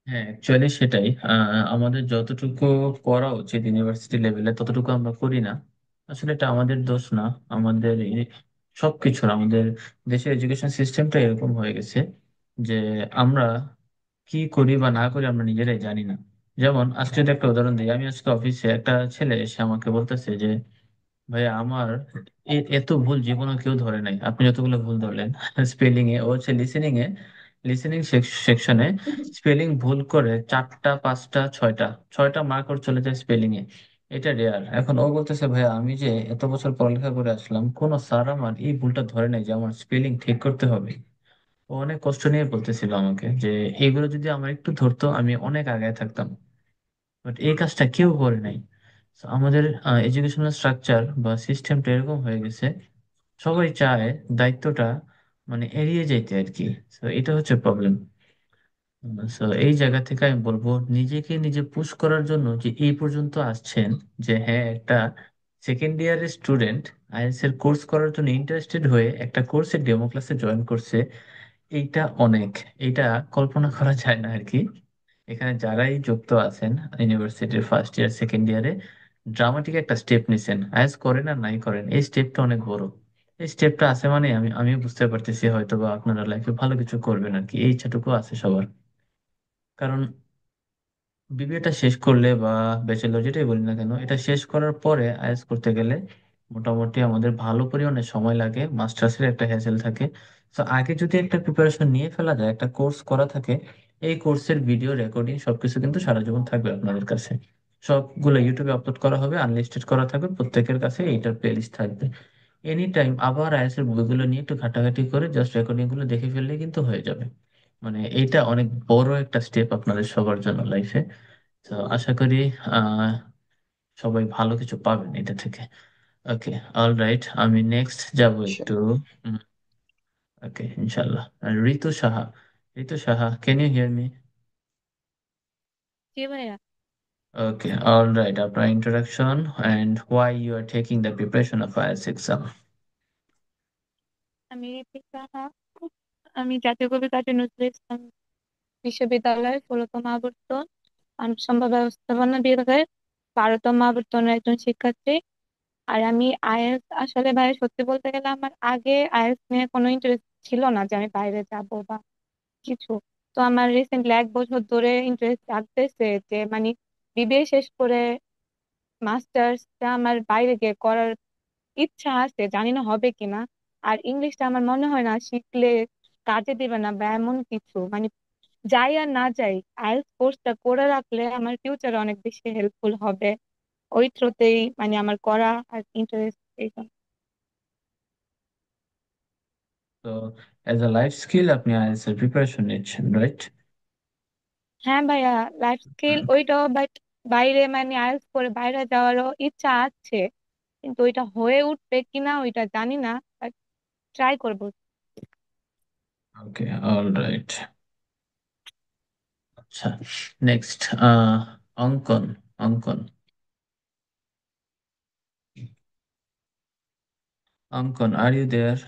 হ্যাঁ, অ্যাকচুয়ালি সেটাই। আমাদের যতটুকু করা উচিত ইউনিভার্সিটি লেভেলে ততটুকু আমরা করি না। আসলে এটা আমাদের দোষ না। আমাদের সবকিছুর আমাদের দেশের এডুকেশন সিস্টেমটা এরকম হয়ে গেছে যে আমরা কি করি বা না করি আমরা নিজেরাই জানি না। যেমন আজকে যদি একটা উদাহরণ দিই, আমি আজকে অফিসে একটা ছেলে এসে আমাকে বলতেছে যে ভাইয়া আমার এত ভুল জীবনে কেউ ধরে নাই, আপনি যতগুলো ভুল ধরলেন স্পেলিং এ। ও হচ্ছে লিসেনিং সেকশনে স্পেলিং ভুল করে 4টা 5টা 6টা 6টা মার্ক ওর চলে যায় স্পেলিং এ। এটা রেয়ার। এখন ও বলতেছে ভাইয়া আমি যে এত বছর পড়ালেখা করে আসলাম, কোন স্যার আমার এই ভুলটা ধরে নাই যে আমার স্পেলিং ঠিক করতে হবে। ও অনেক কষ্ট নিয়ে বলতেছিল আমাকে যে এগুলো যদি আমার একটু ধরতো আমি অনেক আগায় থাকতাম। বাট এই কাজটা কেউ করে নাই। So, আমাদের এডুকেশনাল স্ট্রাকচার বা সিস্টেমটা এরকম হয়ে গেছে, সবাই চায় দায়িত্বটা মানে এড়িয়ে যেতে আর কি। তো এটা হচ্ছে প্রবলেম। তো এই জায়গা থেকে আমি বলবো নিজেকে নিজে পুশ করার জন্য যে এই পর্যন্ত আসছেন, যে হ্যাঁ একটা সেকেন্ড ইয়ারের স্টুডেন্ট আইএলটিএস এর কোর্স করার জন্য ইন্টারেস্টেড হয়ে একটা কোর্সের ডেমো ক্লাসে জয়েন করছে, এইটা অনেক। এইটা কল্পনা করা যায় না আর কি। এখানে যারাই যুক্ত আছেন ইউনিভার্সিটির ফার্স্ট ইয়ার সেকেন্ড ইয়ারে ড্রামাটিক একটা স্টেপ নিছেন, আইএলটিএস করেন আর নাই করেন, এই স্টেপটা অনেক বড়। এই স্টেপটা আছে মানে আমি বুঝতে পারতেছি হয়তো বা আপনারা লাইফে ভালো কিছু করবেন আর কি, এই ইচ্ছাটুকু আছে সবার। কারণ বিবিএটা শেষ করলে বা ব্যাচেলর যেটাই বলি না কেন, এটা শেষ করার পরে আইএলটিএস করতে গেলে মোটামুটি আমাদের ভালো পরিমাণে সময় লাগে, মাস্টার্সের একটা হ্যাসেল থাকে। তো আগে যদি একটা প্রিপারেশন নিয়ে ফেলা যায়, একটা কোর্স করা থাকে, এই কোর্সের ভিডিও রেকর্ডিং সবকিছু কিন্তু সারা জীবন থাকবে আপনাদের কাছে। সবগুলো ইউটিউবে আপলোড করা হবে, আনলিস্টেড করা থাকবে, প্রত্যেকের কাছে এইটার প্লেলিস্ট থাকবে। এনি টাইম আবার আইএলটিএস এর বইগুলো নিয়ে একটু ঘাটাঘাটি করে জাস্ট রেকর্ডিং গুলো দেখে ফেললে কিন্তু হয়ে যাবে। মানে এইটা অনেক বড় একটা স্টেপ আপনাদের সবার জন্য লাইফে। তো আশা করি আহ সবাই ভালো কিছু পাবেন এটা থেকে। ওকে, অল রাইট, আমি নেক্সট যাব আচ্ছা। একটু। ওকে, ইনশাল্লাহ। Ritu Saha. Ritu Saha, can you hear me? জি ভাইয়া। ওকে, অল রাইট, আপনার introduction and why you are taking the preparation of IELTS exam. আমি রিতিকা। আমি জাতীয় কবি কাজী নজরুল ইসলাম বিশ্ববিদ্যালয়ের 16তম আবর্তন মানব সম্পদ ব্যবস্থাপনা বিভাগের 12তম আবর্তনের একজন শিক্ষার্থী। আর আমি আইএলটিএস আসলে ভাই সত্যি বলতে গেলে আমার আগে আইএলটিএস নিয়ে কোনো ইন্টারেস্ট ছিল না যে আমি বাইরে যাব বা কিছু। তো আমার রিসেন্টলি 1 বছর ধরে ইন্টারেস্ট লাগতেছে যে মানে বিবিএ শেষ করে মাস্টার্সটা আমার বাইরে গিয়ে করার ইচ্ছা আছে, জানি না হবে কিনা। আর ইংলিশটা আমার মনে হয় না শিখলে কাজে দিবে না বা এমন কিছু মানে যাই আর না যাই আইএলটিএস কোর্সটা করে রাখলে আমার ফিউচারে অনেক বেশি হেল্পফুল হবে। ওই থ্রোতেই মানে আমার করা আর ইন্টারেস্ট এই জন্য। তো অ্যাজ আ লাইফ স্কিল আপনি আইএলটিএস এর প্রিপারেশন নিচ্ছেন, রাইট? হ্যাঁ ভাইয়া, লাইফ স্কিল ওইটাও, বাট বাইরে মানে আইএলটিএস করে বাইরে যাওয়ারও ইচ্ছা আছে, কিন্তু ওইটা হয়ে উঠবে কিনা ওইটা জানি না, বাট ট্রাই করবো। ওকে, অল রাইট। আচ্ছা, নেক্সট অঙ্কন। অঙ্কন, অঙ্কন, আর ইউ দেয়ার?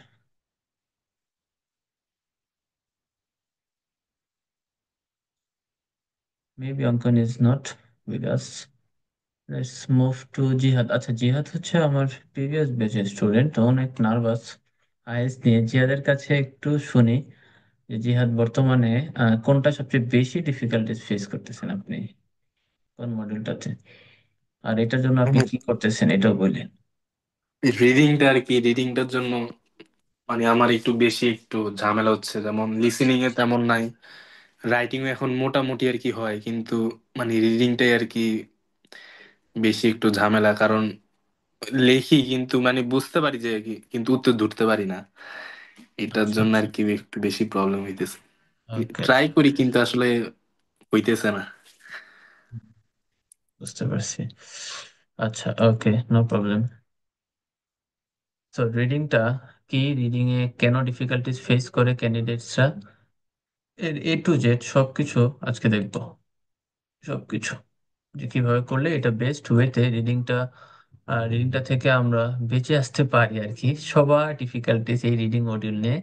মেবি অঙ্কন is not with us. Let's move to জিহাদ। আচ্ছা, জিহাদ হচ্ছে আমার প্রিভিয়াস ব্যাচের স্টুডেন্ট, অনেক নার্ভাস আইএলটিএস নিয়ে। জিহাদের কাছে একটু শুনি যে জিহাদ বর্তমানে কোনটা সবচেয়ে বেশি ডিফিকাল্টিস ফেস করতেছেন আপনি, কোন মডিউলটাতে, আর এটার জন্য আপনি কি করতেছেন এটাও বললেন। রিডিংটা আর কি, রিডিংটার জন্য মানে আমার একটু বেশি একটু ঝামেলা হচ্ছে। যেমন লিসেনিং এ তেমন নাই, রাইটিং এখন মোটামুটি আর কি হয়, কিন্তু মানে রিডিংটাই আর কি বেশি একটু ঝামেলা। কারণ লেখি কিন্তু মানে বুঝতে পারি যে কিন্তু উত্তর ধরতে পারি না। এটার আচ্ছা জন্য আর আচ্ছা। কি একটু বেশি প্রবলেম হইতেছে। ওকে, ট্রাই করি কিন্তু আসলে হইতেছে না। বুঝতে পারছি। আচ্ছা, ওকে, নো প্রবলেম। তো রিডিংটা কি, রিডিং এ কেন ডিফিকাল্টিস ফেস করে ক্যান্ডিডেটসরা, এর A to Z সবকিছু আজকে দেখবো। সবকিছু যে কিভাবে করলে এটা বেস্ট ওয়েতে রিডিংটা থেকে আমরা বেঁচে আসতে পারি আর কি। সবার ডিফিকাল্টিস এই রিডিং মডিউল নিয়ে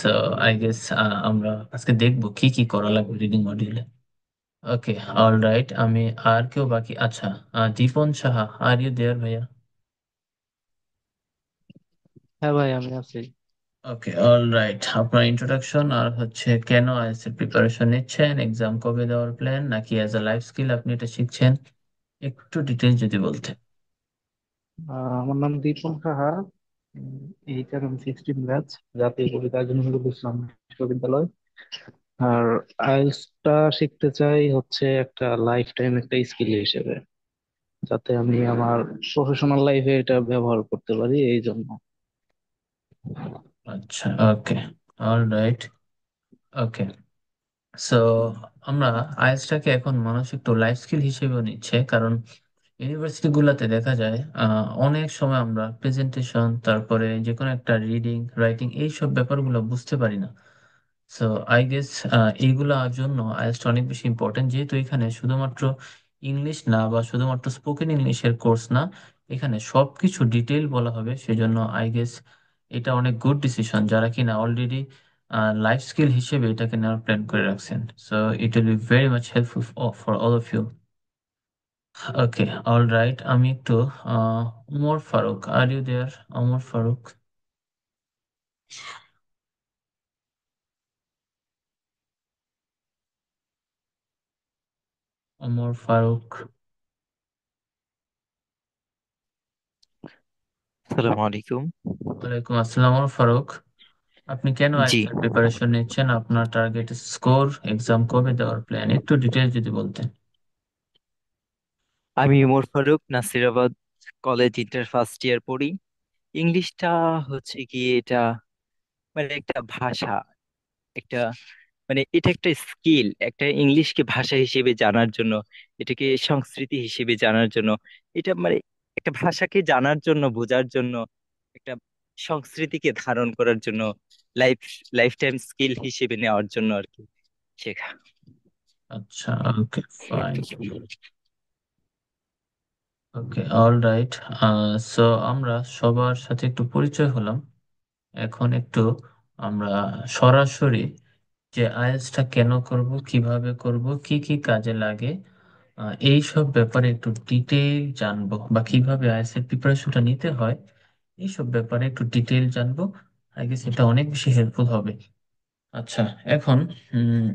সো আই গেস আমরা আজকে দেখবো কি কি করা লাগবে রিডিং মডিউলে। ওকে, অল রাইট। আমি আর কেউ বাকি? আচ্ছা, দীপন সাহা, আর ইউ দেয়ার ভাইয়া? হ্যাঁ ভাই, আমি আছি। ওকে, অল রাইট। আপনার ইন্ট্রোডাকশন আর হচ্ছে কেন আইএলটিএস এর প্রিপারেশন নিচ্ছেন, এক্সাম কবে দেওয়ার প্ল্যান, নাকি অ্যাজ আ লাইফ স্কিল আপনি এটা শিখছেন, একটু ডিটেলস যদি বলতেন। আমার নাম দীপন সাহা। HRM 16 ব্যাচ, জাতীয় কবিতা কাজী নজরুল ইসলাম বিশ্ববিদ্যালয়। আর আইএলটিএস টা শিখতে চাই হচ্ছে একটা লাইফ টাইম একটা স্কিল হিসেবে, যাতে আমি আমার প্রফেশনাল লাইফে এটা ব্যবহার করতে পারি, এই জন্য। আচ্ছা, ওকে, অল রাইট, ওকে। সো আমরা আইএলটিএসটাকে এখন মানুষ একটু লাইফ স্কিল হিসেবেও নিচ্ছে, কারণ ইউনিভার্সিটি গুলাতে দেখা যায় অনেক সময় আমরা প্রেজেন্টেশন, তারপরে যে কোনো একটা রিডিং রাইটিং এইসব ব্যাপারগুলো বুঝতে পারি না। সো আই গেস এইগুলার জন্য আইএলটিএস অনেক বেশি ইম্পর্টেন্ট, যেহেতু এখানে শুধুমাত্র ইংলিশ না বা শুধুমাত্র স্পোকেন ইংলিশের কোর্স না, এখানে সবকিছু ডিটেইল বলা হবে। সেজন্য আই গেস এটা অনেক গুড ডিসিশন যারা কিনা অলরেডি লাইফ স্কিল হিসেবে এটাকে নেওয়ার প্ল্যান করে রাখছেন। So it will be very much helpful for all of you. Okay, all right. আমি একটু Omar Faruk, are you there? Omar Faruk, Omar Faruk. আসসালামু আলাইকুম। ওয়ালাইকুম আসসালাম। ওমর ফারুক, আপনি কেন জি, আইএলটিএস প্রিপারেশন নিচ্ছেন, আপনার টার্গেট স্কোর, এক্সাম কবে দেওয়ার প্ল্যান, একটু ডিটেইলস যদি বলতেন। আমি Umar Faruk, Nasirabad college inter first year পড়ি। ইংলিশটা হচ্ছে কি, এটা মানে একটা ভাষা, একটা মানে এটা একটা স্কিল, একটা ইংলিশকে ভাষা হিসেবে জানার জন্য, এটাকে সংস্কৃতি হিসেবে জানার জন্য, এটা মানে একটা ভাষাকে জানার জন্য, বোঝার জন্য, একটা সংস্কৃতিকে ধারণ করার জন্য, লাইফ লাইফ টাইম স্কিল হিসেবে নেওয়ার জন্য আর কি শেখা। আচ্ছা, ওকে, ফাইন। ওকে, অল রাইট। সো আমরা সবার সাথে একটু পরিচয় হলাম। এখন একটু আমরা সরাসরি যে আইএলটিএসটা কেন করব, কিভাবে করব, কি কি কাজে লাগে, এই সব ব্যাপারে একটু ডিটেইল জানবো, বা কিভাবে আইএলটিএস এর প্রিপারেশনটা নিতে হয় এইসব ব্যাপারে একটু ডিটেইল জানবো। আই গেস এটা অনেক বেশি হেল্পফুল হবে। আচ্ছা, এখন উম,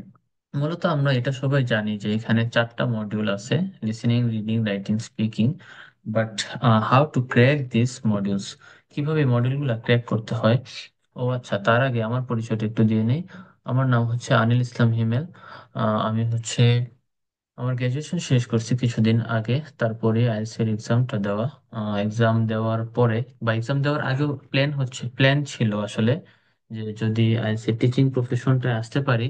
মূলত আমরা এটা সবাই জানি যে এখানে 4টা মডিউল আছে: listening, reading, writing, speaking. But how to crack this modules, কিভাবে মডিউলগুলো ক্র্যাক করতে হয়। ও আচ্ছা, তার আগে আমার পরিচয়টা একটু দিয়ে নেই। আমার নাম হচ্ছে আনিল ইসলাম হিমেল। আমি হচ্ছে আমার গ্রাজুয়েশন শেষ করছি কিছুদিন আগে, তারপরে আইএলটিএস এর এক্সামটা দেওয়া। এক্সাম দেওয়ার পরে বা এক্সাম দেওয়ার আগেও প্ল্যান ছিল আসলে, যে যদি আইএলটিএস এর টিচিং প্রফেশনটা আসতে পারি,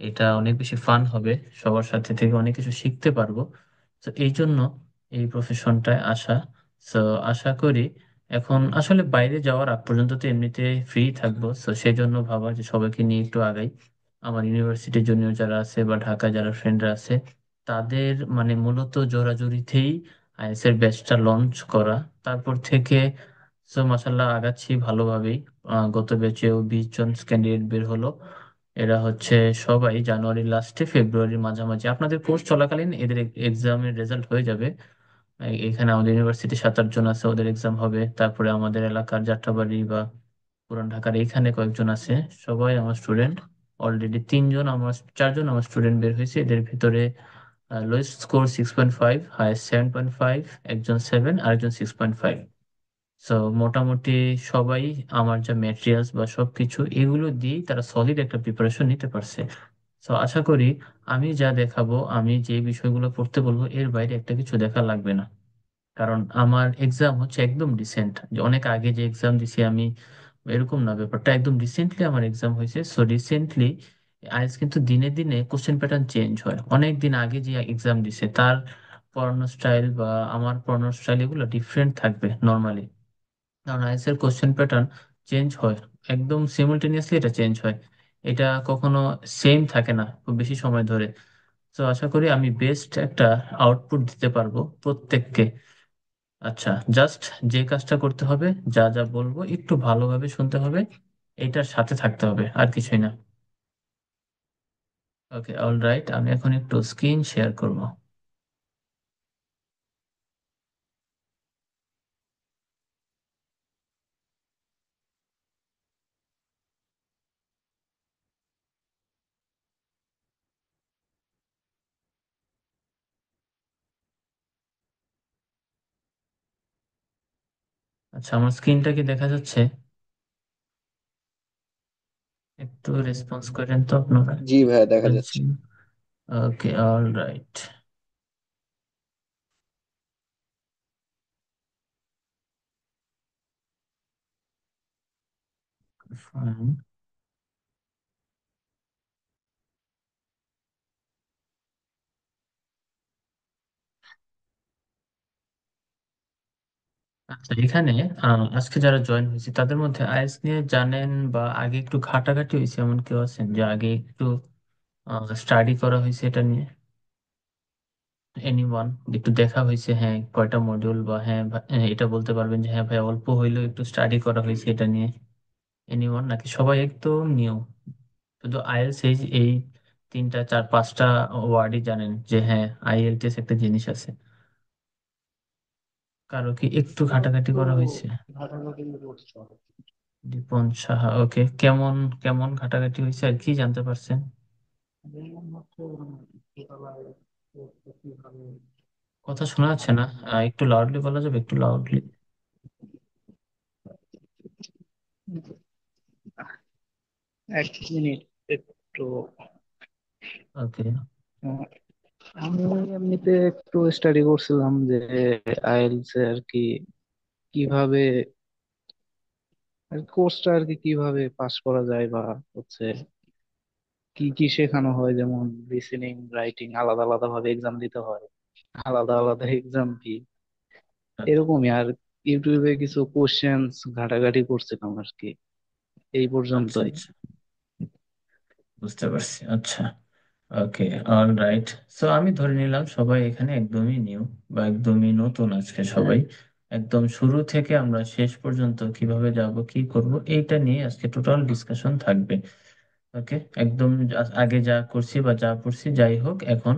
এটা অনেক বেশি ফান হবে, সবার সাথে থেকে অনেক কিছু শিখতে পারবো। তো এই জন্য এই প্রফেশনটায় আসা। তো আশা করি এখন আসলে বাইরে যাওয়ার আগ পর্যন্ত তো এমনিতে ফ্রি থাকবো, তো সেই জন্য ভাবা যে সবাইকে নিয়ে একটু আগাই। আমার ইউনিভার্সিটি জুনিয়র যারা আছে বা ঢাকা যারা ফ্রেন্ডরা আছে, তাদের মানে মূলত জোরাজুরিতেই আইএস এর ব্যাচটা লঞ্চ করা। তারপর থেকে তো মাসাল্লাহ আগাচ্ছি ভালোভাবেই। গত ব্যাচেও 20 জন ক্যান্ডিডেট বের হলো। এরা হচ্ছে সবাই জানুয়ারির লাস্টে ফেব্রুয়ারির মাঝামাঝি, আপনাদের কোর্স চলাকালীন এদের এক্সামের রেজাল্ট হয়ে যাবে। এখানে আমাদের ইউনিভার্সিটি 7-8 জন আছে, ওদের এক্সাম হবে। তারপরে আমাদের এলাকার যাত্রাবাড়ি বা পুরান ঢাকার এইখানে কয়েকজন আছে, সবাই আমার স্টুডেন্ট। অলরেডি 3 জন আমার 4জন আমার স্টুডেন্ট বের হয়েছে, এদের ভিতরে লোয়েস্ট স্কোর 6.5, হাইয়েস্ট 7.5, একজন 7, আরেকজন 6.5। সো মোটামুটি সবাই আমার যা ম্যাটেরিয়ালস বা সবকিছু এগুলো দিয়ে তারা সলিড একটা প্রিপারেশন নিতে পারছে। তো আশা করি আমি যা দেখাবো, আমি যে বিষয়গুলো পড়তে বলবো, এর বাইরে একটা কিছু দেখা লাগবে না। কারণ আমার এক্সাম হচ্ছে একদম রিসেন্ট, যে অনেক আগে যে এক্সাম দিছি আমি এরকম না, ব্যাপারটা একদম রিসেন্টলি আমার এক্সাম হয়েছে। সো রিসেন্টলি আইস কিন্তু দিনে দিনে কোশ্চেন প্যাটার্ন চেঞ্জ হয়, অনেক দিন আগে যে এক্সাম দিছে তার পড়ানোর স্টাইল বা আমার পড়ানোর স্টাইল এগুলো ডিফারেন্ট থাকবে নর্মালি, কারণ আইএস এর কোশ্চেন প্যাটার্ন চেঞ্জ হয়, একদম সিমultaneously এটা চেঞ্জ হয়। এটা কখনো সেম থাকে না খুব বেশি সময় ধরে। তো আশা করি আমি বেস্ট একটা আউটপুট দিতে পারবো প্রত্যেককে। আচ্ছা, জাস্ট যে কাজটা করতে হবে, যা যা বলবো একটু ভালোভাবে শুনতে হবে এইটার সাথে থাকতে হবে, আর কিছুই না। ওকে, অল রাইট, আমি এখন একটু স্ক্রিন শেয়ার করব। আচ্ছা, আমার স্ক্রিনটা কি দেখা যাচ্ছে? একটু রেসপন্স করেন তো আপনারা। জি ভাইয়া, দেখা যাচ্ছে। ওকে, অল রাইট, ফাইন। আচ্ছা, এখানে আজকে যারা জয়েন হয়েছে তাদের মধ্যে আইএলটিএস নিয়ে জানেন বা আগে একটু ঘাটাঘাটি হয়েছে এমন কেউ আছেন যে আগে একটু স্টাডি করা হয়েছে এটা নিয়ে? এনিওয়ান? একটু দেখা হয়েছে, হ্যাঁ, কয়টা মডিউল, বা হ্যাঁ এটা বলতে পারবেন যে হ্যাঁ ভাই অল্প হইলেও একটু স্টাডি করা হয়েছে এটা নিয়ে? এনিওয়ান, নাকি সবাই একদম নিউ? শুধু আইএলটিএস এই এই তিনটা চার পাঁচটা ওয়ার্ডই জানেন যে হ্যাঁ আইএলটিএস একটা জিনিস আছে? কারো কি একটু ঘাটাঘাটি একটু করা হয়েছে? ঘাটাঘাটি করতে হবে। দীপন সাহা, ওকে, কেমন কেমন ঘাটাঘাটি হয়েছে আর কি জানতে পারছেন? যেমন হচ্ছে বিদ্যালয়ে কিভাবে কথা শোনা যাচ্ছে না, একটু লাউডলি বলা যাবে, একটু লাউডলি? 1 মিনিট একটু। ওকে। আহ, আমি এমনিতে একটু স্টাডি করছিলাম যে আইএলটিএস আর কি কিভাবে কোর্সটা আর কি কিভাবে পাস করা যায়, বা হচ্ছে কি কি শেখানো হয়, যেমন লিসেনিং রাইটিং আলাদা আলাদা ভাবে এক্সাম দিতে হয়, আলাদা আলাদা এক্সাম কি, এরকমই। আর ইউটিউবে কিছু কোশ্চেন্স ঘাটাঘাটি করছিলাম আর কি, এই আচ্ছা পর্যন্তই। আচ্ছা, বুঝতে পারছি, আচ্ছা। ওকে, অল রাইট। সো আমি ধরে নিলাম সবাই এখানে একদমই নিউ বা একদমই নতুন আজকে সবাই। একদম শুরু থেকে আমরা শেষ পর্যন্ত কিভাবে যাব কি করব এইটা নিয়ে আজকে টোটাল ডিসকাশন থাকবে। ওকে, একদম আগে যা করছি বা যা পড়ছি যাই হোক, এখন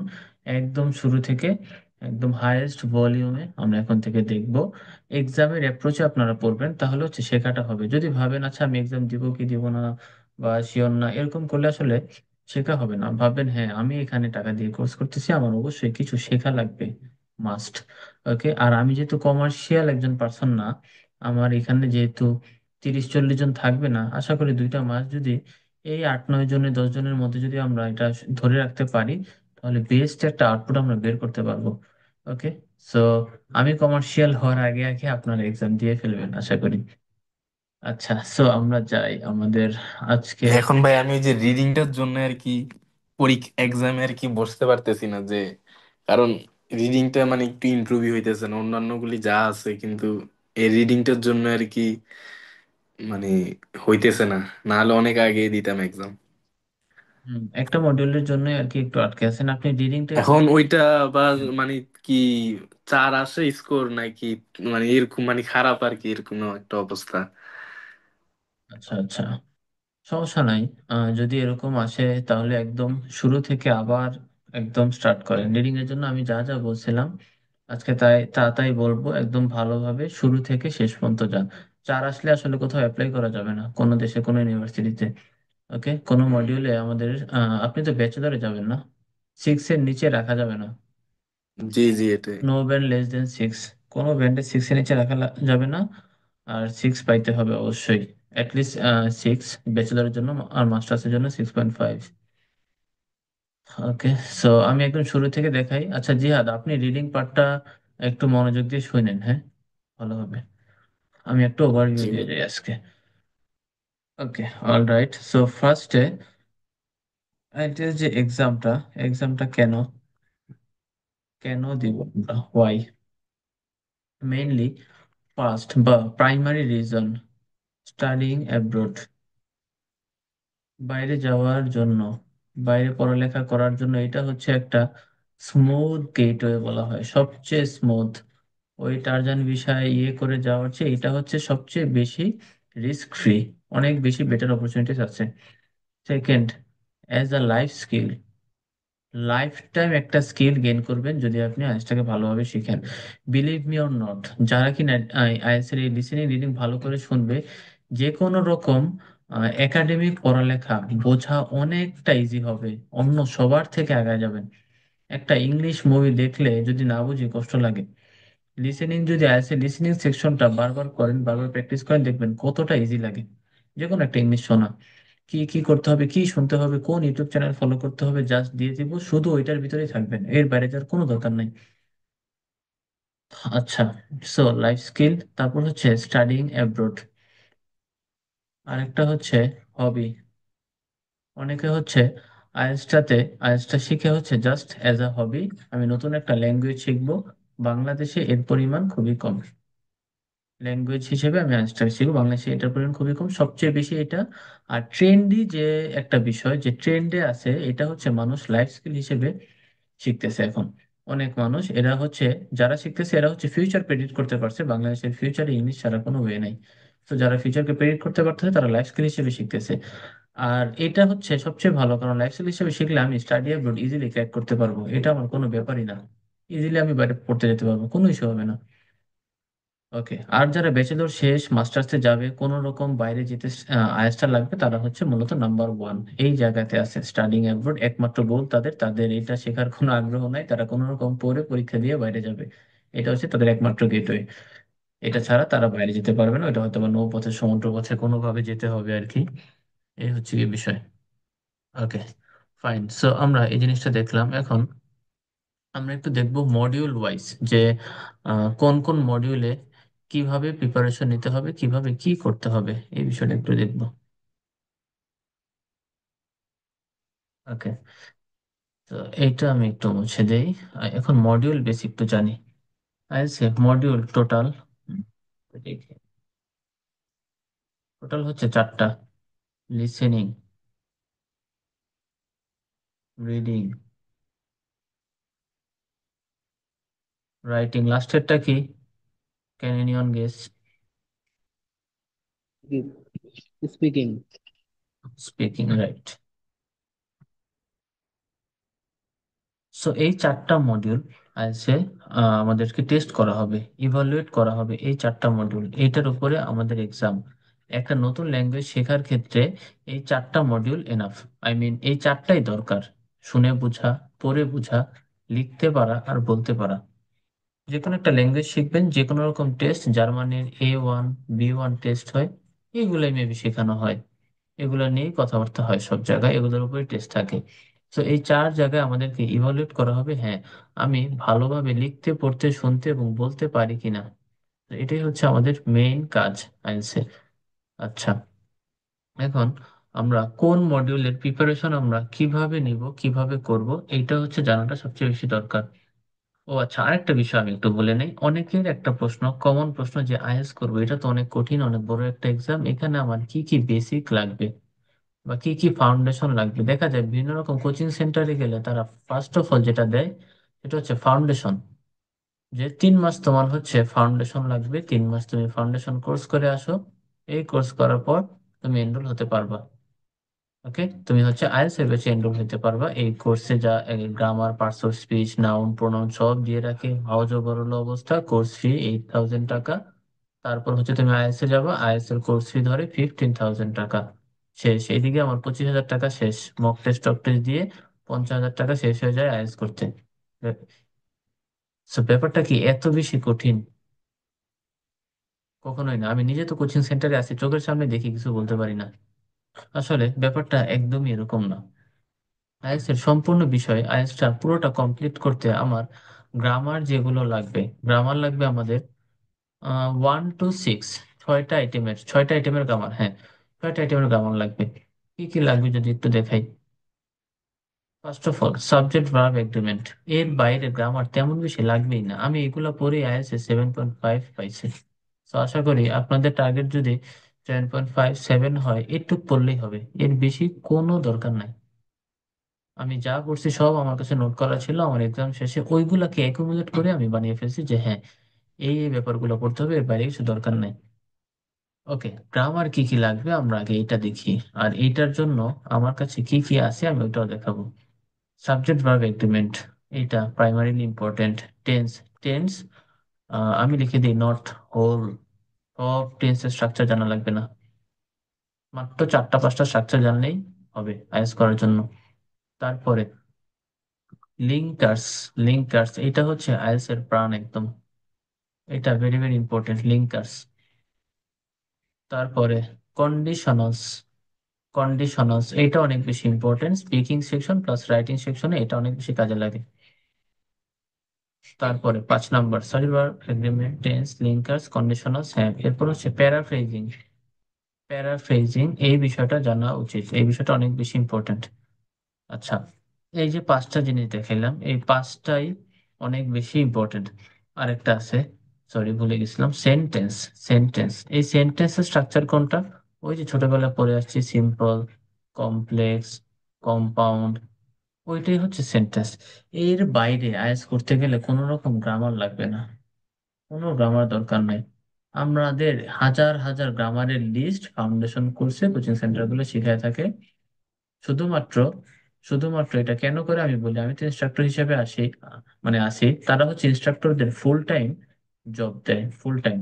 একদম শুরু থেকে একদম হাইয়েস্ট ভলিউমে আমরা এখন থেকে দেখব। এক্সামের অ্যাপ্রোচে আপনারা পড়বেন, তাহলে হচ্ছে শেখাটা হবে। যদি ভাবেন আচ্ছা আমি এক্সাম দিব কি দিব না বা শিওর না, এরকম করলে আসলে শেখা হবে না। ভাববেন হ্যাঁ আমি এখানে টাকা দিয়ে কোর্স করতেছি, আমার অবশ্যই কিছু শেখা লাগবে, মাস্ট। ওকে, আর আমি যেহেতু কমার্শিয়াল একজন পার্সন না, আমার এখানে যেহেতু 30-40 জন থাকবে না, আশা করি 2টা মাস যদি এই 8-9 জনের 10 জনের মধ্যে যদি আমরা এটা ধরে রাখতে পারি, তাহলে বেস্ট একটা আউটপুট আমরা বের করতে পারবো। ওকে, সো আমি কমার্শিয়াল হওয়ার আগে আগে আপনারা এক্সাম দিয়ে ফেলবেন আশা করি। আচ্ছা, সো আমরা যাই আমাদের আজকের। এখন ভাই আমি ওই যে রিডিংটার জন্য আর কি পরীক্ষা এক্সামে আর কি বসতে পারতেছি না, যে কারণ রিডিংটা মানে একটু ইমপ্রুভই হইতেছে না, অন্যান্য গুলি যা আছে কিন্তু এই রিডিংটার জন্য আর কি মানে হইতেছে না, না হলে অনেক আগে দিতাম এক্সাম। একটা মডিউলের জন্য আর কি একটু আটকে আছেন আপনি, রিডিংটা একটু এখন বেশি ওইটা বা করছেন। মানে কি 4 আসে স্কোর নাকি, মানে এরকম মানে খারাপ আর কি, এরকম একটা অবস্থা। আচ্ছা আচ্ছা, সমস্যা নাই। যদি এরকম আসে তাহলে একদম শুরু থেকে আবার একদম স্টার্ট করেন। রিডিং এর জন্য আমি যা যা বলছিলাম আজকে তাই বলবো, একদম ভালোভাবে শুরু থেকে শেষ পর্যন্ত যান। 4 আসলে আসলে কোথাও অ্যাপ্লাই করা যাবে না কোনো দেশে, কোনো ইউনিভার্সিটিতে। ওকে, কোনো মডিউলে আমাদের আপনি তো ব্যাচেলরে যাবেন না, 6-এর নিচে রাখা যাবে না। জি জি, এটাই। নো ব্যান্ড লেস দেন 6, কোনো ব্যান্ডে 6-এর নিচে রাখা যাবে না। আর 6 পাইতে হবে অবশ্যই, অ্যাটলিস্ট 6 ব্যাচেলরের জন্য, আর মাস্টার্সের জন্য 6.5। ওকে, সো আমি একদম শুরু থেকে দেখাই। আচ্ছা জিহাদ, আপনি রিডিং পার্টটা একটু মনোযোগ দিয়ে শুনেন, হ্যাঁ, ভালো হবে। আমি একটু ওভারভিউ জি দিয়ে ভাই। যাই আজকে। ওকে, অল রাইট, সো ফার্স্টে আইএলটিএস যে এক্সামটা, এক্সামটা কেন কেন দিব আমরা, হোয়াই, মেইনলি ফার্স্ট বা প্রাইমারি রিজন, স্টাডিং অ্যাব্রোড, বাইরে যাওয়ার জন্য, বাইরে পড়ালেখা করার জন্য। এটা হচ্ছে একটা স্মুথ গেটওয়ে বলা হয়, সবচেয়ে স্মুথ। ওই টারজান বিষয় ইয়ে করে যাওয়ার চেয়ে এটা হচ্ছে সবচেয়ে বেশি রিস্ক ফ্রি। অনেক বেশি বেটার অপরচুনিটিস আছে। Second, as a life skill, life time একটা স্কিল গেইন করবেন যদি আপনি আইএলটিএসটাকে ভালোভাবে শিখেন। বিলিভ মি অর নট, যারা কিনা আইএলটিএস এর লিসেনিং রিডিং ভালো করে শুনবে, যে কোনো রকম একাডেমিক পড়ালেখা বোঝা অনেকটা ইজি হবে, অন্য সবার থেকে আগায় যাবেন। একটা ইংলিশ মুভি দেখলে যদি না বুঝি কষ্ট লাগে, লিসেনিং যদি আইএলটিএস এর লিসেনিং সেকশনটা বারবার করেন, বারবার প্র্যাকটিস করেন, দেখবেন কতটা ইজি লাগে যে কোনো একটা ইংলিশ শোনা। কি কি করতে হবে, কি শুনতে হবে, কোন ইউটিউব চ্যানেল ফলো করতে হবে, জাস্ট দিয়ে দিব, শুধু ওইটার ভিতরেই থাকবেন, এর বাইরে যাওয়ার কোনো দরকার নাই। আচ্ছা, সো লাইফ স্কিল, তারপর হচ্ছে স্টাডিং অ্যাব্রোড, আরেকটা হচ্ছে হবি। অনেকে হচ্ছে আইএলটিএসটা শিখে হচ্ছে জাস্ট অ্যাজ আ হবি, আমি নতুন একটা ল্যাঙ্গুয়েজ শিখবো। বাংলাদেশে এর পরিমাণ খুবই কম। ল্যাঙ্গুয়েজ হিসেবে আমি আইনস্টাইন শিখবো, বাংলাদেশে এটার পরিমাণ খুবই কম, সবচেয়ে বেশি এটা। আর ট্রেন্ডি যে একটা বিষয় যে ট্রেন্ডে আছে, এটা হচ্ছে মানুষ লাইফ স্কিল হিসেবে শিখতেছে এখন। অনেক মানুষ এরা হচ্ছে, যারা শিখতেছে এরা হচ্ছে ফিউচার প্রেডিক্ট করতে পারছে, বাংলাদেশের ফিউচারে ইংলিশ ছাড়া কোনো ওয়ে নাই। তো যারা ফিউচারকে প্রেডিক্ট করতে পারতেছে তারা লাইফ স্কিল হিসেবে শিখতেছে। আর এটা হচ্ছে সবচেয়ে ভালো, কারণ লাইফ স্কিল হিসেবে শিখলে আমি স্টাডি অ্যাব্রোড ইজিলি ক্র্যাক করতে পারবো, এটা আমার কোনো ব্যাপারই না। ইজিলি আমি বাইরে পড়তে যেতে পারবো, কোনো ইস্যু হবে না। ওকে, আর যারা ব্যাচেলর শেষ মাস্টার্সে যাবে, কোন রকম বাইরে যেতে আইএলটিএস লাগবে, তারা হচ্ছে মূলত নাম্বার ওয়ান এই জায়গাতে আছে। স্টাডিং অ্যাব্রোড একমাত্র গোল তাদের, তাদের এটা শেখার কোনো আগ্রহ নাই, তারা কোনো রকম পড়ে পরীক্ষা দিয়ে বাইরে যাবে, এটা হচ্ছে তাদের একমাত্র গেটওয়ে। এটা ছাড়া তারা বাইরে যেতে পারবে না, এটা হয়তো বা নৌপথে সমুদ্র পথে কোনোভাবে যেতে হবে আর কি। এই হচ্ছে কি বিষয়। ওকে, ফাইন। সো আমরা এই জিনিসটা দেখলাম। এখন আমরা একটু দেখব মডিউল ওয়াইজ, যে কোন কোন মডিউলে কিভাবে প্রিপারেশন নিতে হবে, কিভাবে কি করতে হবে, এই বিষয়টা একটু দেখব। ওকে, তো এইটা আমি একটু মুছে দেই। এখন মডিউল বেসিক তো জানি। আইসে মডিউল টোটাল, টোটাল হচ্ছে চারটা: লিসেনিং, রিডিং, রাইটিং, লাস্টেরটা কি? Can anyone guess? Speaking. Speaking, right. So এই চারটা মডিউল আছে, আমাদেরকে টেস্ট করা হবে, ইভালুয়েট করা হবে, এই চারটা মডিউল, এইটার উপরে আমাদের এক্সাম। একটা নতুন ল্যাঙ্গুয়েজ শেখার ক্ষেত্রে এই চারটা মডিউল এনাফ, আই মিন এই চারটাই দরকার: শুনে বোঝা, পড়ে বোঝা, লিখতে পারা আর বলতে পারা। যে কোনো একটা ল্যাঙ্গুয়েজ শিখবেন, যে কোনো রকম টেস্ট, জার্মানির A1 B1 টেস্ট হয়, এগুলোই মেবি শেখানো হয়, এগুলো নিয়েই কথাবার্তা হয় সব জায়গায়, এগুলোর উপরে টেস্ট থাকে। তো এই চার জায়গায় আমাদেরকে ইভালুয়েট করা হবে, হ্যাঁ আমি ভালোভাবে লিখতে, পড়তে, শুনতে এবং বলতে পারি কিনা। তো এটাই হচ্ছে আমাদের মেইন কাজ আইএলটিএস। আচ্ছা, এখন আমরা কোন মডিউলের প্রিপারেশন আমরা কিভাবে নিব, কিভাবে করব, এইটা হচ্ছে জানাটা সবচেয়ে বেশি দরকার। ও আচ্ছা, আরেকটা বিষয় আমি একটু বলে নেই। অনেকের একটা প্রশ্ন, কমন প্রশ্ন, যে আইএলটিএস করবো, এটা তো অনেক কঠিন, অনেক বড় একটা এক্সাম, এখানে আমার কি কি বেসিক লাগবে বা কি কি ফাউন্ডেশন লাগবে। দেখা যায় বিভিন্ন রকম কোচিং সেন্টারে গেলে তারা ফার্স্ট অফ অল যেটা দেয় সেটা হচ্ছে ফাউন্ডেশন, যে 3 মাস তোমার হচ্ছে ফাউন্ডেশন লাগবে, 3 মাস তুমি ফাউন্ডেশন কোর্স করে আসো, এই কোর্স করার পর তুমি এনরোল হতে পারবা। ওকে, তুমি হচ্ছে আইএলটিএস এর ব্যাচে এনরোল হতে পারবা। এই কোর্সে যা grammar, parts of speech, noun, pronoun সব দিয়ে রাখে, হাউজ বড়লো অবস্থা, কোর্স ফি 8,000 টাকা। তারপর হচ্ছে তুমি আইএলটিএস এ যাবা, আইএলটিএস এর কোর্স ফি ধরে 15,000 টাকা। শেষ, এইদিকে আমার 25,000 টাকা শেষ, মক টেস্ট টক টেস্ট দিয়ে 50,000 টাকা শেষ হয়ে যায় আইএলটিএস করতে। সো ব্যাপারটা কি এত বেশি কঠিন? কখনোই না। আমি নিজে তো কোচিং সেন্টারে আছি, চোখের সামনে দেখি, কিছু বলতে পারি না। আসলে ব্যাপারটা একদমই এরকম না। আইএলটিএস এর সম্পূর্ণ বিষয়, আইএলটিএসটা পুরোটা কমপ্লিট করতে আমার গ্রামার যেগুলো লাগবে, গ্রামার লাগবে আমাদের 1 to 6, 6টা আইটেমের গ্রামার, হ্যাঁ 6টা আইটেমের গ্রামার লাগবে। কি কি লাগবে যদি একটু দেখাই। First of all subject verb agreement, এর বাইরে গ্রামার তেমন বেশি লাগবেই না। আমি এগুলো পড়ে আইএলটিএস 7.5 পাইছি। তো আশা করি আপনাদের টার্গেট যদি 7.57 হয়, এটুক পড়লেই হবে, এর বেশি কোনো দরকার নাই। আমি যা করছি সব আমার কাছে নোট করা ছিল, আমার এক্সাম শেষে ওইগুলাকে অ্যাকুমুলেট করে আমি বানিয়ে ফেলছি যে হ্যাঁ এই এই ব্যাপারগুলো পড়তে হবে, এর বাইরে কিছু দরকার নাই। ওকে, গ্রামার কি কি লাগবে আমরা আগে এটা দেখি। আর এইটার জন্য আমার কাছে কি কি আছে আমি ওইটাও দেখাবো। সাবজেক্ট ভার্ব এগ্রিমেন্ট, এটা প্রাইমারিলি ইম্পর্টেন্ট। টেন্স, টেন্স আমি লিখে দিই নট, হোল, সব টেন্সের স্ট্রাকচার জানা লাগবে না, মাত্র 4টা 5টা স্ট্রাকচার জানলেই হবে আইএলটিএস করার জন্য। তারপরে লিঙ্কার্স, লিঙ্কার্স এটা হচ্ছে আইএলটিএস এর প্রাণ একদম, এটা ভেরি ভেরি ইম্পর্টেন্ট লিঙ্কার্স। তারপরে কন্ডিশনালস, কন্ডিশনালস এটা অনেক বেশি important, speaking section plus writing সেকশনে এটা অনেক বেশি কাজে লাগে। তারপরে 5 number server agreement, tense, linkers, conditionals. হ্যাঁ, এরপর হচ্ছে প্যারাফ্রেজিং, প্যারাফ্রেজিং এই বিষয়টা জানা উচিত, এই বিষয়টা অনেক বেশি ইম্পর্টেন্ট। আচ্ছা, এই যে 5টা জিনিস দেখাইলাম, এই 5টাই অনেক বেশি ইম্পর্টেন্ট। আরেকটা আছে, সরি ভুলে গেছিলাম, সেন্টেন্স। সেন্টেন্স, এই সেন্টেন্সের স্ট্রাকচার কোনটা? ওই যে ছোটবেলায় পড়ে আসছি, সিম্পল, কমপ্লেক্স, কম্পাউন্ড, ওইটাই হচ্ছে সেন্টেন্স। এর বাইরে আইএলটিএস করতে গেলে কোনো রকম গ্রামার লাগবে না, কোনো গ্রামার দরকার নাই। আমাদের হাজার হাজার গ্রামারের লিস্ট ফাউন্ডেশন কোর্সে কোচিং সেন্টার গুলো শিখায় থাকে। শুধুমাত্র, শুধুমাত্র এটা কেন করে আমি বলি, আমি তো ইনস্ট্রাক্টর হিসেবে আসি, মানে আসি, তারা হচ্ছে ইনস্ট্রাক্টরদের ফুল টাইম জব দেয়, full time.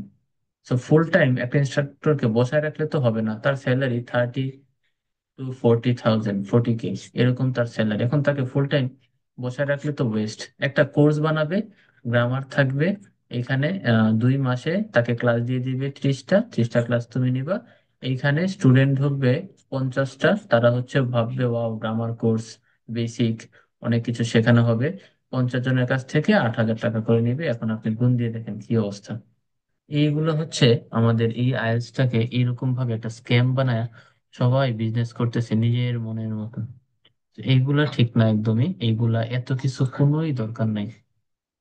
So full time একটা ইনস্ট্রাক্টরকে বসায় রাখলে তো হবে না, তার স্যালারি 30 to 40,000, 40K এরকম তার স্যালারি। এখন তাকে ফুল টাইম বসায় রাখলে তো ওয়েস্ট। একটা কোর্স বানাবে, গ্রামার থাকবে এখানে, 2 মাসে তাকে ক্লাস দিয়ে দিবে 30টা ক্লাস তুমি নিবা। এইখানে স্টুডেন্ট ঢুকবে 50টা, তারা হচ্ছে ভাববে ওয়াও গ্রামার কোর্স, বেসিক অনেক কিছু শেখানো হবে। 50 জনের কাছ থেকে 8,000 টাকা করে নিবে। এখন আপনি গুণ দিয়ে দেখেন কি অবস্থা। এইগুলো হচ্ছে আমাদের এই আইএলটিএসটাকে এইরকম ভাবে একটা স্ক্যাম বানায় সবাই বিজনেস করতেছে নিজের মনের মতো। তো এইগুলা ঠিক না একদমই, এইগুলা এত কিছু কোনোই দরকার নাই,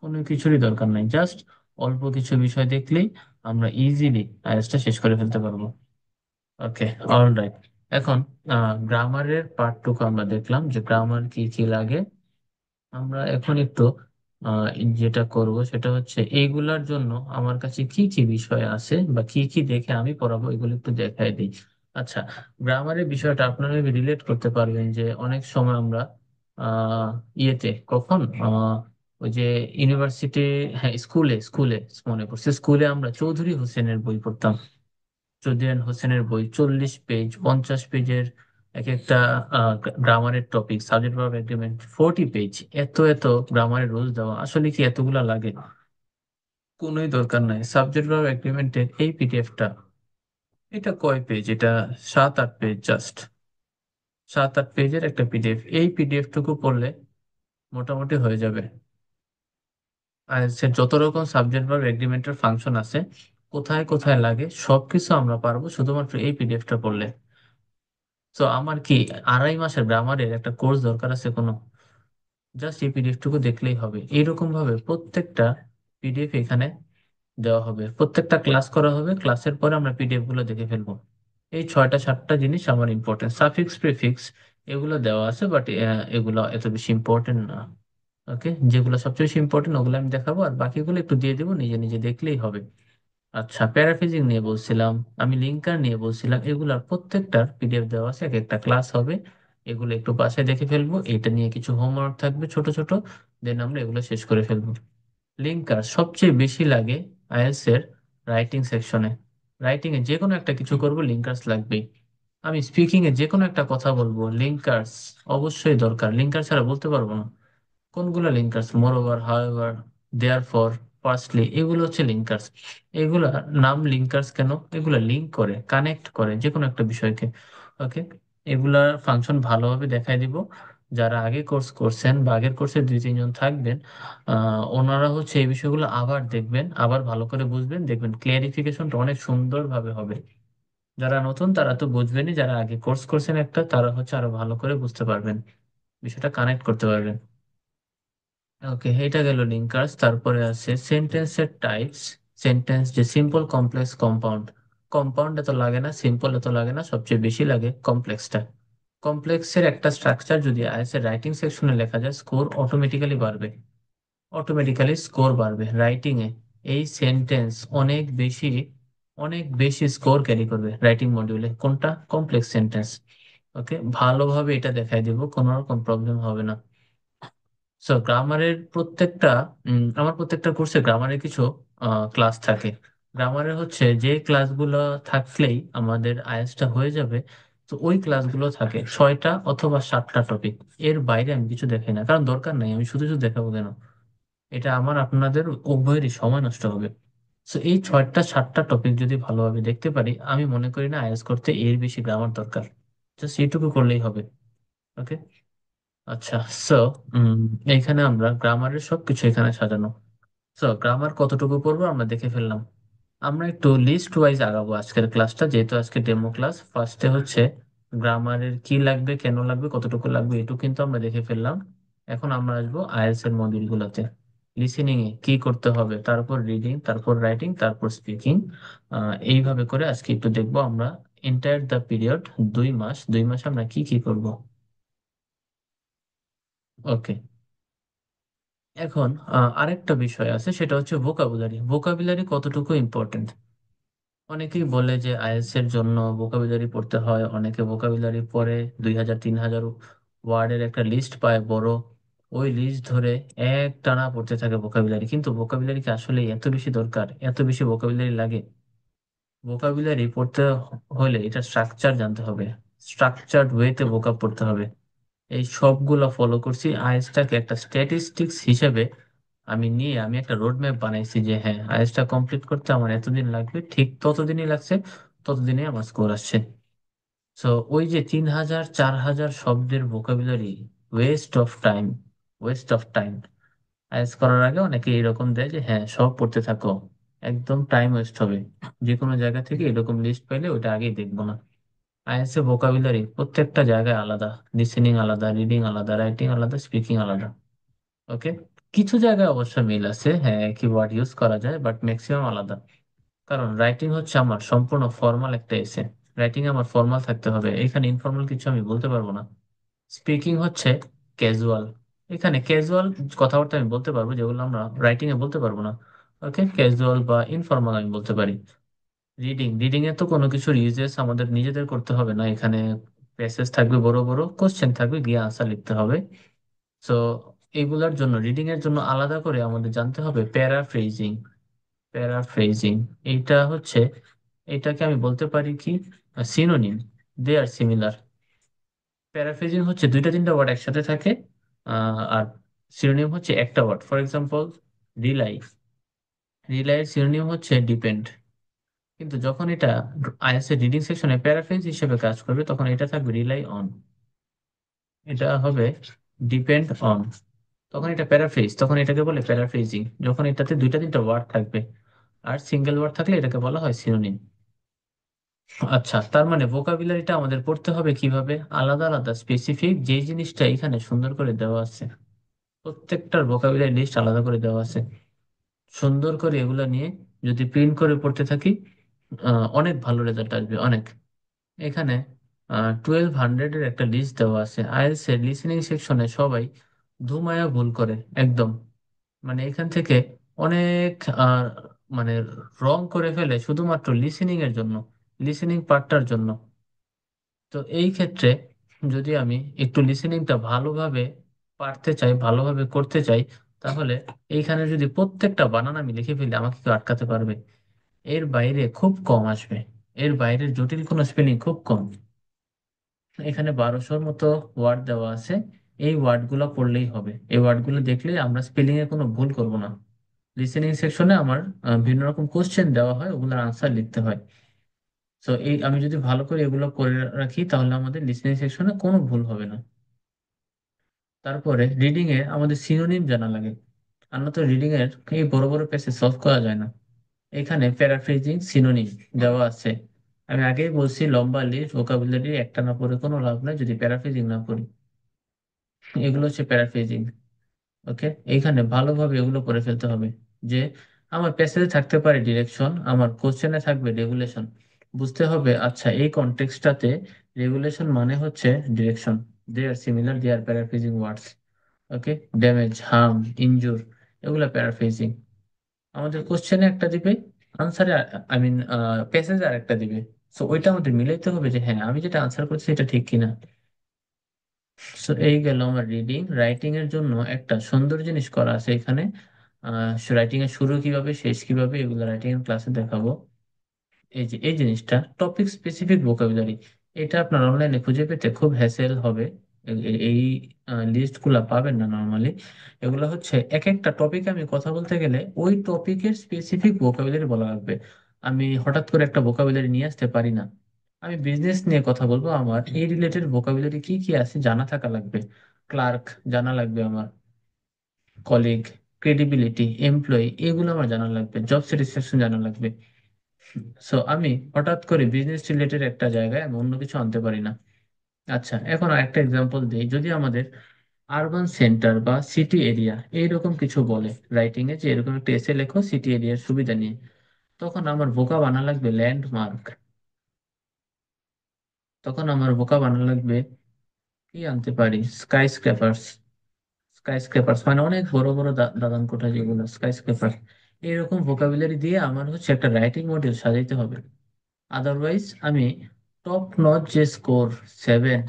কোনো কিছুরই দরকার নাই। জাস্ট অল্প কিছু বিষয় দেখলেই আমরা ইজিলি আইএলটিএসটা শেষ করে ফেলতে পারবো। ওকে, অল রাইট। এখন গ্রামারের পার্টটুকু আমরা দেখলাম যে গ্রামার কি কি লাগে। আমরা এখন একটু যেটা করব সেটা হচ্ছে এইগুলার জন্য আমার কাছে কি কি বিষয় আছে বা কি কি দেখে আমি পড়াবো এগুলো একটু দেখাই দিই। আচ্ছা, গ্রামারের বিষয়টা আপনারা রিলেট করতে পারবেন যে অনেক সময় আমরা আহ ইয়েতে কখন ওই যে ইউনিভার্সিটি, হ্যাঁ স্কুলে, স্কুলে মনে পড়ছে, স্কুলে আমরা চৌধুরী হোসেনের বই পড়তাম। চৌধুরী হোসেনের বই 40 পেজ, 50 পেজের এক একটা গ্রামারের topic, subject verb agreement, 40 page. এত এত গ্রামারের রুলস দেওয়া, আসলে কি এতগুলা লাগে? কোনোই দরকার নাই। সাবজেক্ট ভার্ব এগ্রিমেন্টের এই পিডিএফটা, এটা কয় পেজ? এটা 7-8 পেজ, জাস্ট 7-8 পেজের একটা পিডিএফ। এই পিডিএফ টুকু পড়লে মোটামুটি হয়ে যাবে। আর সে যত রকম সাবজেক্ট ভার্ব এগ্রিমেন্টের ফাংশন আছে, কোথায় কোথায় লাগে, সবকিছু আমরা পারবো শুধুমাত্র এই পিডিএফটা পড়লে। তো আমার কি 2.5 মাসের গ্রামারের একটা কোর্স দরকার আছে কোনো? জাস্ট এই পিডিএফ টুকু দেখলেই হবে। এইরকম ভাবে প্রত্যেকটা পিডিএফ এখানে দেওয়া হবে, প্রত্যেকটা ক্লাস করা হবে, ক্লাসের পরে আমরা পিডিএফ গুলো দেখে ফেলবো। এই 6টা 7টা জিনিস আমার ইম্পর্টেন্ট। সাফিক্স প্রিফিক্স এগুলো দেওয়া আছে, বাট এগুলো এত বেশি ইম্পর্টেন্ট না। ওকে, যেগুলো সবচেয়ে বেশি ইম্পর্টেন্ট ওগুলো আমি দেখাবো, আর বাকিগুলো একটু দিয়ে দেবো, নিজে নিজে দেখলেই হবে। আচ্ছা, প্যারাফ্রেজিং নিয়ে বলছিলাম, আমি লিঙ্কার নিয়ে বলছিলাম, এগুলার প্রত্যেকটার পিডিএফ দেওয়া আছে, এক একটা ক্লাস হবে। এগুলো একটু বাসায় দেখে ফেলবো, এটা নিয়ে কিছু হোমওয়ার্ক থাকবে ছোট ছোট, দেন আমরা এগুলো শেষ করে ফেলবো। লিঙ্কার সবচেয়ে বেশি লাগে আইএলটিএস এর রাইটিং সেকশনে। রাইটিং এ যে কোনো একটা কিছু করব, লিঙ্কার্স লাগবেই। আমি স্পিকিং এ যে কোনো একটা কথা বলবো, লিঙ্কার্স অবশ্যই দরকার, লিঙ্কার ছাড়া বলতে পারবো না। কোনগুলো linkers? Moreover, however, therefore, firstly, এগুলো হচ্ছে লিঙ্কার্স। এগুলা নাম লিঙ্কার্স কেন? এগুলা লিঙ্ক করে, কানেক্ট করে যে কোনো একটা বিষয়কে। ওকে, এগুলার ফাংশন ভালোভাবে দেখাই দিব। যারা আগে কোর্স করছেন বা আগের কোর্সে 2-3 জন থাকবেন, ওনারা হচ্ছে এই বিষয়গুলো আবার দেখবেন, আবার ভালো করে বুঝবেন, দেখবেন ক্লিয়ারিফিকেশনটা অনেক সুন্দরভাবে হবে। যারা নতুন তারা তো বুঝবেনই, যারা আগে কোর্স করছেন একটা, তারা হচ্ছে আরো ভালো করে বুঝতে পারবেন, বিষয়টা কানেক্ট করতে পারবেন। ওকে, এটা গেল লিঙ্কার্স। তারপরে আছে সেন্টেন্সের টাইপস। সেন্টেন্স যে সিম্পল, কমপ্লেক্স, কম্পাউন্ড। কম্পাউন্ড এত লাগে না, সিম্পল এত লাগে না, সবচেয়ে বেশি লাগে কমপ্লেক্সটা। কমপ্লেক্সের একটা স্ট্রাকচার যদি আইএস এর রাইটিং সেকশনে লেখা যায়, স্কোর অটোমেটিক্যালি বাড়বে, অটোমেটিক্যালি স্কোর বাড়বে রাইটিং এ। এই সেন্টেন্স অনেক বেশি অনেক বেশি স্কোর ক্যারি করবে রাইটিং মডিউলে। কোনটা? Complex sentence. ওকে, ভালোভাবে এটা দেখাই দিব, কোনো রকম প্রবলেম হবে না। সো গ্রামারের প্রত্যেকটা আমার প্রত্যেকটা কোর্সে গ্রামারের কিছু ক্লাস থাকে। গ্রামারের হচ্ছে যে ক্লাসগুলো থাকলেই আমাদের আইএলটিএস টা হয়ে যাবে। তো ওই ক্লাসগুলো থাকে 6টা অথবা 7টা টপিক। এর বাইরে আমি কিছু দেখাই না, কারণ দরকার নাই, আমি শুধু শুধু দেখাবো কেন? এটা আমার আপনাদের উভয়েরই সময় নষ্ট হবে। তো এই 6টা 7টা টপিক যদি ভালোভাবে দেখতে পারি, আমি মনে করি না আইএলটিএস করতে এর বেশি গ্রামার দরকার। জাস্ট এইটুকু করলেই হবে। ওকে। আচ্ছা। সো এইখানে আমরা গ্রামারের সবকিছু এখানে সাজানো। তো গ্রামার কতটুকু পড়বো আমরা দেখে ফেললাম। আমরা একটু লিস্ট ওয়াইজ আগাবো আজকের ক্লাসটা, যেহেতু আজকে ডেমো ক্লাস। ফার্স্টে হচ্ছে গ্রামারের কি লাগবে, কেন লাগবে, কতটুকু লাগবে, এটুকু কিন্তু আমরা দেখে ফেললাম। এখন আমরা আসবো আইএলটিএস এর মডিউল গুলোতে। লিসেনিং এ কি করতে হবে, তারপর রিডিং, তারপর রাইটিং, তারপর স্পিকিং। এইভাবে করে আজকে একটু দেখবো আমরা এন্টায়ার দ্য পিরিয়ড, 2 মাস, 2 মাসে আমরা কি কি করব। ওকে। এখন আরেকটা বিষয় আছে, সেটা হচ্ছে ভোকাবুলারি। ভোকাবুলারি কতটুকু ইম্পর্টেন্ট? অনেকেই বলে যে আইএলটিএস এর জন্য ভোকাবুলারি পড়তে হয়, অনেকে ভোকাবুলারি পড়ে 2000 3000 ওয়ার্ডের একটা লিস্ট পায় বড়, ওই লিস্ট ধরে এক টানা পড়তে থাকে ভোকাবুলারি। কিন্তু ভোকাবুলারি কি আসলে এত বেশি দরকার? এত বেশি ভোকাবুলারি লাগে? ভোকাবুলারি পড়তে হলে এটা স্ট্রাকচার জানতে হবে, স্ট্রাকচার্ড ওয়েতে ভোকাব পড়তে হবে। এই সবগুলো ফলো করছি, আইএলটিএসটাকে একটা স্ট্যাটিস্টিক্স হিসেবে আমি নিয়ে আমি একটা রোড ম্যাপ বানাইছি যে হ্যাঁ, আইএলটিএসটা কমপ্লিট করতে আমার এতদিন লাগবে, ঠিক ততদিনই লাগছে, ততদিনে আমার স্কোর আসছে। সো ওই যে 3000 4000 শব্দের vocabulary, West of time, West of time. IELTS করার আগে অনেকে এরকম দেয় যে হ্যাঁ সব পড়তে থাকো, একদম টাইম ওয়েস্ট হবে। যে কোনো জায়গা থেকে এরকম লিস্ট পাইলে ওটা আগেই দেখবো না। আইএলটিএস এর ভোকাবুলারি প্রত্যেকটা জায়গায় আলাদা, লিসেনিং আলাদা, রিডিং আলাদা, রাইটিং আলাদা, স্পিকিং আলাদা। ওকে। কিছু জায়গায় অবশ্য মিল আছে, হ্যাঁ কিওয়ার্ড ইউজ করা যায়, বাট ম্যাক্সিমাম আলাদা। কারণ রাইটিং হচ্ছে আমার সম্পূর্ণ ফর্মাল একটা এসে, রাইটিং আমার ফর্মাল থাকতে হবে, এখানে ইনফর্মাল কিছু আমি বলতে পারবো না। স্পিকিং হচ্ছে ক্যাজুয়াল, এখানে ক্যাজুয়াল কথাবার্তা আমি বলতে পারবো যেগুলো আমরা রাইটিং এ বলতে পারবো না। ওকে, ক্যাজুয়াল বা ইনফর্মাল আমি বলতে পারি। রিডিং, রিডিং এ তো কোনো কিছুর ইউজেস আমাদের নিজেদের করতে হবে না, এখানে প্যাসেজ থাকবে বড় বড়, কোশ্চেন থাকবে, গিয়ে আনসার লিখতে হবে। সো এইগুলার জন্য, রিডিং এর জন্য আলাদা করে আমাদের জানতে হবে প্যারাফ্রেজিং। প্যারাফ্রেজিং এইটা হচ্ছে, এটাকে আমি বলতে পারি কি synonym, they are similar. Paraphrasing হচ্ছে 2-3টা ওয়ার্ড একসাথে থাকে, আর সিনোনিম হচ্ছে একটা ওয়ার্ড। ফর এক্সাম্পল, রিলাই, রিলাইয়ের সিনোনিম হচ্ছে ডিপেন্ড। কিন্তু যখন এটা আইএলটিএস এর রিডিং সেকশনে প্যারাফ্রেজ হিসেবে কাজ করবে, তখন এটা থাকবে রিলাই অন, এটা হবে ডিপেন্ড অন। তখন এটা প্যারাফ্রেজ, তখন এটাকে বলে প্যারাফ্রেজিং, যখন এটাতে 2-3টা ওয়ার্ড থাকবে। আর সিঙ্গেল ওয়ার্ড থাকলে এটাকে বলা হয় সিনোনিম। আচ্ছা, তার মানে ভোকাবুলারিটা আমাদের পড়তে হবে কিভাবে? আলাদা আলাদা স্পেসিফিক যে জিনিসটা এখানে সুন্দর করে দেওয়া আছে, প্রত্যেকটার ভোকাবুলারি লিস্ট আলাদা করে দেওয়া আছে। সুন্দর করে এগুলা নিয়ে যদি প্রিন্ট করে পড়তে থাকি, অনেক ভালো রেজাল্ট আসবে, অনেক। এখানে 1200-এর একটা লিস্ট দেওয়া আছে। আইএলটিএস এর লিসেনিং সেকশনে সবাই ধুমায়া ভুল করে একদম, মানে এখান থেকে অনেক মানে রং করে ফেলে শুধুমাত্র লিসেনিং এর জন্য, লিসেনিং পার্টটার জন্য। তো এই ক্ষেত্রে যদি আমি একটু লিসেনিংটা ভালোভাবে পারতে চাই, ভালোভাবে করতে চাই, তাহলে এইখানে যদি প্রত্যেকটা বানান আমি লিখে ফেলি, আমাকে কেউ আটকাতে পারবে? এর বাইরে খুব কম আসবে, এর বাইরের জটিল কোনো স্পেলিং খুব কম। এখানে 1200-র মতো ওয়ার্ড দেওয়া আছে, এই ওয়ার্ডগুলো পড়লেই হবে, এই ওয়ার্ডগুলো দেখলে আমরা স্পেলিং এ কোনো ভুল করব না। লিসেনিং সেকশনে আমার বিভিন্ন রকম কোশ্চেন দেওয়া হয়, ওগুলোর আনসার লিখতে হয়। তো এই আমি যদি ভালো করে এগুলো করে রাখি, তাহলে আমাদের লিসেনিং সেকশনে কোনো ভুল হবে না। তারপরে রিডিং এ আমাদের সিনোনিম জানা লাগে, আর নয়তো রিডিং এর এই বড় বড় প্যাসেজ সলভ করা যায় না। এখানে প্যারাফ্রেজিং, সিনোনিম দেওয়া আছে। আমি আগেই বলছি, লম্বা লিস্ট ভোকাবুলারি একটা না পড়ে কোনো লাভ নাই যদি প্যারাফ্রেজিং না পড়ি। এগুলো হচ্ছে প্যারাফ্রেজিং। ওকে, এইখানে ভালোভাবে এগুলো করে ফেলতে হবে যে আমার প্যাসেজে থাকতে পারে ডিরেকশন, আমার কোশ্চেনে থাকবে রেগুলেশন। বুঝতে হবে আচ্ছা এই কনটেক্সটটাতে রেগুলেশন মানে হচ্ছে direction, they are similar, they R paraphrasing words. Okay, damage, harm, injury, এগুলো প্যারাফ্রেজিং। আমাদের কোশ্চেনে একটা দিবে, আনসারে, আই মিন প্যাসেজ আর একটা দিবে। সো ওইটা আমাদের মিলাইতে হবে যে হ্যাঁ আমি যেটা আনসার করছি এটা ঠিক কিনা। সো এই গেল আমার রিডিং। রাইটিং এর জন্য একটা সুন্দর জিনিস করা আছে এখানে। রাইটিং এর শুরু কিভাবে শেষ কিভাবে এগুলো রাইটিং এর ক্লাসে দেখাবো। এই যে এই জিনিসটা টপিক স্পেসিফিক ভোকাবুলারি, এটা আপনার অনলাইনে খুঁজে পেতে খুব হ্যাসেল হবে। এই লিস্ট গুলা পাবেন না নর্মালি। এগুলো হচ্ছে এক একটা টপিক, আমি কথা বলতে গেলে ওই টপিকের স্পেসিফিক ভোকাবুলারি বলা লাগবে। আমি হঠাৎ করে একটা ভোকাবুলারি নিয়ে আসতে পারি না। আমি বিজনেস নিয়ে কথা বলবো, আমার এই রিলেটেড ভোকাবুলারি কি কি আছে জানা থাকা লাগবে। ক্লার্ক জানা লাগবে আমার, কলিগ, ক্রেডিবিলিটি, এমপ্লয়ি, এগুলো আমার জানা লাগবে, জব স্যাটিসফ্যাকশন জানা লাগবে। সো আমি হঠাৎ করে বিজনেস রিলেটেড একটা জায়গায় আমি অন্য কিছু আনতে পারি না। আচ্ছা, এখন একটা এক্সাম্পল দিই। যদি আমাদের আরবান সেন্টার বা সিটি এরিয়া এইরকম কিছু বলে রাইটিং এ, যে এরকম একটা এসে লেখো সিটি এরিয়ার সুবিধা নিয়ে, তখন আমার বোকা বানা লাগবে ল্যান্ডমার্ক। তখন আমার বোকা বানা লাগবে কি আনতে পারি, স্কাই স্ক্র্যাপার্স। স্কাই স্ক্র্যাপার্স মানে অনেক বড় বড় দালান কোঠা, যেগুলো স্কাই স্ক্র্যাপার। এরকম ভোকাবুলারি দিয়ে আমার হচ্ছে একটা রাইটিং মডিউল সাজাইতে হবে। আদারওয়াইজ আমি টপ নচ যে স্কোর, 7,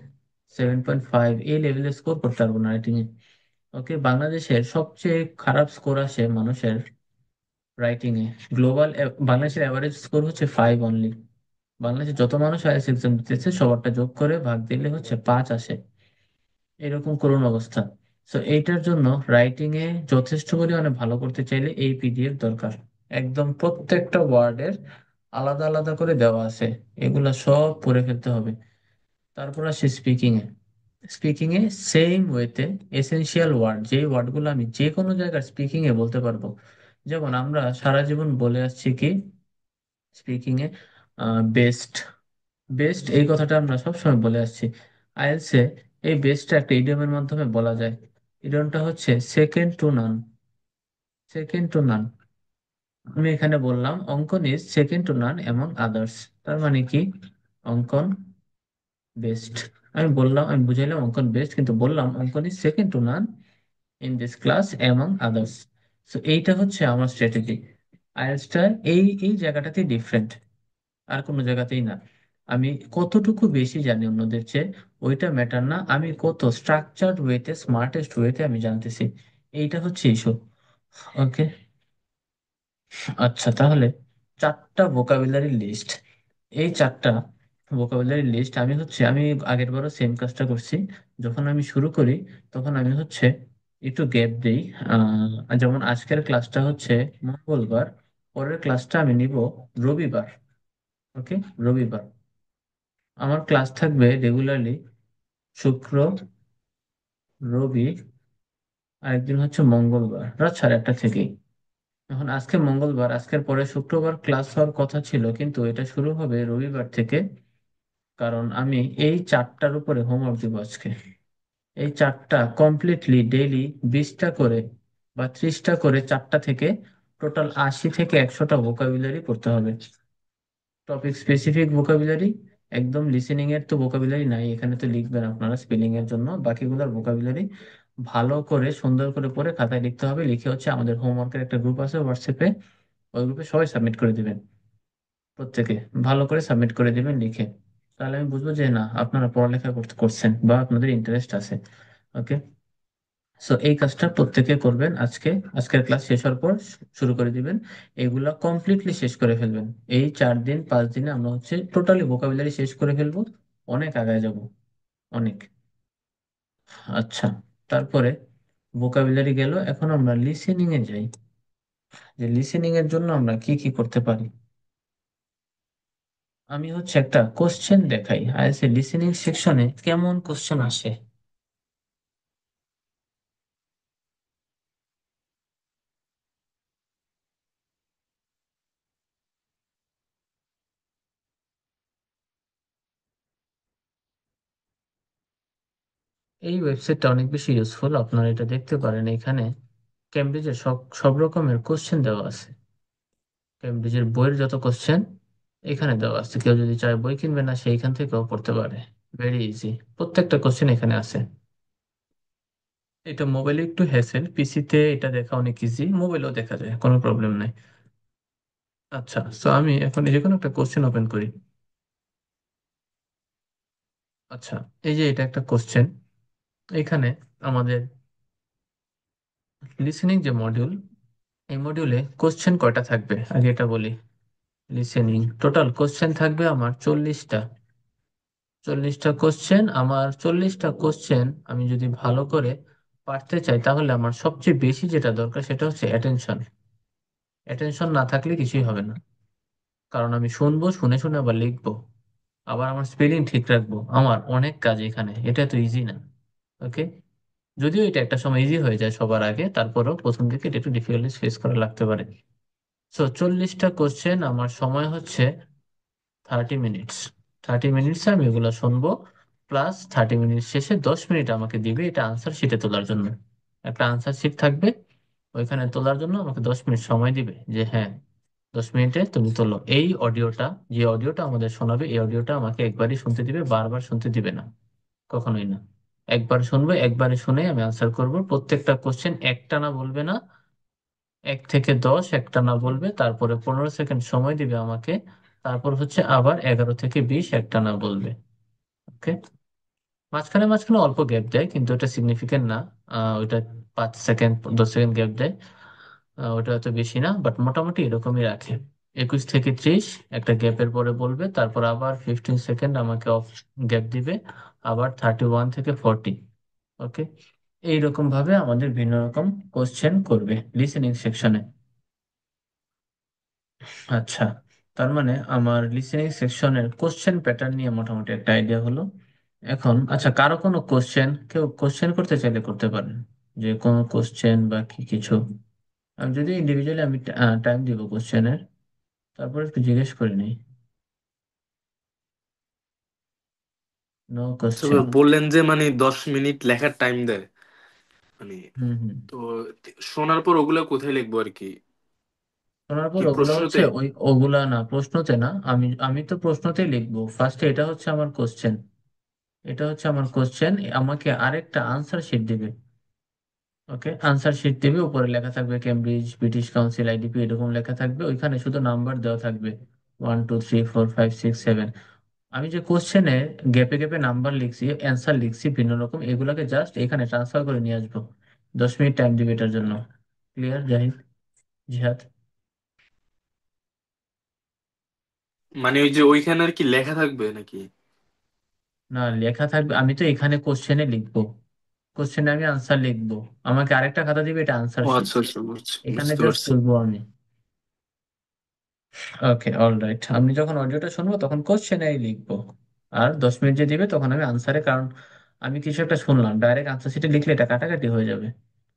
7.5 এই লেভেলের স্কোর করতে পারবো না রাইটিং এ। ওকে, বাংলাদেশের সবচেয়ে খারাপ স্কোর আসে মানুষের রাইটিং এ। গ্লোবাল বাংলাদেশের অ্যাভারেজ স্কোর হচ্ছে 5 অনলি। বাংলাদেশে যত মানুষ আইএলটিএস এক্সাম দিতেছে সবারটা যোগ করে ভাগ দিলে হচ্ছে 5 আসে। এরকম করুণ অবস্থা। তো এইটার জন্য রাইটিং এ যথেষ্ট পরিমাণে ভালো করতে চাইলে এই পিডিএফ দরকার। একদম প্রত্যেকটা ওয়ার্ডের আলাদা আলাদা করে দেওয়া আছে, এগুলা সব পড়ে ফেলতে হবে। তারপর আসে স্পিকিং এ। স্পিকিং এ সেম ওয়েতে এসেনশিয়াল ওয়ার্ড, যে ওয়ার্ডগুলো আমি যে কোনো জায়গার স্পিকিং এ বলতে পারবো। যেমন আমরা সারা জীবন বলে আসছি কি স্পিকিং এ, বেস্ট। বেস্ট এই কথাটা আমরা সবসময় বলে আসছি। আইএলটিএস এ এই বেস্টটা একটা ইডিয়মের মাধ্যমে বলা যায়। ইডিয়মটা হচ্ছে সেকেন্ড টু নান। সেকেন্ড টু নান। আমি এখানে বললাম অঙ্কন is second two naan among others. তার মানে কি, অঙ্কন বেস্ট। আমি বললাম, আমি বুঝাইলাম অঙ্কন বেস্ট, কিন্তু বললাম অঙ্কন is second two naan in this class among others. তো এইটা হচ্ছে আমার স্ট্র্যাটেজি। আইএলটিএসটা এই এই জায়গাটাতে ডিফারেন্ট, আর কোনো জায়গাতেই না। আমি কতটুকু বেশি জানি অন্যদের চেয়ে ওইটা ম্যাটার না, আমি কত স্ট্রাকচার্ড ওয়েতে স্মার্টেস্ট ওয়েতে আমি জানতেছি, এইটা হচ্ছে ইস্যু। ওকে, আচ্ছা তাহলে চারটা ভোকাবুলারি লিস্ট। এই চারটা ভোকাবুলারি লিস্ট আমি আগের বারও সেম কাজটা করছি। যখন আমি শুরু করি তখন আমি হচ্ছে একটু গ্যাপ দিই। যেমন আজকের ক্লাসটা হচ্ছে মঙ্গলবার, পরের ক্লাসটা আমি নিব রবিবার। ওকে, রবিবার আমার ক্লাস থাকবে রেগুলারলি শুক্র, রবি, আরেকদিন হচ্ছে মঙ্গলবার রাত 1:30 থেকেই। এখন আজকে মঙ্গলবার, আজকের পরে শুক্রবার ক্লাস হওয়ার কথা ছিল, কিন্তু এটা শুরু হবে রবিবার থেকে। কারণ আমি এই চারটার উপরে হোমওয়ার্ক দিব আজকে। এই চারটা কমপ্লিটলি ডেইলি 20টা করে বা 30টা করে, চারটা থেকে টোটাল 80 থেকে 100টা ভোকাবুলারি পড়তে হবে। Topic specific vocabulary. একদম লিসেনিং এর তো ভোকাবুলারি নাই এখানে, তো লিখবেন আপনারা স্পেলিং এর জন্য। বাকিগুলোর ভোকাবুলারি ভালো করে সুন্দর করে পড়ে খাতায় লিখতে হবে। লিখে হচ্ছে আমাদের হোমওয়ার্কের একটা গ্রুপ আছে হোয়াটসঅ্যাপে, ওই গ্রুপে সবাই সাবমিট করে দিবেন। প্রত্যেকে ভালো করে সাবমিট করে দিবেন লিখে। তাহলে আমি বুঝবো যে না আপনারা পড়ালেখা করতে করছেন বা আপনাদের ইন্টারেস্ট আছে। ওকে, সো এই কাজটা প্রত্যেকে করবেন আজকে। আজকের ক্লাস শেষ হওয়ার পর শুরু করে দিবেন। এগুলা কমপ্লিটলি শেষ করে ফেলবেন। এই 4 দিন 5 দিনে আমরা হচ্ছে টোটালি ভোকাবুলারি শেষ করে ফেলবো। অনেক আগায় যাব, অনেক। আচ্ছা, তারপরে ভোকাবুলারি গেল, এখন আমরা লিসেনিং এ যাই। যে লিসেনিং এর জন্য আমরা কি কি করতে পারি। আমি হচ্ছে একটা কোশ্চেন দেখাই আইএলটিএস লিসেনিং সেকশনে কেমন কোশ্চেন আসে। এই ওয়েবসাইটটা অনেক বেশি ইউজফুল, আপনারা এটা দেখতে পারেন। এখানে কেমব্রিজের সব সব রকমের কোশ্চেন দেওয়া আছে। কেমব্রিজের বইয়ের যত কোশ্চেন এখানে দেওয়া আছে। কেউ যদি চায় বই কিনবে না, সেইখান থেকেও পড়তে পারে। ভেরি ইজি, প্রত্যেকটা কোশ্চেন এখানে আছে। এটা মোবাইলে একটু হ্যাসেল, পিসিতে এটা দেখা অনেক ইজি, মোবাইলেও দেখা যায়, কোনো প্রবলেম নাই। আচ্ছা, তো আমি এখন এই যে কোনো একটা কোশ্চেন ওপেন করি। আচ্ছা, এই যে এটা একটা কোশ্চেন। এখানে আমাদের লিসেনিং যে মডিউল, এই মডিউলে কোশ্চেন কয়টা থাকবে আগে এটা বলি। লিসেনিং টোটাল কোশ্চেন থাকবে আমার 40টা। 40টা কোশ্চেন, আমার 40টা কোশ্চেন আমি যদি ভালো করে পারতে চাই, তাহলে আমার সবচেয়ে বেশি যেটা দরকার সেটা হচ্ছে অ্যাটেনশন। অ্যাটেনশন না থাকলে কিছুই হবে না। কারণ আমি শুনবো, শুনে শুনে আবার লিখবো, আবার আমার স্পেলিং ঠিক রাখবো, আমার অনেক কাজ এখানে, এটা তো ইজি না। ওকে, যদিও এটা একটা সময় ইজি হয়ে যায় সবার আগে, তারপরেও প্রথম দিকে এটা একটু ডিফিকাল্টি ফেস করা লাগতে পারে। সো 40টা কোশ্চেন, আমার সময় হচ্ছে 30 মিনিটস। 30 মিনিটসে আমি এগুলো শুনবো, প্লাস 30 মিনিট শেষে 10 মিনিট আমাকে দিবে এটা আনসার শিটে তোলার জন্য। একটা আনসার শিট থাকবে, ওইখানে তোলার জন্য আমাকে 10 মিনিট সময় দিবে, যে হ্যাঁ 10 মিনিটে তুমি তোলো। এই অডিওটা, যে অডিওটা আমাদের শোনাবে, এই অডিওটা আমাকে একবারই শুনতে দিবে, বারবার শুনতে দিবে না, কখনোই না। একবার শুনবো, একবারে শুনে আমি আনসার করব। প্রত্যেকটা কোশ্চেন একটানা বলবে না, 1 থেকে 10 একটানা বলবে, তারপরে 15 সেকেন্ড সময় দিবে আমাকে, তারপর হচ্ছে আবার 11 থেকে 20 একটানা বলবে। ওকে, মাঝখানে মাঝখানে অল্প গ্যাপ দেয়, কিন্তু ওটা সিগনিফিকেন্ট না। ওইটা 5 সেকেন্ড 10 সেকেন্ড গ্যাপ দেয়। ওটা অত বেশি না, বাট মোটামুটি এরকমই রাখে। 21 থেকে 30 একটা গ্যাপের পরে বলবে, তারপর আবার 15 সেকেন্ড আমাকে অফ গ্যাপ দিবে, আবার 31 থেকে 40। ওকে, এইরকম ভাবে আমাদের ভিন্ন রকম কোশ্চেন করবে লিসেনিং সেকশনে। আচ্ছা, তার মানে আমার লিসেনিং সেকশনের কোশ্চেন প্যাটার্ন নিয়ে মোটামুটি একটা আইডিয়া হলো। এখন আচ্ছা, কারো কোনো কোশ্চেন, কেউ কোশ্চেন করতে চাইলে করতে পারেন, যে কোনো কোশ্চেন বা কি কিছু। আমি যদি ইন্ডিভিজুয়ালি আমি টাইম দিব কোশ্চেনের, তারপর একটু জিজ্ঞেস করে নিই। No question. তবে বললেন যে মানে 10 মিনিট লেখার টাইম দেয়, মানে হুম হুম। তো শোনার পর ওগুলা কোথায় লিখবো আর কি? শোনার পর কি ওগুলা হচ্ছে প্রশ্নতে? ওই, ওগুলা না প্রশ্নতে না, আমি আমি তো প্রশ্নতেই লিখবো ফার্স্টে, এটা হচ্ছে আমার কোশ্চেন। এটা হচ্ছে আমার কোশ্চেন, আমাকে আরেকটা আনসার শিট দিবে। ওকে, আনসার শিট দিবে, উপরে লেখা থাকবে কেমব্রিজ, ব্রিটিশ কাউন্সিল, আইডিপি, এরকম লেখা থাকবে, ওইখানে শুধু নাম্বার দেওয়া থাকবে 1 2 3 4 5 6 7। আমি যে কোশ্চেনে গ্যাপে গ্যাপে নাম্বার লিখছি, অ্যান্সার লিখছি ভিন্ন রকম, এগুলাকে জাস্ট এখানে ট্রান্সফার করে নিয়ে আসবো। 10 মিনিট টাইম দিবে এটার জন্য। ক্লিয়ার জাহিদ, জিহাদ? মানে ওই যে ওইখানে আর কি লেখা থাকবে নাকি? না, লেখা থাকবে, আমি তো এখানে কোশ্চেনে লিখবো, কোশ্চেনে আমি আনসার লিখবো, আমাকে আরেকটা খাতা দিবে, এটা আনসার ও শিট, আচ্ছা আচ্ছা, এখানে বুঝতে জাস্ট পারছি। তুলবো আমি। ওকে, অল রাইট, আমি যখন অডিওটা শুনবো তখন কোশ্চেনেই লিখবো, আর 10 মিনিট যে দিবে তখন আমি আনসারে, কারণ আমি কিছু একটা শুনলাম, ডাইরেক্ট আনসার শিটে লিখলে এটা কাটাকাটি হয়ে যাবে।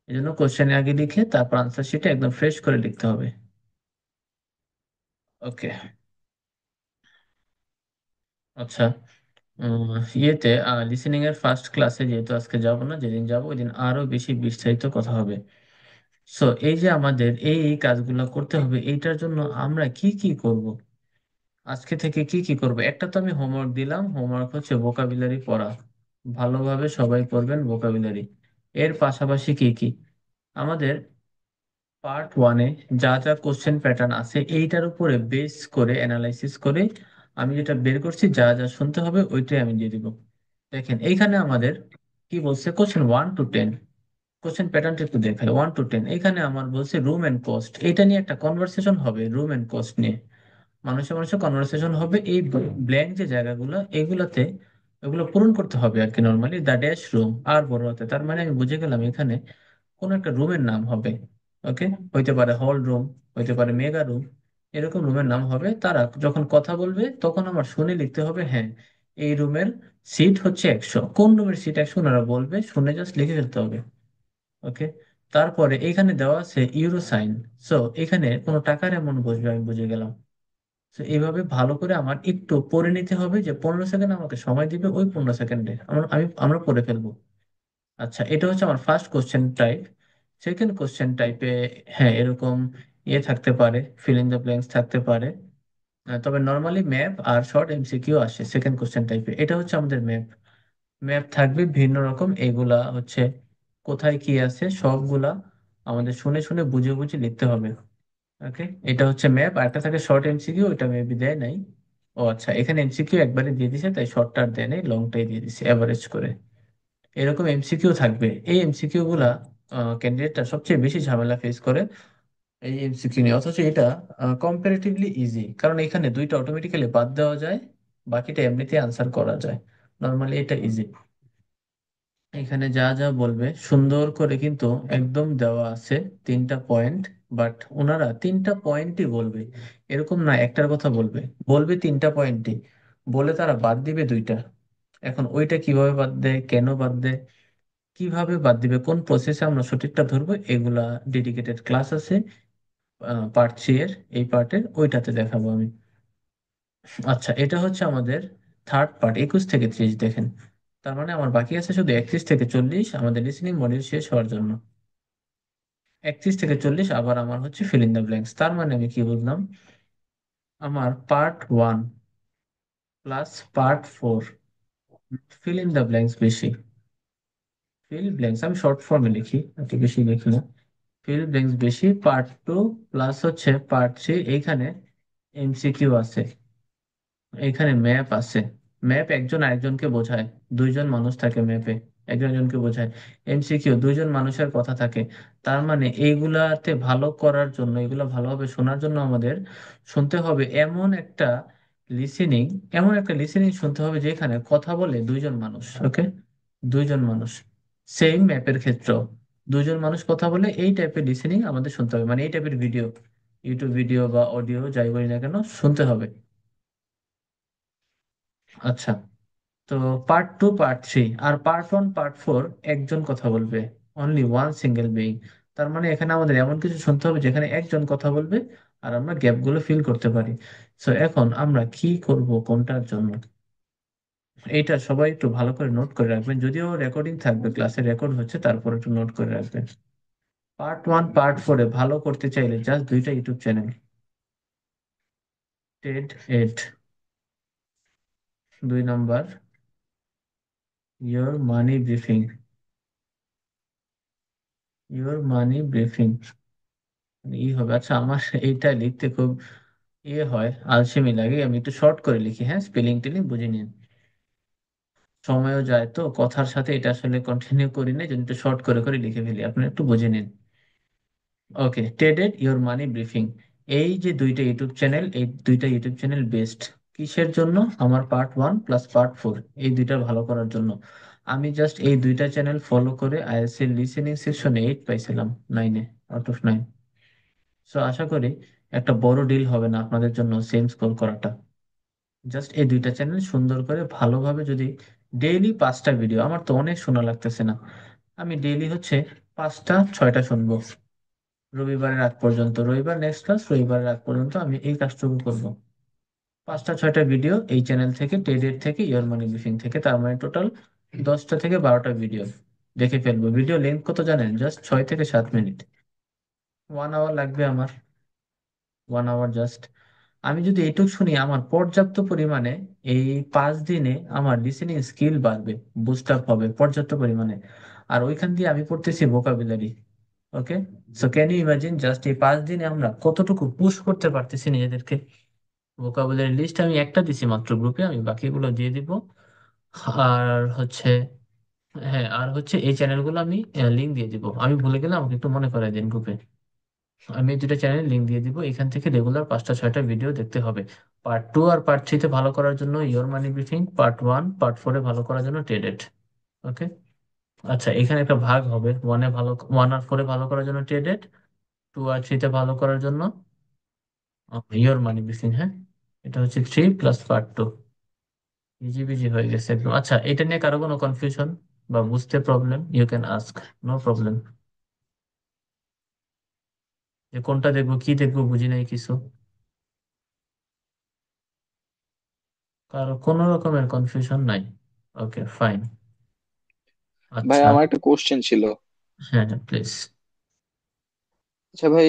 এই জন্য কোশ্চেনে আগে লিখে তারপর আনসার শিটে একদম ফ্রেশ করে লিখতে হবে। ওকে, আচ্ছা। ইয়েতে লিসেনিং এর ফার্স্ট ক্লাসে যেহেতু আজকে যাব না, যেদিন যাব ওই দিন আরো বেশি বিস্তারিত কথা হবে। সো এই যে আমাদের এই এই কাজগুলো করতে হবে, এইটার জন্য আমরা কি কি করব, আজকে থেকে কি কি করব। একটা তো আমি হোমওয়ার্ক দিলাম, হোমওয়ার্ক হচ্ছে ভোকাবুলারি পড়া, ভালোভাবে সবাই পড়বেন ভোকাবুলারি। এর পাশাপাশি কি কি আমাদের পার্ট 1-এ যা যা কোশ্চেন প্যাটার্ন আছে, এইটার উপরে বেস করে অ্যানালাইসিস করে আমি যেটা বের করছি, যা যা শুনতে হবে ওইটাই আমি দিয়ে দিব। দেখেন এইখানে আমাদের কি বলছে, কোশ্চেন 1 to 10, কোশ্চেন প্যাটার্নটা একটু দেখাই। 1 to 10, এখানে আমার বলছে রুম এন্ড কস্ট, এটা নিয়ে একটা কনভারসেশন হবে, রুম এন্ড কস্ট নিয়ে মানুষে মানুষে কনভারসেশন হবে। এই ব্ল্যাঙ্ক যে জায়গাগুলো, এগুলাতে ওগুলো পূরণ করতে হবে আর কি। নর্মালি দ্য ড্যাশ রুম, আর বড় হাতে, তার মানে আমি বুঝে গেলাম এখানে কোন একটা রুমের নাম হবে। ওকে, হইতে পারে হল রুম, হইতে পারে মেগা রুম, এরকম রুমের নাম হবে। তারা যখন কথা বলবে তখন আমার শুনে লিখতে হবে, হ্যাঁ এই রুমের সিট হচ্ছে 100, কোন রুমের সিট 100 ওনারা বলবে, শুনে জাস্ট লিখে ফেলতে হবে। ওকে, তারপরে এখানে দেওয়া আছে ইউরো সাইন। সো এখানে কোনো টাকার অ্যামাউন্ট বসবে, আমি বুঝে গেলাম। তো এইভাবে ভালো করে আমার একটু পড়ে নিতে হবে, যে 15 সেকেন্ড আমাকে সময় দিবে, ওই 15 সেকেন্ডে আমরা পড়ে ফেলবো। আচ্ছা, এটা হচ্ছে আমার first question type. Second question টাইপে, হ্যাঁ এরকম ইয়ে থাকতে পারে, ফিল ইন দ্য ব্ল্যাঙ্কস থাকতে পারে। তবে নর্মালি ম্যাপ আর শর্ট এমসিকিউ আসে সেকেন্ড কোশ্চেন টাইপে। এটা হচ্ছে আমাদের ম্যাপ। ম্যাপ থাকবে ভিন্ন রকম, এগুলা হচ্ছে কোথায় কি আছে সবগুলা আমাদের শুনে শুনে বুঝে বুঝে লিখতে হবে। ওকে, এটা হচ্ছে ম্যাপ, আর একটা থাকে শর্ট এমসিকিউ, ওইটা মেবি দেয় নাই। ও আচ্ছা, এখানে এমসিকিউ একবারে দিয়ে দিছে, তাই শর্টটা আর দেয় নাই, লংটাই দিয়ে দিছে এভারেজ করে। এরকম এমসিকিউ থাকবে। এই এমসিকিউ গুলা ক্যান্ডিডেটটা সবচেয়ে বেশি ঝামেলা ফেস করে এই এমসিকিউ নিয়ে। অথচ এটা কম্পারেটিভলি ইজি, কারণ এখানে দুইটা অটোমেটিক্যালি বাদ দেওয়া যায়, বাকিটা এমনিতে আনসার করা যায়। নর্মালি এটা ইজি। এখানে যা যা বলবে সুন্দর করে কিন্তু একদম দেওয়া আছে, তিনটা পয়েন্ট। বাট ওনারা তিনটা পয়েন্টই বলবে, এরকম না একটার কথা বলবে, বলবে তিনটা পয়েন্টই, বলে তারা বাদ দিবে দুইটা। এখন ওইটা কিভাবে বাদ দেয়, কেন বাদ দেয়, কিভাবে বাদ দিবে, কোন প্রসেসে আমরা সঠিকটা ধরবো, এগুলা ডেডিকেটেড ক্লাস আছে পার্ট 3 এর, এই পার্টের ওইটাতে দেখাবো আমি। আচ্ছা, এটা হচ্ছে আমাদের থার্ড পার্ট, 21 থেকে 30 দেখেন। তার মানে আমার বাকি আছে শুধু 31 থেকে 40 আমাদের লিসনিং মডিউল শেষ হওয়ার জন্য। 31 থেকে 40 আবার আমার হচ্ছে ফিল ইন দ্য ব্ল্যাঙ্কস। তার মানে আমি কি বুঝলাম, আমার part 1 plus part 4 fill in the blanks বেশি। ফিল ব্ল্যাঙ্কস আমি শর্ট ফর্মে লিখি, একটু বেশি লিখি না। ফিল ব্ল্যাঙ্কস বেশি, পার্ট 2 প্লাস হচ্ছে পার্ট 3, এইখানে এমসিকিউ আছে, এখানে ম্যাপ আছে। ম্যাপ একজন আরেকজনকে বোঝায়, দুইজন মানুষ থাকে ম্যাপে, একজন একজনকে বোঝায়। এমসিকিউ দুইজন মানুষের কথা থাকে। তার মানে এইগুলাতে ভালো করার জন্য, এগুলা ভালোভাবে শোনার জন্য আমাদের শুনতে হবে লিসেনিং এমন একটা লিসেনিং শুনতে হবে যেখানে কথা বলে দুইজন মানুষ। ওকে, দুইজন মানুষ, সেম ম্যাপের ক্ষেত্রেও দুইজন মানুষ কথা বলে, এই টাইপের লিসেনিং আমাদের শুনতে হবে, মানে এই টাইপের ভিডিও, ইউটিউব ভিডিও বা অডিও যাই বলি না কেন শুনতে হবে। আচ্ছা, তো পার্ট 2 পার্ট 3 আর পার্ট 1 পার্ট 4 একজন কথা বলবে, অনলি ওয়ান সিঙ্গেল বিইং। তার মানে এখানে আমাদের এমন কিছু শুনতে হবে যেখানে একজন কথা বলবে আর আমরা গ্যাপ গুলো ফিল করতে পারি। সো এখন আমরা কি করব কোনটার জন্য, এইটা সবাই একটু ভালো করে নোট করে রাখবেন, যদিও রেকর্ডিং থাকবে, ক্লাসে রেকর্ড হচ্ছে, তারপর একটু নোট করে রাখবেন। পার্ট 1 পার্ট 4 ভালো করতে চাইলে জাস্ট দুইটা YouTube channel, TED 8, 2 number your money briefing, your money briefing ই হবে। আচ্ছা, আমার এইটা লিখতে খুব হয়, আলসেমি লাগে, আমি একটু শর্ট করে লিখি, হ্যাঁ, স্পেলিং টেলিং বুঝে নিন। সময়ও যায় তো কথার সাথে, এটা আসলে কন্টিনিউ করি না, জন্য একটু শর্ট করে করে লিখে ফেলি, আপনি একটু বুঝে নিন। ওকে, টেডেড ইওর মানি ব্রিফিং, এই যে দুইটা ইউটিউব চ্যানেল, এই দুইটা ইউটিউব চ্যানেল বেস্ট কিসের জন্য, আমার পার্ট 1 প্লাস পার্ট 4 এই দুইটা ভালো করার জন্য। আমি জাস্ট এই দুইটা চ্যানেল ফলো করে আইএলটিএস এর লিসেনিং সেকশনে 8 পাইছিলাম, 9-এ আউট অফ 9। সো আশা করি একটা বড় ডিল হবে না আপনাদের জন্য সেম স্কোর করাটা। জাস্ট এই দুইটা চ্যানেল সুন্দর করে ভালোভাবে যদি ডেইলি 5টা ভিডিও, আমার তো অনেক শোনা লাগতেছে না, আমি ডেইলি হচ্ছে 5টা 6টা শুনবো, রবিবারের আগ পর্যন্ত, রবিবার নেক্সট ক্লাস, রবিবারের আগ পর্যন্ত আমি এই কাজটুকু করবো। 5টা 6টা ভিডিও এই চ্যানেল থেকে, টেডের থেকে, ইয়ার মানি ব্রিফিং থেকে, তার মানে টোটাল 10টা থেকে 12টা ভিডিও দেখে ফেলবো। ভিডিও লেন্থ কত জানেন, জাস্ট 6 থেকে 7 মিনিট, 1 আওয়ার লাগবে আমার, 1 আওয়ার জাস্ট। আমি যদি এইটুক শুনি, আমার পর্যাপ্ত পরিমাণে এই 5 দিনে আমার লিসেনিং স্কিল বাড়বে, বুস্ট আপ হবে পর্যাপ্ত পরিমাণে। আর ওইখান দিয়ে আমি পড়তেছি vocabulary. Okay, so can you imagine just এই 5 দিনে আমরা কতটুকু পুশ করতে পারতেছি নিজেদেরকে। ভোকাবুলারি লিস্ট আমি একটা দিছি মাত্র গ্রুপে, আমি বাকিগুলো দিয়ে দিব। আর হচ্ছে, হ্যাঁ, আর হচ্ছে এই চ্যানেলগুলো আমি লিঙ্ক দিয়ে দিব, আমি ভুলে গেলে আমাকে একটু মনে করাই দিন গ্রুপে। আমি এই দুটো চ্যানেল লিংক দিয়ে দিব, এখান থেকে রেগুলার 5টা 6টা ভিডিও দেখতে হবে। পার্ট 2 আর পার্ট 3 ভালো করার জন্য your money briefing, part 1 part 4 ভালো করার জন্য টেডেড। ওকে, আচ্ছা, এখানে একটা ভাগ হবে, 1 আর 4 ভালো করার জন্য টেডেড, 2 আর 3 ভালো করার জন্য ইওর মানি ব্রিফিং। হ্যাঁ, এটা হচ্ছে 3 প্লাস পার্ট 2। ইজি বিজি হয়ে গেছে একদম। আচ্ছা, এটা নিয়ে কারো কোনো কনফিউশন বা বুঝতে problem, you can ask, no problem. যে কোনটা দেখবো কি দেখবো বুঝি নাই কিছু, কারো কোনো রকমের কনফিউশন নাই? ওকে, ফাইন। ভাই আচ্ছা, আমার একটা কোশ্চেন ছিল। হ্যাঁ হ্যাঁ, প্লিজ। আচ্ছা ভাই,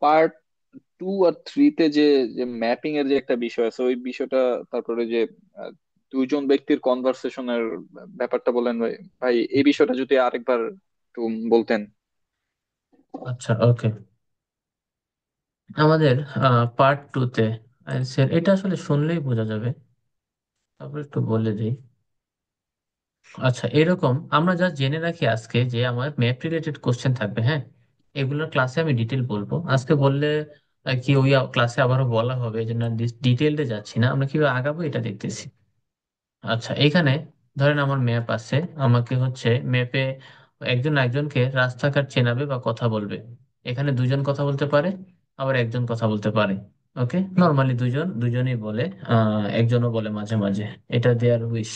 পার্ট 2 আর 3-তে যে যে ম্যাপিং এর যে একটা বিষয় আছে ওই বিষয়টা, তারপরে যে আহ, দুইজন ব্যক্তির কনভারসেশনের ব্যাপারটা বলেন ভাই। ভাই এই বিষয়টা যদি আরেকবার একটু বলতেন। আচ্ছা, ওকে, আমাদের পার্ট টুতে এটা আসলে শুনলেই বোঝা যাবে, তারপর একটু বলে দিই। আচ্ছা, এরকম আমরা যা জেনে রাখি আজকে যে আমার ম্যাপ রিলেটেড কোশ্চেন থাকবে, হ্যাঁ। এগুলোর ক্লাসে আমি ডিটেল বলবো আজকে, বললে কি ওই ক্লাসে আবারও বলা হবে, এই জন্য ডিটেলতে যাচ্ছি না, আমরা কিভাবে আগাবো এটা দেখতেছি। আচ্ছা, এখানে ধরেন আমার ম্যাপ আছে, আমাকে হচ্ছে ম্যাপে একজন একজনকে রাস্তাঘাট চেনাবে বা কথা বলবে। এখানে দুজন কথা বলতে পারে, আবার একজন কথা বলতে পারে। ওকে, নর্মালি দুজন দুজনই বলে, একজনও বলে মাঝে মাঝে, এটা দেয়ার উইশ।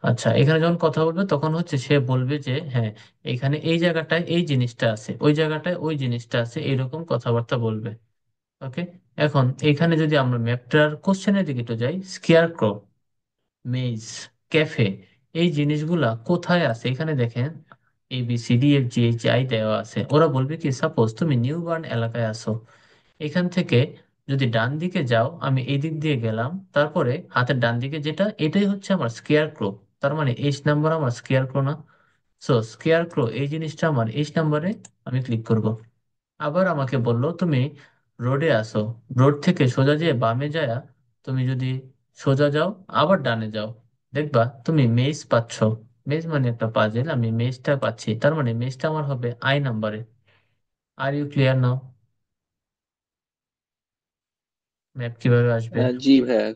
আচ্ছা, এখানে যখন কথা বলবে তখন হচ্ছে সে বলবে যে হ্যাঁ, এখানে এই জায়গাটায় এই জিনিসটা আছে, ওই জায়গাটায় ওই জিনিসটা আছে, এরকম কথাবার্তা বলবে। ওকে। এখন এখানে যদি আমরা ম্যাপটার কোশ্চেনের দিকে একটু যাই, স্কেয়ার মেজ, ক্যাফে, এই জিনিসগুলা কোথায় আছে এখানে দেখেন, ABCDFGHI দেওয়া আছে। ওরা বলবে কি, সাপোজ তুমি নিউ বার্ন এলাকায় আছো, এখান থেকে যদি ডান দিকে যাও, আমি এই দিক দিয়ে গেলাম, তারপরে হাতের ডান দিকে যেটা, এটাই হচ্ছে আমার স্কেয়ার ক্রো। তার মানে এইচ নাম্বার আমার স্কেয়ার ক্রো না? সো স্কেয়ার ক্রো এই জিনিসটা আমার এইচ নাম্বারে, আমি ক্লিক করব। আবার আমাকে বললো তুমি রোডে আসো, রোড থেকে সোজা যেয়ে বামে যায়া তুমি যদি সোজা যাও, আবার ডানে যাও, দেখবা তুমি মেজ পাচ্ছ। মেজ মানে একটা পাজেল, আমি মেজটা পাচ্ছি, তার মানে মেজটা আমার হবে আই নাম্বারে। Are you clear now? Map কিভাবে আসবে? জি ভাইয়া,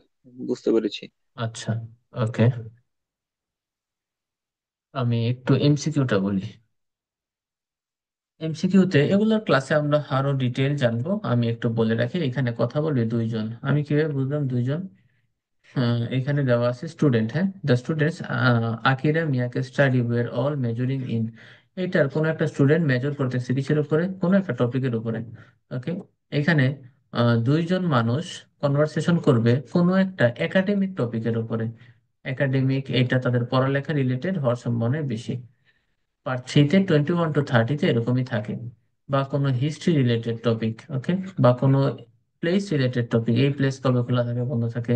বুঝতে পেরেছি। আচ্ছা, ওকে। আমি একটু এমসিকিউটা বলি। এমসিকিউতে এগুলোর ক্লাসে আমরা আরো ডিটেল জানবো, আমি একটু বলে রাখি, এখানে কথা বলবে দুইজন, আমি কিভাবে বুঝলাম দুইজন? এখানে দেওয়া আছে স্টুডেন্ট, হ্যাঁ, the students Akira Miyake study were all majoring in. এটার কোন একটা স্টুডেন্ট মেজর করতেছে কিসের উপরে, কোন একটা টপিকের উপরে। ওকে। এখানে দুইজন মানুষ কনভারসেশন করবে কোনো একটা একাডেমিক টপিকের উপরে। একাডেমিক, এটা তাদের পড়ালেখা রিলেটেড হওয়ার সম্ভাবনা বেশি। পার্ট থ্রিতে 21 to 30-তে এরকমই থাকে। বা কোনো হিস্ট্রি রিলেটেড টপিক, ওকে, বা কোনো প্লেস রিলেটেড টপিক, এই প্লেস কবে খোলা থাকে বন্ধ থাকে,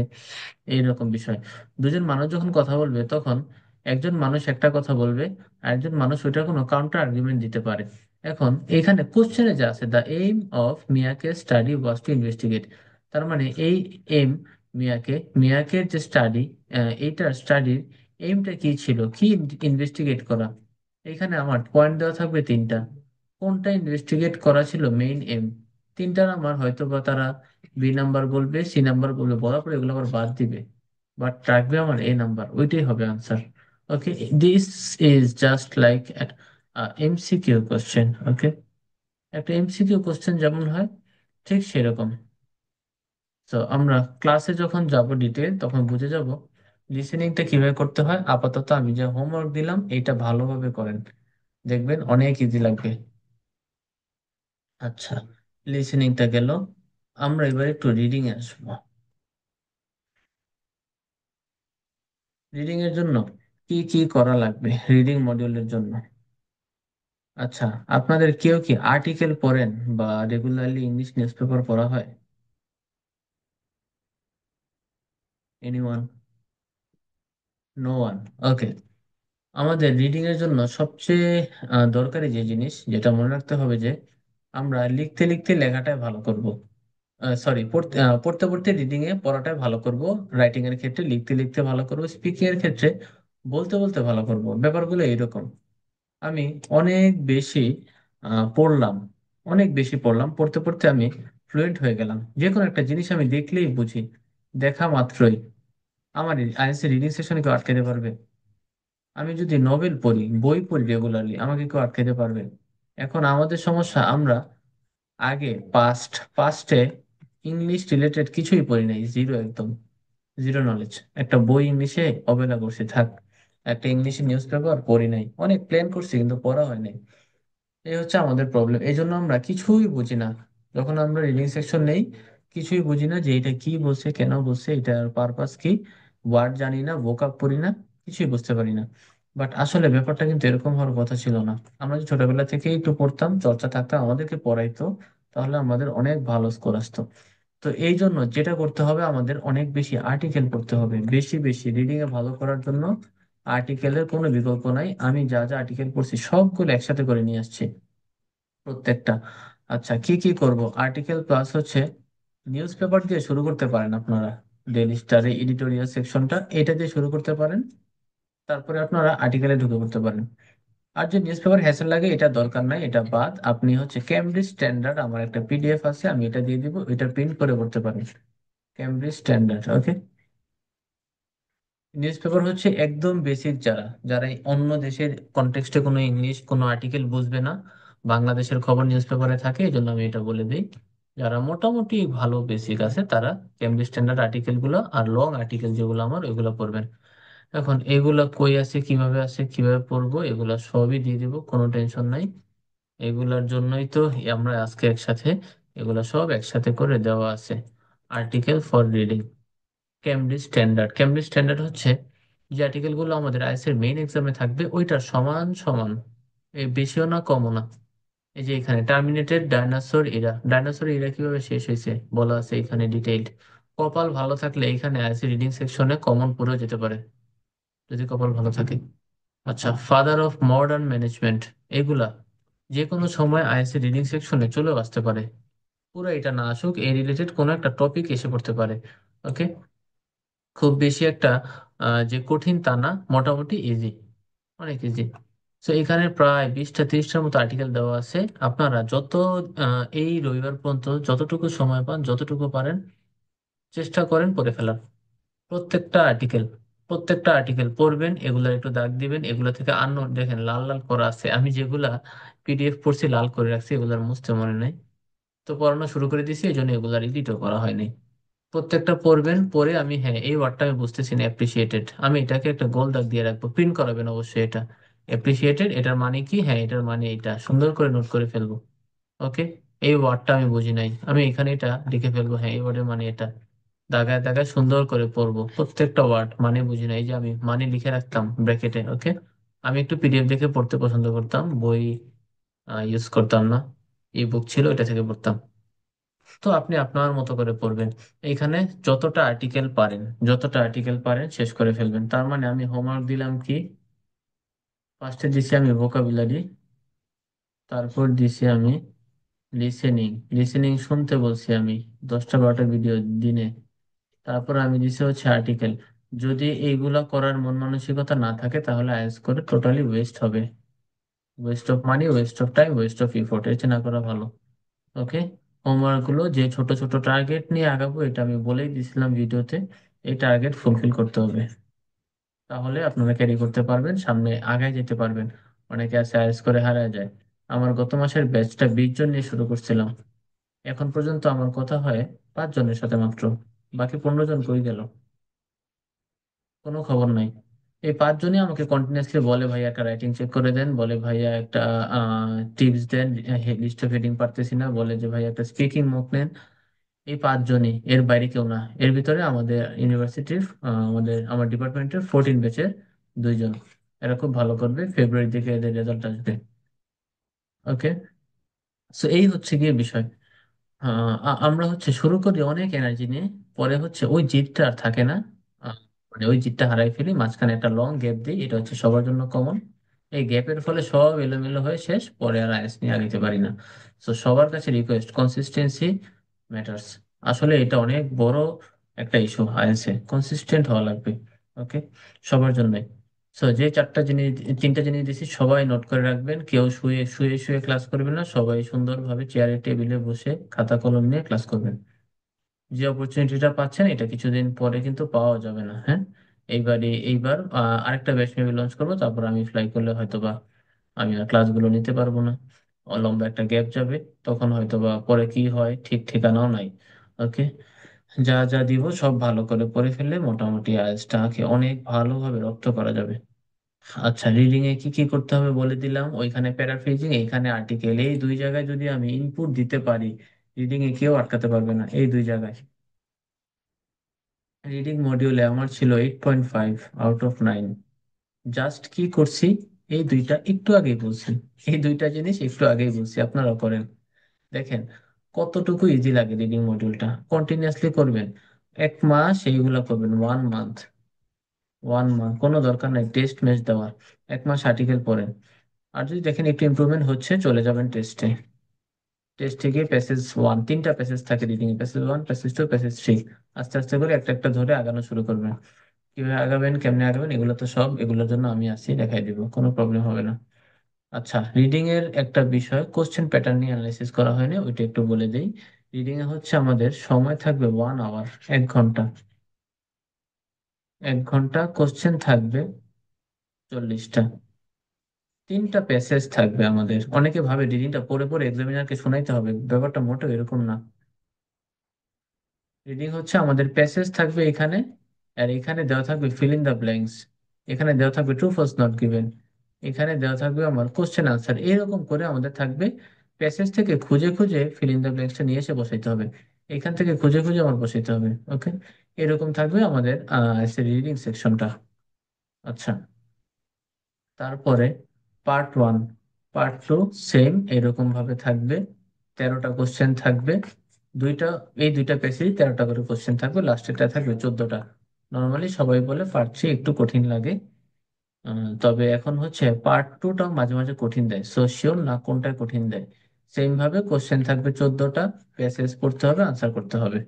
এইরকম বিষয়। দুজন মানুষ যখন কথা বলবে তখন একজন মানুষ একটা কথা বলবে, আর একজন মানুষ ওইটার কোনো কাউন্টার আর্গুমেন্ট দিতে পারে। এখন এখানে কোশ্চেনে যা আছে, দ্য এইম অফ মিয়াকে স্টাডি ওয়াজ টু ইনভেস্টিগেট, তার মানে এই এম, মিয়াকের যে স্টাডি, এইটার স্টাডির এইমটা কি ছিল, কি ইনভেস্টিগেট করা। এখানে আমার পয়েন্ট দেওয়া থাকবে তিনটা, কোনটা ইনভেস্টিগেট করা ছিল মেইন এম। তিনটার আমার হয়তো বা তারা বি নাম্বার বলবে, সি নাম্বার বলবে, বলার পরে এগুলো আবার বাদ দিবে, বাট রাখবে আমার এ নাম্বার, ওইটাই হবে answer. Okay, this is just like MCQ question. Okay, একটা এমসিকিউ কোশ্চেন যেমন হয়, ঠিক সেরকম। তো আমরা ক্লাসে যখন যাব ডিটেল, তখন বুঝে যাব লিসেনিংটা কিভাবে করতে হয়। আপাতত আমি যে হোমওয়ার্ক দিলাম এইটা ভালোভাবে করেন, দেখবেন অনেক ইজি লাগবে। আচ্ছা, লিসেনিংটা গেল, আমরা এবার একটু রিডিং এ আসবো। রিডিং এর জন্য কি কি করা লাগবে রিডিং মডিউলের জন্য? আচ্ছা, আপনাদের কেউ কি আর্টিকেল পড়েন বা রেগুলারলি ইংলিশ নিউজ পেপার পড়া হয়? এনিওয়ান? No one? ওকে। আমাদের রিডিং এর জন্য সবচেয়ে দরকারি যে জিনিস, যেটা মনে রাখতে হবে, যে আমরা লিখতে লিখতে লেখাটাই ভালো করব। সরি, পড়তে পড়তে পড়তে রিডিং এ পড়াটাই ভালো করব। রাইটিং এর ক্ষেত্রে লিখতে লিখতে ভালো করব, স্পিকিং এর ক্ষেত্রে বলতে বলতে ভালো করব। ব্যাপারগুলো এরকম। আমি অনেক বেশি পড়লাম, অনেক বেশি পড়লাম, পড়তে পড়তে আমি ফ্লুয়েন্ট হয়ে গেলাম, যে কোনো একটা জিনিস আমি দেখলেই বুঝি, দেখা মাত্রই। আমার আইএলটিএস রিডিং সেশনে কেউ আটকাতে পারবে? আমি যদি নোবেল পড়ি, বই পড়ি রেগুলারলি, আমাকে কেউ আটকাতে পারবে? এখন আমাদের সমস্যা, আমরা আগে পাস্টে ইংলিশ রিলেটেড কিছুই পড়ি নাই, জিরো, একদম জিরো নলেজ। একটা বই ইংলিশে অবহেলা করছি, থাক। একটা ইংলিশে নিউজ পেপার পড়ি নাই, অনেক প্ল্যান করছি কিন্তু পড়া হয় নাই। এই হচ্ছে আমাদের প্রবলেম, এই জন্য আমরা কিছুই বুঝি না। যখন আমরা রিডিং সেকশন নেই, কিছুই বুঝি না যে এটা কি বলছে, কেন বলছে, এটার পারপাস কি, ওয়ার্ড জানি না, ভোকাব পড়ি না, কিছুই বুঝতে পারি না। বাট আসলে ব্যাপারটা কিন্তু এরকম হওয়ার কথা ছিল না। আমরা যদি ছোটবেলা থেকে একটু পড়তাম, চর্চা থাকতো, আমাদেরকে পড়াইতো, তাহলে আমাদের অনেক ভালো স্কোর আসতো। তো এই জন্য যেটা করতে হবে, আমাদের অনেক বেশি আর্টিকেল পড়তে হবে, বেশি বেশি রিডিং এ ভালো করার জন্য আর্টিকেলের কোনো বিকল্প নাই। আমি যা যা আর্টিকেল পড়ছি সবগুলো একসাথে করে নিয়ে আসছি, প্রত্যেকটা। আচ্ছা, কি কি করব? আর্টিকেল প্লাস হচ্ছে নিউজ পেপার দিয়ে শুরু করতে পারেন আপনারা। ডেইলি স্টারে এডিটোরিয়াল সেকশনটা এটা দিয়ে শুরু করতে পারেন, তারপরে আপনারা আর্টিকেলে ঢুকে পড়তে পারেন। আর যে নিউজ পেপার হ্যাসেল লাগে এটা দরকার নাই, এটা বাদ। আপনি হচ্ছে ক্যামব্রিজ স্ট্যান্ডার্ড, আমার একটা পিডিএফ আছে, আমি এটা দিয়ে দিব, এটা প্রিন্ট করে পড়তে পারেন। ক্যামব্রিজ স্ট্যান্ডার্ড, ওকে। নিউজ পেপার হচ্ছে একদম বেসিক, যারা যারা এই অন্য দেশের কনটেক্সটে কোনো ইংলিশ কোনো আর্টিকেল বুঝবে না, বাংলাদেশের খবর নিউজ পেপারে থাকে, এই জন্য আমি এটা বলে দিই। যারা মোটামুটি ভালো বেসিক আছে তারা কেমব্রিজ স্ট্যান্ডার্ড আর্টিকেল গুলো আর লং আর্টিকেল যেগুলো আমার ওইগুলো পড়বেন। এখন এগুলা কই আছে কিভাবে পড়বো এগুলা সবই দিয়ে দিব, কোনো টেনশন নাই। এগুলার জন্যই তো আমরা আজকে একসাথে এগুলা সব একসাথে করে দেওয়া আছে। Article for reading, Cambridge standard হচ্ছে যে আর্টিকেল গুলো আমাদের আইএস এর মেইন এক্সামে থাকবে ওইটার সমান সমান, এই বেশিও না কমও না। এই যে এখানে টার্মিনেটেড ডাইনোসর এরা কিভাবে শেষ হয়েছে বলা আছে এখানে ডিটেইলড। কপাল ভালো থাকলে এখানে আইএস রিডিং সেকশনে কমন পড়েও যেতে পারে, যদি কপাল ভালো থাকে। আচ্ছা, ফাদার অফ মডার্ন ম্যানেজমেন্ট, এগুলা যে কোনো সময় আইএসসি রিডিং সেকশনে চলেও আসতে পারে। পুরো এটা না আসুক, এই রিলেটেড কোনো একটা টপিক এসে পড়তে পারে। ওকে, খুব বেশি একটা যে কঠিন তা না, মোটামুটি ইজি, অনেক ইজি। তো এখানে প্রায় 20টা 30টার মতো আর্টিকেল দেওয়া আছে। আপনারা যত এই রবিবার পর্যন্ত যতটুকু সময় পান যতটুকু পারেন চেষ্টা করেন পড়ে ফেলার। প্রত্যেকটা আর্টিকেল প্রত্যেকটা আর্টিকেল পড়বেন, এগুলা একটু দাগ দিবেন। এগুলা থেকে দেখেন লাল লাল করা আছে, আমি যেগুলা পিডিএফ পড়ছি লাল করে রাখছি, এগুলার মুছতে মনে নাই। তো পড়ানো শুরু করে দিছি, এই জন্য এগুলার এডিটও করা হয়নি। প্রত্যেকটা পড়বেন, পড়ে আমি হ্যাঁ এই ওয়ার্ডটা আমি বুঝতেছি না, অ্যাপ্রিসিয়েটেড, আমি এটাকে একটা গোল দাগ দিয়ে রাখবো, প্রিন্ট করাবেন অবশ্যই এটা। অ্যাপ্রিসিয়েটেড এটার মানে কি, হ্যাঁ এটার মানে এটা, সুন্দর করে নোট করে ফেলবো। ওকে, এই ওয়ার্ডটা আমি বুঝি নাই, আমি এখানে এটা লিখে ফেলবো, হ্যাঁ এই ওয়ার্ডের মানে এটা। দাগায় দাগায় সুন্দর করে পড়বো প্রত্যেকটা ওয়ার্ড, মানে বুঝি না, এই যে আমি মানে লিখে রাখতাম ব্র্যাকেটে। ওকে, আমি একটু পিডিএফ দেখে পড়তে পছন্দ করতাম, বই ইউজ করতাম না, ই বুক ছিল এটা থেকে পড়তাম। তো আপনি আপনার মতো করে পড়বেন। এখানে যতটা আর্টিকেল পারেন শেষ করে ফেলবেন। তার মানে আমি হোমওয়ার্ক দিলাম কি, ফার্স্টে দিছি আমি ভোকাবুলারি, তারপর দিছি আমি লিসেনিং। লিসেনিং শুনতে বলছি আমি 10টা 12টা ভিডিও দিনে। তারপর আমি দিছি হচ্ছে আর্টিকেল। যদি এইগুলা করার মন মানসিকতা না থাকে তাহলে আইএলটিএস করে টোটালি ওয়েস্ট হবে, West of money, West of time, West of effort, এর চেয়ে না করা ভালো। ওকে, হোমওয়ার্ক গুলো যে ছোট ছোট টার্গেট নিয়ে আগাবো এটা আমি বলেই দিছিলাম ভিডিওতে, এই টার্গেট ফুলফিল করতে হবে। তাহলে আপনারা ক্যারি করতে পারবেন, সামনে আগায় যেতে পারবেন। অনেকে আছে আইএলটিএস করে হারায় যায়। আমার গত মাসের ব্যাচটা 20 জন নিয়ে শুরু করছিলাম, এখন পর্যন্ত আমার কথা হয় 5 জনের সাথে মাত্র, বাকি 15 জন কই গেল, কোনো খবর নাই। এই 5 জনই আমাকে কন্টিনিউয়াসলি বলে ভাইয়া একটা রাইটিং চেক করে দেন, বলে ভাইয়া একটা টিপস দেন, লিস্ট অফ হেডিং পারতেছি না, বলে যে ভাইয়া একটা স্পিকিং মুখ নেন। এই 5 জনই, এর বাইরে কেউ না। এর ভিতরে আমাদের ইউনিভার্সিটির আমার ডিপার্টমেন্টের 14 ব্যাচের 2 জন, এরা খুব ভালো করবে, ফেব্রুয়ারি থেকে এদের রেজাল্ট আসবে। ওকে, সো এই হচ্ছে গিয়ে বিষয়। আমরা হচ্ছে শুরু করি অনেক এনার্জি নিয়ে, পরে হচ্ছে ওই জিদটা আর থাকে না। আহ, মানে ওই জিদটা হারাই ফেলি, মাঝখানে একটা লং গ্যাপ দিই, এটা হচ্ছে সবার জন্য কমন। এই গ্যাপের ফলে সব এলোমেলো হয়ে শেষ, পরে আর আইএস নিয়ে আগাইতে পারি না। তো সবার কাছে রিকোয়েস্ট, কনসিস্টেন্সি ম্যাটার্স। আসলে এটা অনেক বড় একটা ইস্যু, আইএস এ কনসিস্টেন্ট হওয়া লাগবে। ওকে, সবার জন্যই। সো যে 3টা জিনিস দিছি সবাই নোট করে রাখবেন, কেউ শুয়ে শুয়ে শুয়ে ক্লাস করবেন না, সবাই সুন্দরভাবে চেয়ারে টেবিলে বসে খাতা কলম নিয়ে ক্লাস করবেন। যে অপরচুনিটিটা পাচ্ছেন এটা কিছুদিন পরে কিন্তু পাওয়া যাবে না, হ্যাঁ। এইবার আরেকটা ব্যাচ মেবি লঞ্চ করবো, তারপর আমি ফ্লাই করলে হয়তোবা আমি আর ক্লাসগুলো নিতে পারবো না, লম্বা একটা গ্যাপ যাবে। তখন হয়তোবা পরে কি হয় ঠিক ঠিকানাও নাই। ওকে, যা যা দিব সব ভালো করে পড়ে ফেললে মোটামুটি আইএলটিএসটাকে অনেক ভালোভাবে রপ্ত করা যাবে। আচ্ছা, রিডিং এ কি কি করতে হবে বলে দিলাম, ওইখানে প্যারাফ্রেজিং, এইখানে আর্টিকেল, এই 2 জায়গায় যদি আমি ইনপুট দিতে পারি রিডিং এ কেউ আটকাতে পারবে না, এই 2 জায়গায়। রিডিং মডিউলে আমার ছিল 8.5 আউট অফ 9। জাস্ট কি করছি, এই দুইটা একটু আগেই বলছি, এই 2টা জিনিস একটু আগেই বলছি, আপনারা করেন দেখেন কতটুকু ইজি লাগে। রিডিং মডিউলটা কন্টিনিউয়াসলি করবেন, 1 মাস এইগুলা করবেন, 1 মান্থ, 1 মান্থ, কোনো দরকার নাই টেস্ট ম্যাচ দেওয়ার। 1 মাস আর্টিকেল পড়েন, আর যদি দেখেন একটু ইমপ্রুভমেন্ট হচ্ছে চলে যাবেন টেস্টে। টেস্ট থেকে প্যাসেজ 1, তিনটা প্যাসেজ থাকে reading a, passage 1, passage 2, passage 3। আস্তে আস্তে করে একটা একটা ধরে আগানো শুরু করবেন। কিভাবে আগাবেন, কেমনে আগাবেন, এগুলো তো সব, এগুলোর জন্য আমি আছি, দেখাই দিব, কোনো প্রবলেম হবে না। আচ্ছা, রিডিং এর একটা বিষয় কোশ্চেন প্যাটার্ন নিয়ে অ্যানালাইসিস করা হয়নি, ওইটা একটু বলে দেই। রিডিং এ হচ্ছে আমাদের সময় থাকবে 1 আওয়ার, 1 ঘন্টা। 1 ঘন্টা কোশ্চেন থাকবে 40টা। তিনটা প্যাসেজ থাকবে আমাদের। অনেকে ভাবে রিডিংটা পড়ে পড়ে এক্সামিনারকে শোনাইতে হবে, ব্যাপারটা মোটেও এরকম না। রিডিং হচ্ছে আমাদের প্যাসেজ থাকবে এখানে, আর এখানে দেওয়া থাকবে ফিল ইন দ্য ব্ল্যাঙ্কস। এখানে দেওয়া থাকবে ট্রু ফলস নট গিভেন। এখানে দেওয়া থাকবে আমার কোশ্চেন আনসার। এরকম করে আমাদের থাকবে, প্যাসেজ থেকে খুঁজে খুঁজে ফিল ইন দ্য ব্ল্যাঙ্কসটা নিয়ে এসে বসাইতে হবে। এখান থেকে খুঁজে খুঁজে আমার বসাইতে হবে। ওকে, এরকম থাকবে আমাদের রিডিং সেকশনটা। আচ্ছা, তারপরে পার্ট 1, পার্ট 2 সেম এরকম ভাবে থাকবে। 13টা কোশ্চেন থাকবে। দুইটা, এই দুইটা পেজেই 13টা করে কোশ্চেন থাকবে, লাস্টেরটা থাকবে 14টা। নর্মালি সবাই বলে পার্ট 3 একটু কঠিন লাগে, তবে এখন হচ্ছে পার্ট 2টাও মাঝে মাঝে কঠিন দেয়, সো শিওর না কোনটা কঠিন দেয়। সেম ভাবে কোশ্চেন থাকবে 14টা, প্যাসেজ পড়তে হবে, আনসার করতে হবে।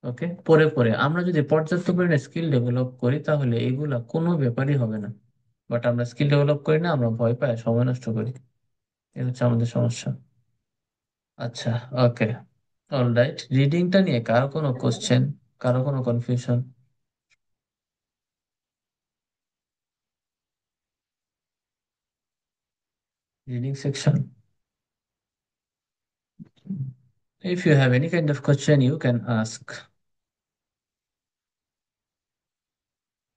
ওকে, পরে পরে আমরা যদি পর্যাপ্ত পরিমাণে স্কিল ডেভেলপ করি তাহলে এগুলা কোনো ব্যাপারই হবে না। বাট আমরা স্কিল ডেভেলপ করি না, আমরা ভয় পাই, সময় নষ্ট করি। এই হচ্ছে আমাদের সমস্যা। আচ্ছা, ওকে, অলরাইট। রিডিংটা নিয়ে কারো কোনো কোশ্চেন, কারো কোনো confusion? Reading section, if you have any kind of question you can ask.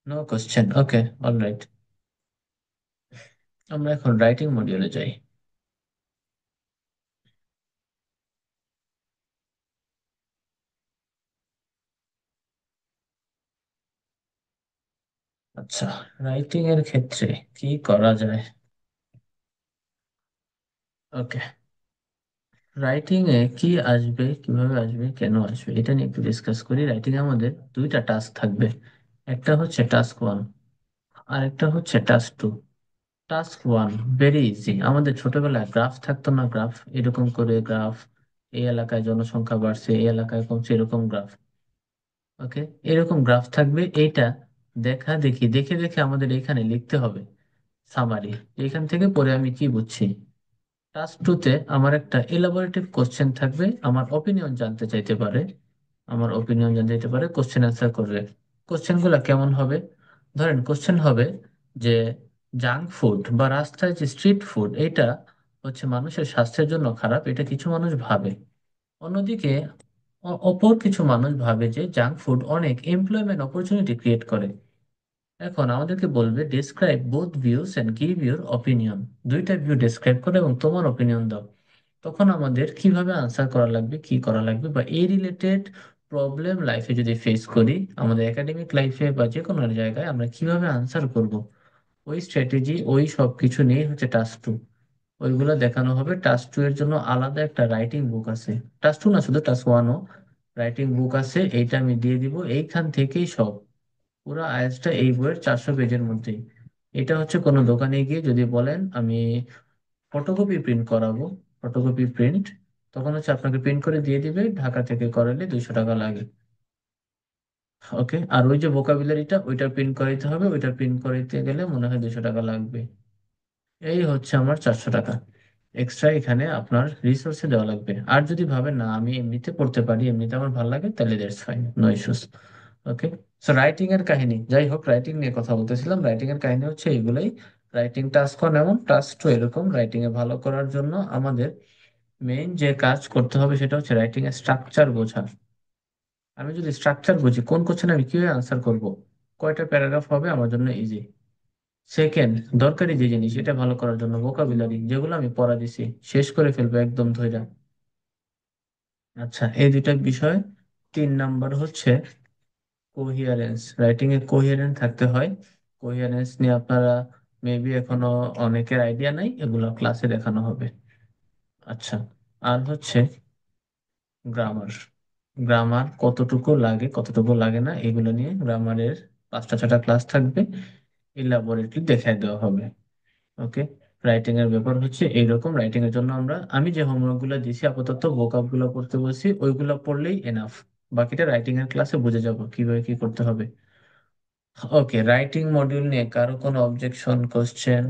No question, okay, alright. আমরা এখন রাইটিং মডিউলে যাই। আচ্ছা, রাইটিং এর ক্ষেত্রে কি করা যায়? ওকে, রাইটিং এ কি আসবে, কিভাবে আসবে, কেন আসবে, এটা নিয়ে একটু ডিসকাস করি। রাইটিং এ আমাদের দুইটা টাস্ক থাকবে, একটা হচ্ছে টাস্ক 1, আর একটা হচ্ছে টাস্ক 2। Task 1 very easy. আমাদের ছোটবেলায় গ্রাফ থাকতো না, গ্রাফ এরকম করে গ্রাফ, এই এলাকায় জনসংখ্যা বাড়ছে, এই এলাকায় কমছে, এরকম গ্রাফ। ওকে, এরকম গ্রাফ থাকবে। এইটা দেখা দেখি, দেখে দেখে আমাদের এখানে লিখতে হবে সামারি, এখান থেকে পরে আমি কি বুঝছি। টাস্ক 2তে আমার একটা এলাবোরেটিভ কোশ্চেন থাকবে, আমার ওপিনিয়ন জানতে চাইতে পারে, আমার ওপিনিয়ন জানতে চাইতে পারে, কোশ্চেন অ্যান্সার করবে। কোশ্চেন গুলা কেমন হবে? ধরেন কোশ্চেন হবে যে জাঙ্ক ফুড বা রাস্তায় যে স্ট্রিট ফুড, এটা হচ্ছে মানুষের স্বাস্থ্যের জন্য খারাপ, এটা কিছু মানুষ ভাবে। অন্যদিকে অপর কিছু মানুষ ভাবে যে জাঙ্ক ফুড অনেক এমপ্লয়মেন্ট অপরচুনিটি ক্রিয়েট করে। এখন আমাদেরকে বলবে describe both views and give your opinion. দুইটা ভিউ ডিসক্রাইব করো এবং তোমার অপিনিয়ন দাও। তখন আমাদের কিভাবে আনসার করা লাগবে, কি করা লাগবে, বা এই রিলেটেড প্রবলেম লাইফে যদি ফেস করি, আমাদের একাডেমিক লাইফে বা যে কোনো জায়গায় আমরা কিভাবে আনসার করব, ওই স্ট্র্যাটেজি, ওই সব কিছু নিয়ে হচ্ছে টাস্ক 2। ওইগুলো দেখানো হবে। টাস্ক 2 এর জন্য আলাদা একটা রাইটিং বুক আছে। টাস্ক 2 না, শুধু টাস্ক 1ও রাইটিং বুক আছে, এইটা আমি দিয়ে দিব। এইখান থেকেই সব, পুরো আয়াসটা এই বইয়ের 400 পেজের মধ্যেই। এটা হচ্ছে কোনো দোকানে গিয়ে যদি বলেন আমি ফটোকপি প্রিন্ট করাবো, ফটোকপি প্রিন্ট, তখন হচ্ছে আপনাকে প্রিন্ট করে দিয়ে দিবে, ঢাকা থেকে করালে 200 টাকা লাগে। ওকে, আর ওই যে ভোকাবুলারিটা, ওইটা প্রিন্ট করাইতে হবে, ওইটা প্রিন্ট করাইতে গেলে মনে হয় 200 টাকা লাগবে। এই হচ্ছে আমার 400 টাকা এক্সট্রা, এখানে আপনার রিসোর্সে দেওয়া লাগবে। আর যদি ভাবেন না আমি এমনিতে পড়তে পারি, এমনিতে আমার ভালো লাগে, তাহলে that's fine, no issues. Okay, so writing এর কাহিনী, যাই হোক, রাইটিং নিয়ে কথা বলতেছিলাম। রাইটিং এর কাহিনী হচ্ছে এগুলাই। রাইটিং টাস্ক 1 এবং টাস্ক 2 এরকম। রাইটিং এ ভালো করার জন্য আমাদের মেইন যে কাজ করতে হবে সেটা হচ্ছে রাইটিং এর স্ট্রাকচার বোঝা। আমি যদি স্ট্রাকচার বুঝি, কোন কোশ্চেন আমি কিভাবে আনসার করব, কয়টা প্যারাগ্রাফ হবে, আমার জন্য ইজি। সেকেন্ড, দরকারি যে জিনিস, এটা ভালো করার জন্য ভোকাবুলারি, যেগুলো আমি পড়া দিছি শেষ করে ফেলবো একদম ধইরা। আচ্ছা, এই দুইটা বিষয়। 3 নাম্বার হচ্ছে কোহিয়ারেন্স। রাইটিং এ কোহিয়ারেন্ট থাকতে হয়। কোহিয়ারেন্স নিয়ে আপনারা মেবি এখনো অনেকের আইডিয়া নাই, এগুলো ক্লাসে দেখানো হবে। আচ্ছা, আর হচ্ছে গ্রামার। গ্রামার কতটুকু লাগে, কতটুকু লাগে না, এগুলো নিয়ে গ্রামারের 5টা 6টা ক্লাস থাকবে, ইলাবোরেটলি দেখাই দেওয়া হবে। ওকে, রাইটিং এর ব্যাপার হচ্ছে এইরকম। রাইটিং এর জন্য আমি যে হোমওয়ার্ক গুলো দিছি আপাতত ভোকাব গুলো পড়তে বলছি, ওইগুলো পড়লেই এনাফ। বাকিটা রাইটিং এর ক্লাসে বুঝে যাব কিভাবে কি করতে হবে। ওকে, রাইটিং মডিউল নিয়ে কারো কোনো অবজেকশন, কোশ্চেন?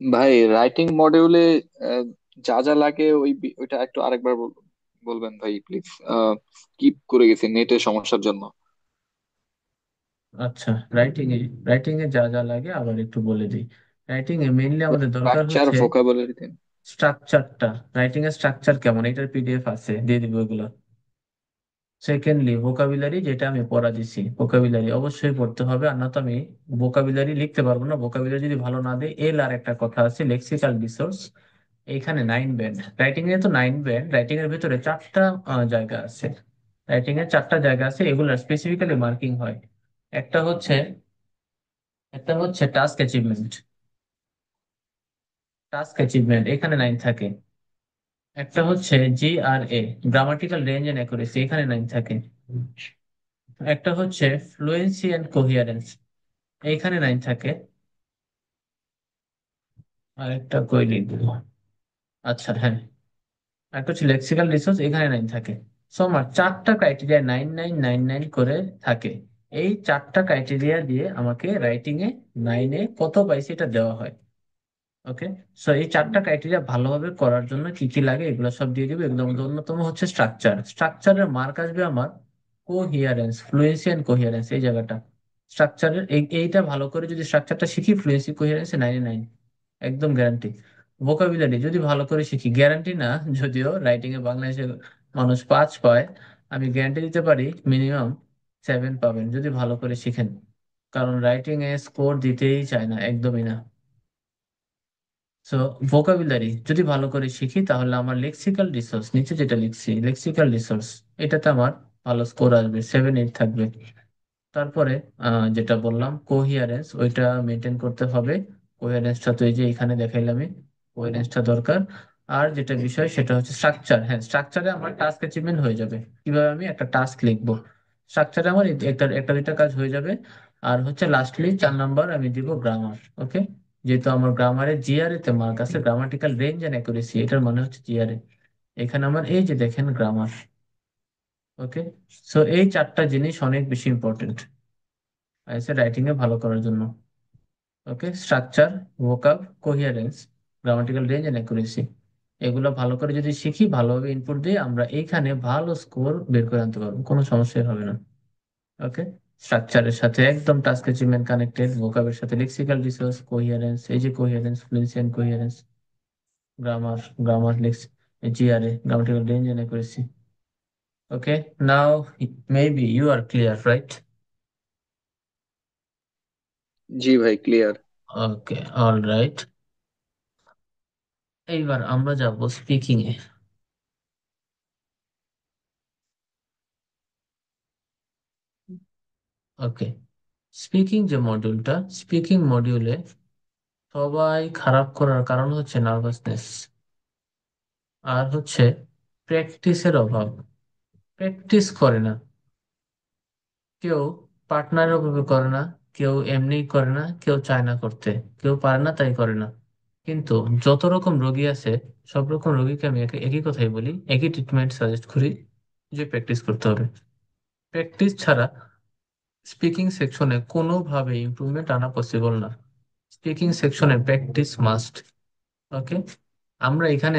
ভাই রাইটিং মডিউলে যা যা লাগে ওইটা একটু আরেকবার বলবেন ভাই প্লিজ। কিপ করে গেছি নেটের সমস্যার জন্য। আচ্ছা, রাইটিং এ রাইটিং এ যা যা লাগে আবার একটু বলে দিই। রাইটিং এ মেইনলি আমাদের দরকার স্ট্রাকচার হচ্ছে ভোকাবুলারিতে। স্ট্রাকচারটা। রাইটিং এর স্ট্রাকচার কেমন, এটার পিডিএফ আছে, দিয়ে দিব ওগুলো। সেকেন্ডলি ভোকাবিলারি, যেটা আমি পড়া দিছি, ভোকাবিলারি অবশ্যই পড়তে হবে, আর না তো আমি ভোকাবিলারি লিখতে পারবো না। ভোকাবিলারি যদি ভালো না দেয়, এল আর একটা কথা আছে, লেক্সিক্যাল রিসোর্স। এইখানে 9 ব্যান্ড, রাইটিং এ তো 9 ব্যান্ড, রাইটিং এর ভিতরে চারটা জায়গা আছে। রাইটিং এর চারটা জায়গা আছে, এগুলো স্পেসিফিক্যালি মার্কিং হয়। একটা হচ্ছে একটা হচ্ছে টাস্ক অ্যাচিভমেন্ট। টাস্ক অ্যাচিভমেন্ট এখানে 9 থাকে। একটা হচ্ছে GRA, grammatical range and accuracy, এখানে 9 থাকে। একটা হচ্ছে ফ্লুয়েন্সি এন্ড কোহিয়ারেন্স, এইখানে 9 থাকে। আর একটা কই লিখবো, আচ্ছা হ্যাঁ, একটা হচ্ছে লেক্সিক্যাল রিসোর্স, এখানে 9 থাকে। সো আমার চারটা ক্রাইটেরিয়া 9 9 9 9 করে থাকে। এই চারটা ক্রাইটেরিয়া দিয়ে আমাকে রাইটিং এ 9-এ কত পাইছি এটা দেওয়া হয়। ওকে, সো এই চারটা ক্রাইটেরিয়া ভালোভাবে করার জন্য কি কি লাগে এগুলো সব দিয়ে দিবে। এগুলোর মধ্যে অন্যতম হচ্ছে স্ট্রাকচার। স্ট্রাকচারের মার্ক আসবে আমার কোহিয়ারেন্স, ফ্লুয়েন্সি এন্ড কোহিয়ারেন্স, এই জায়গাটা। স্ট্রাকচারের এইটা ভালো করে যদি স্ট্রাকচারটা শিখি, ফ্লুয়েন্সি কোহিয়ারেন্স 99 একদম গ্যারান্টি। ভোকাবুলারি যদি ভালো করে শিখি, গ্যারান্টি না যদিও, রাইটিং এ বাংলাদেশে মানুষ 5 পায়, আমি গ্যারান্টি দিতে পারি মিনিমাম 7 পাবেন যদি ভালো করে শিখেন। কারণ রাইটিং এ স্কোর দিতেই চায় না, একদমই না। সো ভোকাবুলারি যদি ভালো করে শিখি, তাহলে আমার লেক্সিক্যাল রিসোর্স, নিচে যেটা লিখছি লেক্সিক্যাল রিসোর্স, এটাতে আমার ভালো স্কোর আসবে, 7 8 থাকবে। তারপরে যেটা বললাম কোহিয়ারেন্স, ওইটা মেনটেন করতে হবে। কোহিয়ারেন্সটা তো এই যে এখানে দেখাইলামই, কোহিয়ারেন্সটা দরকার। আর যেটা বিষয় সেটা হচ্ছে স্ট্রাকচার। হ্যাঁ, স্ট্রাকচারে আমার টাস্ক অ্যাচিভমেন্ট হয়ে যাবে। কিভাবে আমি একটা টাস্ক লিখবো, স্ট্রাকচারে আমার একটা একটা দুইটা কাজ হয়ে যাবে। আর হচ্ছে লাস্টলি 4 নাম্বার আমি দিব গ্রামার। ওকে, যেহেতু আমার গ্রামারে জিআরএ তে মার্ক আছে, গ্রামাটিক্যাল রেঞ্জ এন্ড অ্যাকুরেসি, এটার মানে হচ্ছে জিআরএ। এখানে আমার এই যে দেখেন গ্রামার। ওকে, সো এই চারটা জিনিস অনেক বেশি ইম্পর্টেন্ট আছে রাইটিং এ ভালো করার জন্য। Okay, structure, vocab, coherence, grammatical range and accuracy, এগুলো ভালো করে যদি শিখি, ভালোভাবে ইনপুট দিয়ে আমরা এইখানে ভালো স্কোর বের করে আনতে পারবো, কোনো সমস্যাই হবে না। ওকে, স্ট্রাকচারের সাথে একদম টাস্ক অ্যাচিভমেন্ট কানেক্টেড, ভোকাবের সাথে লেক্সিক্যাল রিসোর্স, কোহিয়ারেন্স, এই যে coherence, fluency and coherence, grammar, grammar lex, GRA, grammatical range and accuracy. Okay, now maybe you are clear, right? জি ভাই, ক্লিয়ার। ওকে, অল রাইট। এইবার আমরা যাব স্পিকিং এ। ওকে, স্পিকিং যে মডিউলটা, স্পিকিং মডিউলে সবাই খারাপ করার কারণ হচ্ছে নার্ভাসনেস, আর হচ্ছে প্র্যাকটিসের অভাব। প্র্যাকটিস করে না কেউ, পার্টনারের অভাবে করে না, কেউ এমনি করে না, কেউ চায় না করতে, কেউ পারে না তাই করে না। কিন্তু যত রকম রোগী আছে, সব রকম রোগীকে আমি একই কথাই বলি, একই ট্রিটমেন্ট সাজেস্ট করি, যে প্র্যাকটিস করতে হবে। প্র্যাকটিস ছাড়া স্পিকিং সেকশনে কোনোভাবে ইমপ্রুভমেন্ট আনা পসিবল না। স্পিকিং সেকশনে প্র্যাকটিস মাস্ট। ওকে,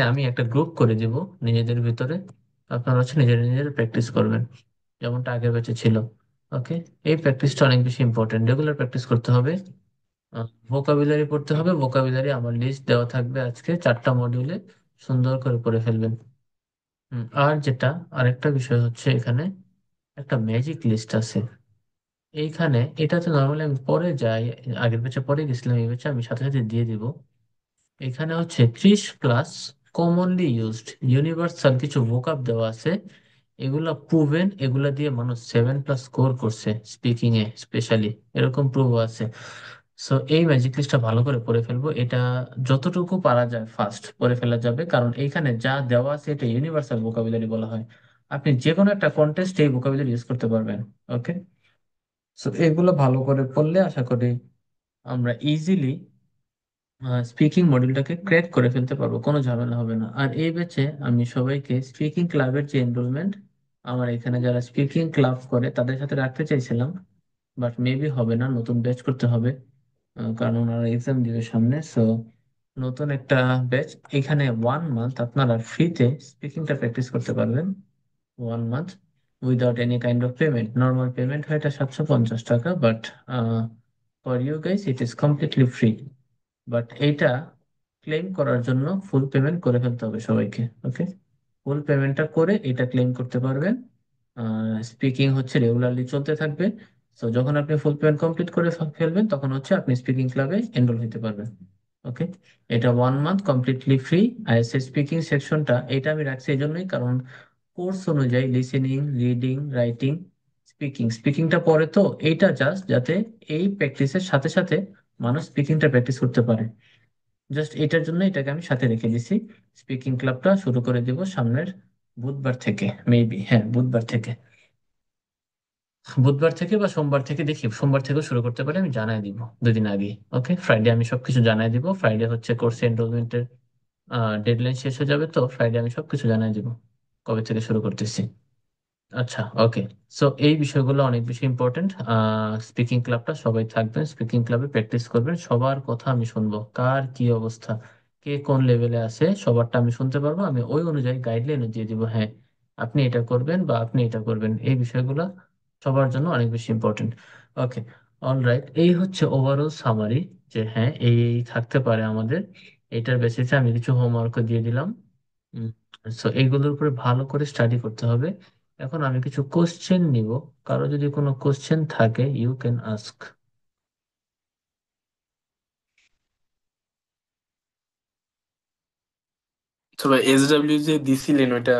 আমি একটা গ্রুপ করে দিব নিজেদের ভিতরে, আপনারা হচ্ছে নিজের নিজের প্র্যাকটিস করবেন, যেমনটা আগের ব্যাচে ছিল। ওকে, এই প্র্যাকটিসটা অনেক বেশি ইম্পর্টেন্ট, রেগুলার প্র্যাকটিস করতে হবে। ভোকাবুলারি পড়তে হবে, ভোকাবুলারি আমার লিস্ট দেওয়া থাকবে আজকে 4টা মডিউলে, সুন্দর করে পড়ে ফেলবেন। আর আরেকটা বিষয় হচ্ছে, এখানে একটা ম্যাজিক লিস্ট আছে। এইখানে এটাতে নর্মালি আমি পরে যাই, আগের ব্যাচে পরে গেছিলাম, এই ব্যাচে আমি সাথে সাথে দিয়ে দিব। এখানে হচ্ছে 30+ কমনলি ইউজড ইউনিভার্সাল কিছু ভোকাব দেওয়া আছে। এগুলা প্রুভেন, এগুলা দিয়ে মানুষ 7+ স্কোর করছে স্পিকিং এ স্পেশালি, এরকম প্রুভ আছে। সো এই ম্যাজিক লিস্টটা ভালো করে পড়ে ফেলবো। এটা যতটুকু পারা যায় ফার্স্ট পড়ে ফেলা যাবে, কারণ এইখানে যা দেওয়া আছে এটা ইউনিভার্সাল ভোকাবুলারি বলা হয়। আপনি যে কোনো একটা কন্টেস্টে এই ভোকাবুলারি ইউজ করতে পারবেন। ওকে, সো এগুলো ভালো করে পড়লে আশা করি আমরা ইজিলি স্পিকিং মডিউলটাকে ক্র্যাক করে ফেলতে পারবো, কোনো ঝামেলা হবে না। আর এই ব্যাচে আমি সবাইকে স্পিকিং ক্লাবের যে এনরোলমেন্ট, আমার এখানে যারা স্পিকিং ক্লাব করে তাদের সাথে রাখতে চাইছিলাম, বাট মেবি হবে না, নতুন ব্যাচ করতে হবে। কারণ ওনারা এক্সাম দিবে সামনে। সো নতুন একটা ব্যাচ, এখানে 1 মান্থ আপনারা ফ্রিতে স্পিকিংটা প্র্যাকটিস করতে পারবেন। 1 month without any kind of payment. Normal payment হয় এটা 750 টাকা, but for you guys it is completely free. But এইটা ক্লেম করার জন্য ফুল পেমেন্ট করে ফেলতে হবে সবাইকে। ওকে, ফুল পেমেন্টটা করে এটা ক্লেম করতে পারবেন। স্পিকিং হচ্ছে রেগুলারলি চলতে থাকবে। তো যখন আপনি ফুল পেমেন্ট কমপ্লিট করে ফেলবেন তখন হচ্ছে আপনি স্পিকিং ক্লাবে এনরোল হতে পারবেন। ওকে, এটা 1 month completely free. ISA speaking সেকশনটা এটা আমি রাখছি এই জন্যই কারণ কোর্স অনুযায়ী লিসেনিং, রিডিং, রাইটিং, স্পিকিংটা পড়ে। তো এইটা জাস্ট যাতে এই প্র্যাকটিসের সাথে সাথে মানুষ স্পিকিংটা প্র্যাকটিস করতে পারে, জাস্ট এটার জন্য এটাকে আমি সাথে রেখে দিছি। স্পিকিং ক্লাবটা শুরু করে দিব সামনের বুধবার থেকে, মেবি, হ্যাঁ বুধবার থেকে। বুধবার থেকে বা সোমবার থেকে, দেখি সোমবার থেকেও শুরু করতে পারি, আমি জানাই দিব 2 দিন আগে। ওকে, ফ্রাইডে আমি সবকিছু জানাই দিব। ফ্রাইডে হচ্ছে কোর্স এনরোলমেন্টের ডেডলাইন শেষ হয়ে যাবে, তো ফ্রাইডে আমি সবকিছু জানাই দিব কবে থেকে শুরু করতেছি। আচ্ছা, ওকে। সো এই বিষয়গুলো অনেক বেশি ইম্পর্টেন্ট। স্পিকিং ক্লাবটা সবাই থাকবেন, স্পিকিং ক্লাবে প্র্যাকটিস করবেন। সবার কথা আমি শুনবো, কার কি অবস্থা, কে কোন লেভেলে আছে সবারটা আমি শুনতে পারবো। আমি ওই অনুযায়ী গাইডলাইন দিয়ে দিব, হ্যাঁ আপনি এটা করবেন বা আপনি এটা করবেন। এই বিষয়গুলো সবার জন্য অনেক বেশি ইম্পর্টেন্ট। ওকে, অলরাইট, এই হচ্ছে ওভারঅল সামারি, যে হ্যাঁ এই এই থাকতে পারে আমাদের। এটার বেসিসে আমি কিছু হোমওয়ার্ক দিয়ে দিলাম। সো এইগুলোর উপরে ভালো করে স্টাডি করতে হবে। এখন আমি কিছু কোশ্চেন নিব, কারো যদি কোনো কোশ্চেন থাকে ইউ ক্যান আস্ক। তবে SW যে দিছিলেন ওইটা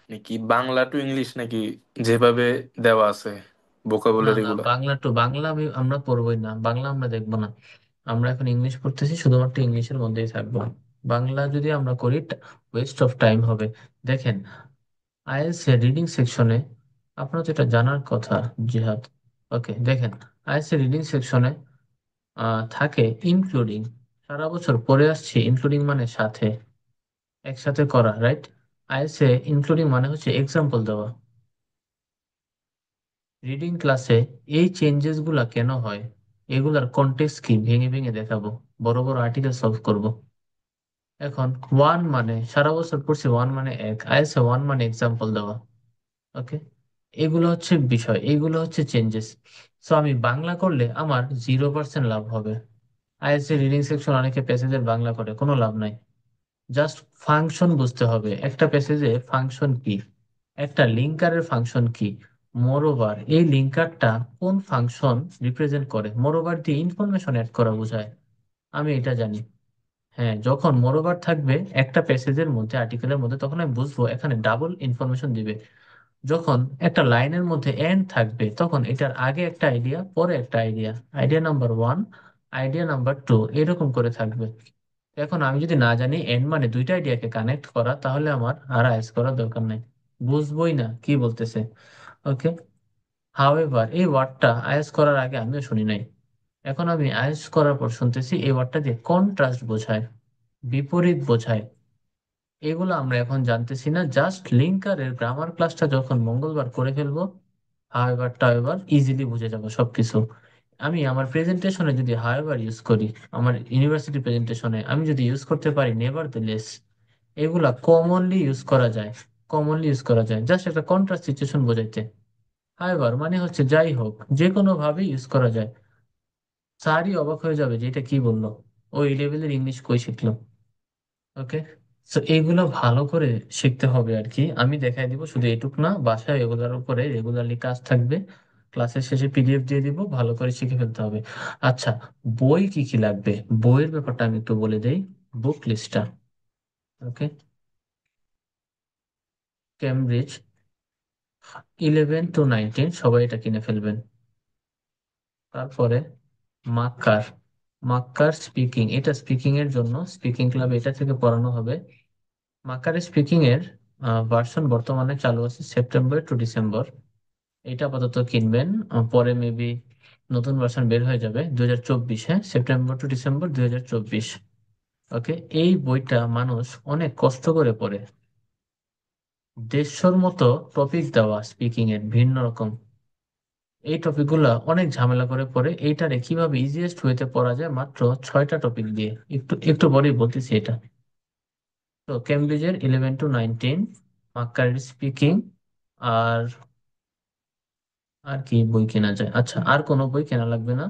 নাকি বাংলা টু ইংলিশ নাকি যেভাবে দেওয়া আছে না ভোকাবুলারি না, গুলা? বাংলা টু বাংলা আমরা পড়বোই না, বাংলা আমরা দেখবো না। আমরা এখন ইংলিশ পড়তেছি, শুধুমাত্র ইংলিশের মধ্যেই থাকবো। বাংলা যদি আমরা করি ওয়েস্ট অফ টাইম হবে। দেখেন, আইএলটিএস এর রিডিং সেকশনে আপনার তো এটা জানার কথা, জিহাদ। ওকে, দেখেন, আইএলটিএস এর রিডিং সেকশনে থাকে ইনক্লুডিং। সারা বছর পড়ে আসছি, ইনক্লুডিং মানে সাথে, একসাথে করা, রাইট? আইএলটিএস এ ইনক্লুডিং মানে হচ্ছে এক্সাম্পল দেওয়া। রিডিং ক্লাসে এই চেঞ্জেস গুলা কেন হয়, এগুলার কন্টেক্সট কি ভেঙে ভেঙে দেখাবো, বড় বড় আর্টিকেল সলভ করব। এখন ওয়ান মানে সারা বছর পড়ছি, ওয়ান মানে এক, আইএলটিএস ওয়ান মানে এক্সাম্পল দেওয়া। ওকে, এগুলো হচ্ছে বিষয়, এগুলো হচ্ছে চেঞ্জেস। সো আমি বাংলা করলে আমার 0% লাভ হবে। আইএলটিএস এর রিডিং সেকশন অনেকে প্যাসেজের বাংলা করে, কোনো লাভ নাই। জাস্ট ফাংশন বুঝতে হবে, একটা প্যাসেজে ফাংশন কি, একটা লিঙ্কারের ফাংশন কি, মোরওভার এই লিঙ্কারটা কোন ফাংশন রিপ্রেজেন্ট করে। মোরওভার দিয়ে ইনফরমেশন অ্যাড করা বোঝায়, আমি এটা জানি। হ্যাঁ, যখন মোরওভার থাকবে একটা প্যাসেজের মধ্যে, আর্টিকেলের মধ্যে, তখন আমি বুঝবো এখানে ডাবল ইনফরমেশন দিবে। যখন একটা লাইনের মধ্যে এন্ড থাকবে তখন এটার আগে একটা আইডিয়া, পরে একটা idea, idea number one, idea number two, এরকম করে থাকবে। এখন আমি যদি না জানি এন্ড মানে দুইটা আইডিয়াকে কানেক্ট করা, তাহলে আমার আর আইএস করার দরকার নাই, বুঝবোই না কি বলতেছে। ওকে, হাউএভার এই ওয়ার্ডটা আইএস করার আগে আমিও শুনি নাই, এখন আমি আইএস করার পর শুনতেছি এই ওয়ার্ডটা দিয়ে কন্ট্রাস্ট বোঝায়, বিপরীত বোঝায়। এগুলো আমরা এখন জানতেছি না, জাস্ট লিঙ্কারের গ্রামার ক্লাসটা যখন মঙ্গলবার করে ফেলবো, হাউএভার টাউএভার ইজিলি বুঝে যাবো সবকিছু। আমি আমার প্রেজেন্টেশনে যদি হাউএভার ইউজ করি, আমার ইউনিভার্সিটি প্রেজেন্টেশনে আমি যদি ইউজ করতে পারি নেভারথেলেস, এগুলা কমনলি ইউজ করা যায়, কমনলি ইউজ করা যায় জাস্ট একটা কন্ট্রাস্ট সিচুয়েশন বোঝাইতে। হাউএভার মানে হচ্ছে যাই হোক, যে কোনো ভাবে ইউজ করা যায়। স্যারই অবাক হয়ে যাবে যে এটা কি বললো, ওই লেভেলের ইংলিশ কই শিখলো। ওকে, তো এইগুলো ভালো করে শিখতে হবে আর কি। আমি দেখাই দিব, শুধু এটুক না, বাসায় এগুলোর উপরে রেগুলারলি কাজ থাকবে। ক্লাসের শেষে পিডিএফ দিয়ে দিব, ভালো করে শিখে ফেলতে হবে। আচ্ছা, বই কি কি লাগবে, বইয়ের ব্যাপারটা আমি একটু বলে দেই। বুক লিস্টটা, ওকে, কেমব্রিজ 11 to 19 সবাই এটা কিনে ফেলবেন। তারপরে মাক্কার, মাক্কার স্পিকিং, এটা স্পিকিং এর জন্য, স্পিকিং ক্লাবে এটা থেকে পড়ানো হবে। মাকারে স্পিকিং এর ভার্সন বর্তমানে চালু আছে সেপ্টেম্বর টু ডিসেম্বর। এটা আপাতত কিনবেন, পরে মেবি নতুন ভার্সন বের হয়ে যাবে 2024, হ্যাঁ, সেপ্টেম্বর টু ডিসেম্বর 2024। ওকে, এই বইটা মানুষ অনেক কষ্ট করে পড়ে। 150 মতো টপিক দেওয়া স্পিকিং এর ভিন্ন রকম। এই টপিক গুলা অনেক ঝামেলা করে পড়ে, এইটারে কিভাবে ইজিয়েস্ট ওয়েতে পড়া যায় মাত্র 6টা টপিক দিয়ে। একটু একটু পরেই বলতেছি এটা। তো কেমব্রিজের 11 to 19, মাক্কারের স্পিকিং, আর আর কি বই কেনা যায়? আচ্ছা, আর কোনো বই কেনা লাগবে না।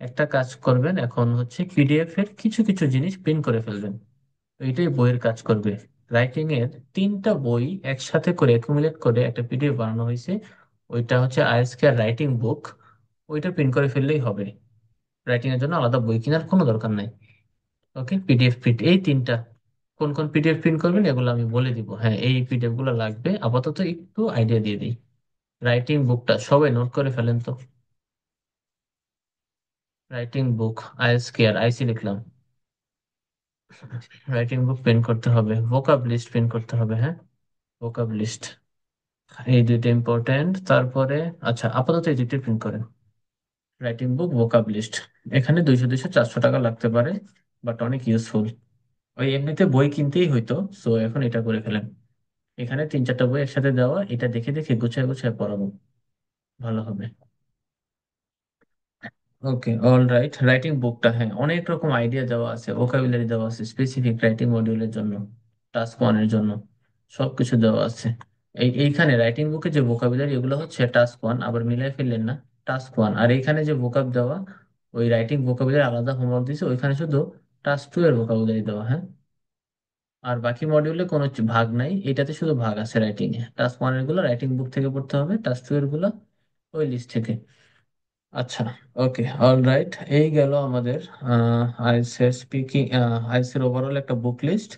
একটা কাজ করবেন, এখন হচ্ছে পিডিএফ এর কিছু কিছু জিনিস প্রিন্ট করে ফেলবেন। এইটাই বইয়ের কাজ করবে। রাইটিং এর 3টা বই একসাথে করে একুমুলেট করে একটা পিডিএফ বানানো হয়েছে। ওইটা হচ্ছে আইএসকে রাইটিং বুক। ওইটা প্রিন্ট করে ফেললেই হবে। রাইটিং এর জন্য আলাদা বই কেনার কোনো দরকার নাই। ওকে, পিডিএফ প্রিন্ট এই 3টা। কোন কোন পিডিএফ প্রিন্ট করবেন এগুলো আমি বলে দিব। হ্যাঁ, এই পিডিএফ গুলো লাগবে। আপাতত একটু আইডিয়া দিয়ে দিই। রাইটিং বুকটা সবাই নোট করে ফেলেন তো। রাইটিং বুক, আইএসকেআর, আইসি লিখলাম। রাইটিং বুক প্রিন্ট করতে হবে, ভোকাব লিস্ট প্রিন্ট করতে হবে, হ্যাঁ, ভোকাব লিস্ট। এই দুইটা ইম্পর্টেন্ট। তারপরে আচ্ছা, আপাতত এই দুইটা প্রিন্ট করেন, রাইটিং বুক, ভোকাব লিস্ট। এখানে 200 200 400 টাকা লাগতে পারে, বাট অনেক ইউজফুল। ওই এমনিতে বই কিনতেই হইতো, সো এখন এটা করে ফেলেন। এখানে 3 4টা বই একসাথে দেওয়া, এটা দেখে দেখে গুছায় গুছায় পড়াবো, ভালো হবে। ওকে, অল রাইট। রাইটিং বুকটা, হ্যাঁ, অনেক রকম আইডিয়া দেওয়া আছে, ভোকাবুলারি দেওয়া আছে স্পেসিফিক রাইটিং মডিউলের জন্য, টাস্ক 1 এর জন্য সবকিছু দেওয়া আছে। এইখানে রাইটিং বুকে যে ভোকাবুলারি এগুলো হচ্ছে টাস্ক 1, আবার মিলাই ফেললেন না, টাস্ক 1। আর এইখানে যে ভোকাব দেওয়া, ওই রাইটিং ভোকাবুলারি আলাদা হোমওয়ার্ক দিয়েছে, ওইখানে শুধু টাস্ক 2 এর ভোকাবুলারি দেওয়া, হ্যাঁ। আর বাকি মডিউলে কোনো ভাগ নাই, এটাতে শুধু ভাগ আছে রাইটিং এ। টাস্ক 1 এর গুলো রাইটিং বুক থেকে পড়তে হবে, টাস্ক 2 এর গুলো ওই লিস্ট থেকে। আচ্ছা, ওকে, অল রাইট। এই গেল আমাদের আইএলটিএস স্পিকিং, আইএলটিএস এর ওভারঅল একটা বুক লিস্ট।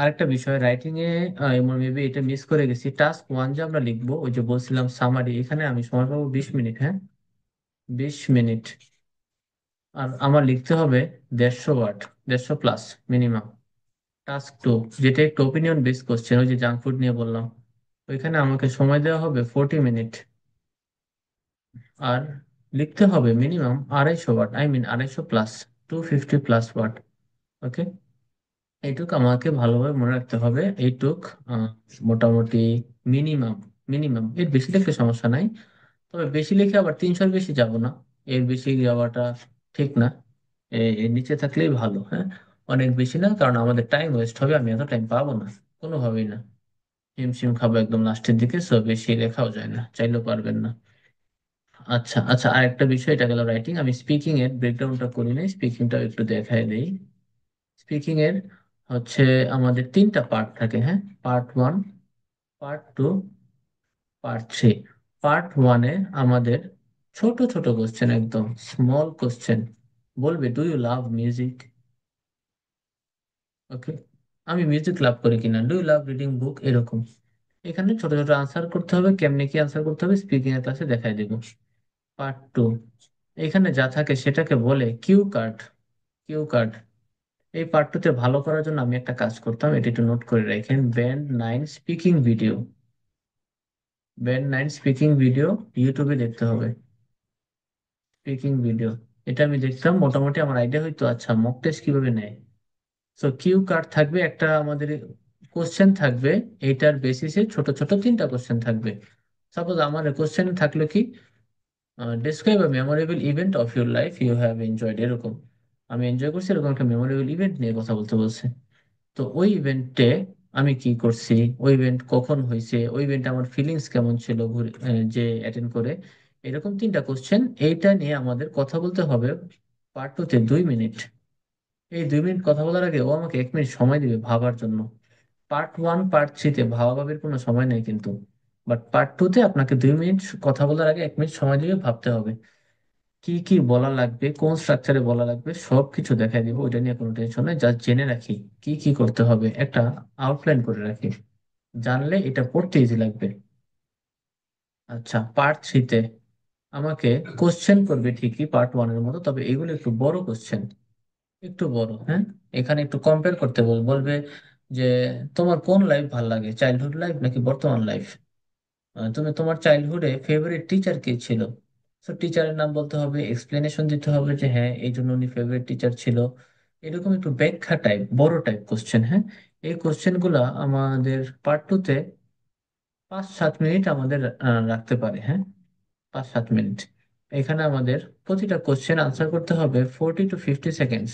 আরেকটা বিষয় রাইটিং এ, মেবি এটা মিস করে গেছি, টাস্ক 1 যে আমরা লিখবো, ওই যে বলছিলাম সামারি, এখানে আমি সময় পাবো 20 মিনিট, হ্যাঁ, 20 মিনিট। আর আমার লিখতে হবে 150 ওয়ার্ড, 150 প্লাস মিনিমাম। টাস্ক 2, যেটা একটু ওপিনিয়ন বেস কোশ্চেন, ওই যে জাঙ্ক ফুড নিয়ে বললাম, ওইখানে আমাকে সময় দেওয়া হবে 40 মিনিট। আর লিখতে হবে মিনিমাম 250 ওয়াট, আই মিন 250 প্লাস, 250 প্লাস ওয়াট। ওকে, এইটুক আমাকে ভালোভাবে মনে রাখতে হবে। এইটুক মোটামুটি মিনিমাম। মিনিমাম এর বেশি লিখলে সমস্যা নাই, তবে বেশি লিখে আবার 300-এর বেশি যাব না, এর বেশি যাওয়াটা ঠিক না। এর নিচে থাকলেই ভালো, হ্যাঁ। অনেক বেশি না, কারণ আমাদের টাইম ওয়েস্ট হবে, আমি এত টাইম পাবো না কোনোভাবেই না। হিমশিম খাবো একদম লাস্টের দিকে, সো বেশি লেখাও যায় না, চাইলেও পারবেন না। আচ্ছা আচ্ছা, আরেকটা বিষয়, এটা গেল রাইটিং। আমি স্পিকিং এর ব্রেকডাউনটা করি নাই, স্পিকিংটা একটু দেখায় দেই। স্পিকিং এর হচ্ছে আমাদের 3টা পার্ট থাকে, হ্যাঁ, পার্ট 1, পার্ট 2, পার্ট 3। পার্ট 1-এ আমাদের ছোট ছোট কোশ্চেন, একদম স্মল কোশ্চেন। বলবে, do you love music? Okay, আমি মিউজিক লাভ করি কিনা, do you love reading book, এরকম। এখানে ছোট ছোট আনসার করতে হবে, কেমনে কি আনসার করতে হবে স্পিকিং এর ক্লাসে দেখাই দেবো। পার্ট 2, এখানে যা থাকে সেটাকে বলে কিউ কার্ড। Cue card. এই পার্টটাতে ভালো করার জন্য আমি একটা কাজ করতাম, এটা একটু নোট করে রাখেন, band 9 speaking video. Band 9 speaking video ইউটিউবে দেখতে হবে, স্পিকিং ভিডিও। এটা আমি দেখতাম, মোটামুটি আমার আইডিয়া হইতো আচ্ছা মক টেস্ট কিভাবে নেয়। তো কিউ কার্ড থাকবে একটা আমাদের, কোশ্চেন থাকবে, এইটার বেসিসে ছোট ছোট 3টা কোশ্চেন থাকবে। সাপোজ আমার কোশ্চেন থাকলো কি, describe a memorable event of your life you have enjoyed, এরকম। আমি এনজয় করছি এরকম একটা মেমোরেবল ইভেন্ট নিয়ে কথা বলতে বলছে। তো ওই ইভেন্টে আমি কি করছি, ওই ইভেন্ট কখন হয়েছে, ওই ইভেন্টে আমার ফিলিংস কেমন ছিল যে অ্যাটেন্ড করে, এরকম 3টা কোশ্চেন। এইটা নিয়ে আমাদের কথা বলতে হবে পার্ট 2-তে 2 মিনিট। এই 2 মিনিট কথা বলার আগে ও আমাকে 1 মিনিট সময় দিবে ভাবার জন্য। পার্ট 1 পার্ট 3-তে ভাবাভাবির কোনো সময় নেই কিন্তু, বাট পার্ট 2-তে আপনাকে 2 মিনিট কথা বলার আগে 1 মিনিট সময় দিবে, ভাবতে হবে কি কি বলা লাগবে, কোন স্ট্রাকচারে বলা লাগবে, সবকিছু দেখাই দিব। ওইটা নিয়ে কোনো টেনশন নেই, জাস্ট জেনে রাখি কি কি করতে হবে, একটা আউটলাইন করে রাখি, জানলে এটা পড়তে ইজি লাগবে। আচ্ছা, পার্ট 3-তে আমাকে কোশ্চেন করবে ঠিকই পার্ট 1-এর মতো, তবে এগুলো একটু বড় কোশ্চেন, একটু বড়, হ্যাঁ। এখানে একটু কম্পেয়ার করতে বলবে যে তোমার কোন লাইফ ভাল লাগে, চাইল্ডহুড লাইফ নাকি বর্তমান লাইফ? তুমি তোমার চাইল্ডহুডে ফেভারিট টিচার কে ছিল? তো টিচারের নাম বলতে হবে, এক্সপ্লেনেশন দিতে হবে যে হ্যাঁ এই জন্য উনি ফেভারিট টিচার ছিল। এরকম একটু ব্যাখ্যা টাইপ, বড় টাইপ কোশ্চেন। হ্যাঁ, এই কোশ্চেন গুলা আমাদের পার্ট টু তে 5-7 মিনিট আমাদের রাখতে পারে। হ্যাঁ, 5-7 মিনিট। এখানে আমাদের প্রতিটা কোশ্চেন আনসার করতে হবে 40 to 50 সেকেন্ডস।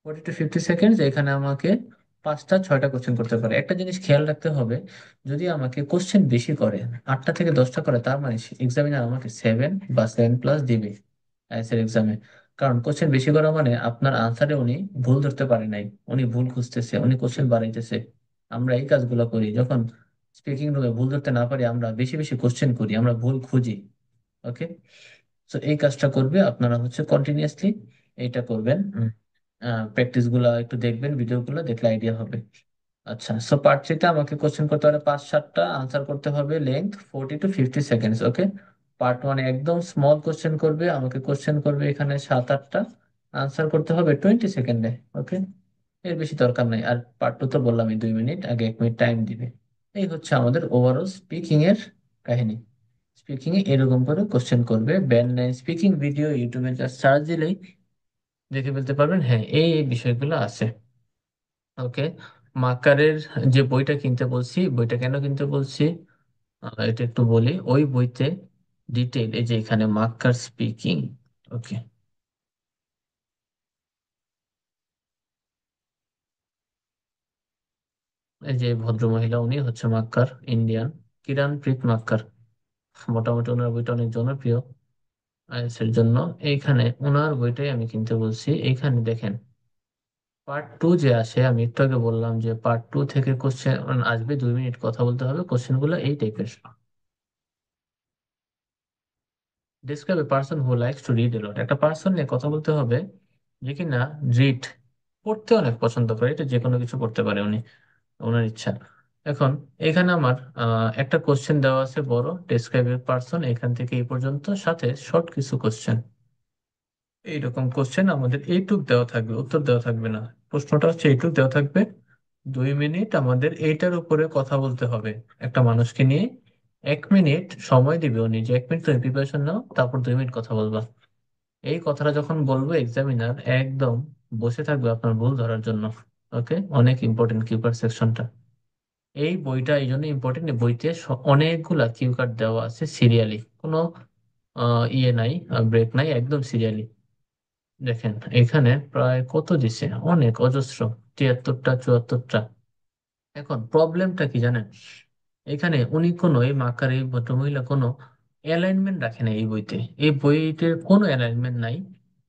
40 to 50 সেকেন্ডস, এখানে আমাকে 5টা 6টা কোশ্চেন করতে পারে। একটা জিনিস খেয়াল রাখতে হবে, যদি আমাকে কোশ্চেন বেশি করে, 8টা থেকে 10টা করে, তার মানে এক্সামিনার আমাকে 7 বা 7+ দিবে আইএসএর এক্সামে। কারণ কোশ্চেন বেশি করা মানে আপনার আনসারে উনি ভুল ধরতে পারে নাই, উনি ভুল খুঁজতেছে, উনি কোশ্চেন বাড়াইতেছে। আমরা এই কাজগুলো করি যখন স্পিকিং রুমে ভুল ধরতে না পারি, আমরা বেশি বেশি কোশ্চেন করি, আমরা ভুল খুঁজি। ওকে, তো এই কাজটা করবে আপনারা হচ্ছে কন্টিনিউয়াসলি এইটা করবেন। প্র্যাকটিস গুলা একটু দেখবেন, ভিডিও গুলো দেখলে আইডিয়া হবে। আচ্ছা, সো পার্ট থ্রিতে আমাকে কোশ্চেন করতে হবে 5-7টা, আনসার করতে হবে length 40 to 50 seconds. Okay, part ওয়ানে একদম স্মল কোশ্চেন করবে, আমাকে কোশ্চেন করবে এখানে 7-8টা, আনসার করতে হবে 20 সেকেন্ডে। ওকে, এর বেশি দরকার নাই। আর পার্ট টু তো বললামই 2 মিনিট, আগে 1 মিনিট টাইম দিবে। এই হচ্ছে আমাদের ওভারঅল স্পিকিং এর কাহিনী। স্পিকিং এ এরকম করে কোশ্চেন করবে। ব্যান্ড লাইন স্পিকিং ভিডিও ইউটিউবে জাস্ট সার্চ দিলেই দেখে ফেলতে পারবেন, হ্যাঁ এই এই বিষয়গুলো আছে। ওকে, মার্কারের যে বইটা কিনতে বলছি, বইটা কেন কিনতে বলছি এটা একটু বলি। ওই বইতে ডিটেল, এই যে এখানে মার্কার স্পিকিং। ওকে, এই যে ভদ্র মহিলা, উনি হচ্ছে মার্কার, ইন্ডিয়ান, কিরান প্রীত মার্কার। মোটামুটি ওনার বইটা অনেক জনপ্রিয় আইএলটিএস এর জন্য। এইখানে ওনার বইটাই আমি কিনতে বলছি। এইখানে দেখেন পার্ট টু যে আসে, আমি একটু আগে বললাম যে পার্ট টু থেকে কোশ্চেন আসবে, 2 মিনিট কথা বলতে হবে, কোশ্চেন গুলো এই টাইপের। Describe a person who likes to read a lot. একটা পার্সন নিয়ে কথা বলতে হবে যে কিনা রিড, পড়তে অনেক পছন্দ করে। এটা যে কোনো কিছু পড়তে পারে উনি, ওনার ইচ্ছা। এখন এখানে আমার একটা কোশ্চেন দেওয়া আছে বড়, ডিসক্রাইব এ পার্সন, এখান থেকে এই পর্যন্ত, সাথে শর্ট কিছু কোশ্চেন। এইরকম কোশ্চেন আমাদের এইটুক দেওয়া থাকবে, উত্তর দেওয়া থাকবে না। প্রশ্নটা হচ্ছে এইটুক দেওয়া থাকবে, 2 মিনিট আমাদের এইটার উপরে কথা বলতে হবে। একটা মানুষকে নিয়ে 1 মিনিট সময় দিবে উনি, যে 1 মিনিট তুমি প্রিপারেশন নাও, তারপর 2 মিনিট কথা বলবা। এই কথাটা যখন বলবো, এক্সামিনার একদম বসে থাকবে আপনার ভুল ধরার জন্য। ওকে, অনেক ইম্পর্টেন্ট কিউকার সেকশনটা। এই বইটা এই জন্য ইম্পর্টেন্ট, এই বইতে অনেকগুলা কিউ কার্ড দেওয়া আছে সিরিয়ালি, কোনো ইয়ে নাই, ব্রেক নাই, একদম সিরিয়ালি। দেখেন এখানে প্রায় কত দিছে, অনেক অজস্র, 73টা 74টা। এখন প্রবলেমটা কি জানেন, এখানে উনি কোনো, এই মাকার এই ভদ্রমহিলা কোনো অ্যালাইনমেন্ট রাখে না এই বইতে। এই বইটির কোনো অ্যালাইনমেন্ট নাই।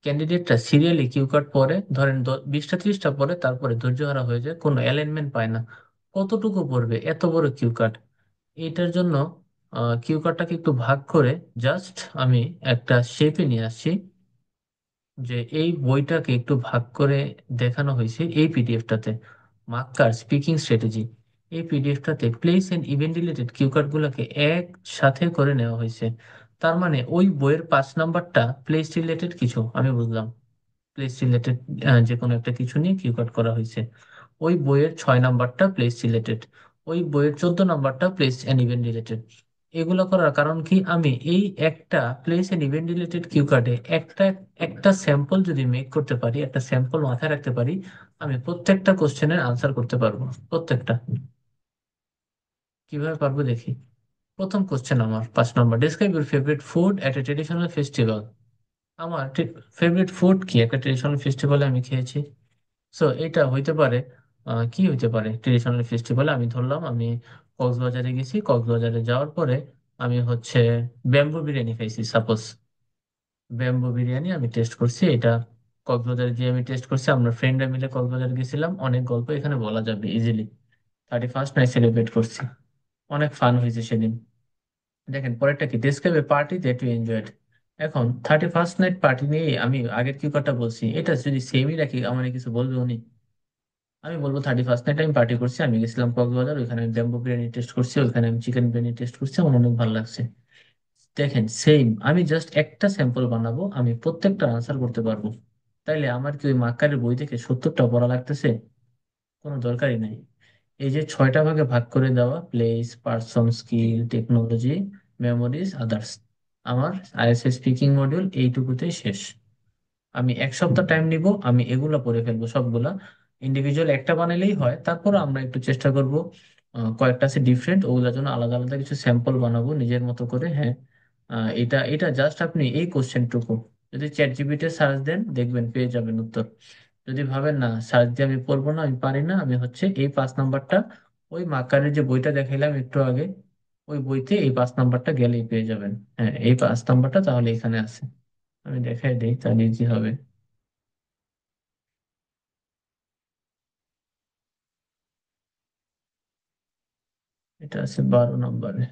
ক্যান্ডিডেটরা সিরিয়ালি কিউ কার্ড পরে, ধরেন 20টা 30টা পরে, তারপরে ধৈর্যহারা হয়ে যায়, কোনো অ্যালাইনমেন্ট পায় না। কতটুকু পড়বে এত বড় কিউ কার্ড? এটার জন্য কিউ কার্ডটাকে একটু ভাগ করে জাস্ট আমি একটা শেপে নিয়ে আসছি, যে এই বইটাকে একটু ভাগ করে দেখানো হয়েছে এই পিডিএফটাতে, মার্কার স্পিকিং স্ট্র্যাটেজি। এই পিডিএফটাতে place and event related cue card গুলাকে একসাথে করে নেওয়া হয়েছে। তার মানে ওই বইয়ের 5 নাম্বারটা প্লেস রিলেটেড কিছু, আমি বুঝলাম প্লেস রিলেটেড, যে কোনো একটা কিছু নিয়ে কিউকার্ড করা হয়েছে। ওই বইয়ের 6 নাম্বারটা প্লেস রিলেটেড, ওই বইয়ের 14 নাম্বারটা প্লেস এন্ড ইভেন্ট রিলেটেড। এগুলো করার কারণ কি, আমি এই একটা place and event related Q কার্ডে একটা একটা স্যাম্পল যদি মেক করতে পারি, একটা স্যাম্পল মাথায় রাখতে পারি, আমি প্রত্যেকটা কোশ্চেনের আনসার করতে পারবো, প্রত্যেকটা। কিভাবে পারবো দেখি। প্রথম কোশ্চেন আমার 5 number, describe your favourite food at a traditional festival. আমার ফেভারিট ফুড কি একটা ট্রেডিশনাল ফেস্টিভ্যালে আমি খেয়েছি? সো এটা হইতে পারে, কি হইতে পারে ট্রেডিশনাল ফেস্টিভ্যালে, আমি ধরলাম আমি কক্সবাজারে গেছি, কক্সবাজারে যাওয়ার পরে আমি হচ্ছে ব্যাম্বু বিরিয়ানি খাইছি সাপোজ। ব্যাম্বু বিরিয়ানি আমি টেস্ট করছি, এটা কক্সবাজারে গিয়ে আমি টেস্ট করছি। আমরা ফ্রেন্ডরা মিলে কক্সবাজার গেছিলাম, অনেক গল্প এখানে বলা যাবে ইজিলি। 31st নাইট সেলিব্রেট করছি, অনেক ফান হয়েছে সেদিন। দেখেন পরেরটা কি, describe a party that you enjoyed. এখন 31st নাইট পার্টি নিয়ে আমি আগের কি কথা বলছি, এটা যদি সেমই রাখি, আমার কিছু বলবে উনি? আমি বলবো 31st নাইট আমি পার্টি করছি, আমি গেছিলাম কক্সবাজার, ওইখানে আমি ব্যাম্বো বিরিয়ানি টেস্ট করছি, ওইখানে আমি চিকেন বিরিয়ানি টেস্ট করছি, আমার অনেক ভালো লাগছে। দেখেন সেম, আমি জাস্ট একটা স্যাম্পল বানাবো, আমি প্রত্যেকটা আনসার করতে পারবো। তাইলে আমার কি ওই মার্কারের বই থেকে 70টা পড়া লাগতেছে? কোনো দরকারই নাই। এই যে 6টা ভাগে ভাগ করে দেওয়া, place, person, skill, technology, memories, others, আমার আইএসএ স্পিকিং মডিউল এইটুকুতেই শেষ। আমি 1 সপ্তাহ টাইম নিব, আমি এগুলা পড়ে ফেলবো সবগুলা। ইন্ডিভিজুয়াল একটা বানালেই হয়, তারপর আমরা একটু চেষ্টা করব কয়েকটা আছে ডিফারেন্ট, ওগুলোর জন্য আলাদা আলাদা কিছু স্যাম্পল বানাবো নিজের মতো করে। হ্যাঁ, এটা এটা জাস্ট আপনি এই কোশ্চেনটুকু যদি চ্যাট জিপিটি সার্চ দেন দেখবেন পেয়ে যাবেন উত্তর। যদি ভাবেন না সার্চ দিয়ে আমি পড়বো না, আমি পারি না, আমি হচ্ছে এই 5 নাম্বারটা, ওই মার্কারের যে বইটা দেখাইলাম একটু আগে, ওই বইতে এই 5 নাম্বারটা গেলেই পেয়ে যাবেন। হ্যাঁ, এই 5 নাম্বারটা তাহলে এখানে আছে, আমি দেখাই দিই তাহলে ইজি হবে। এটা আছে 12 নম্বরে।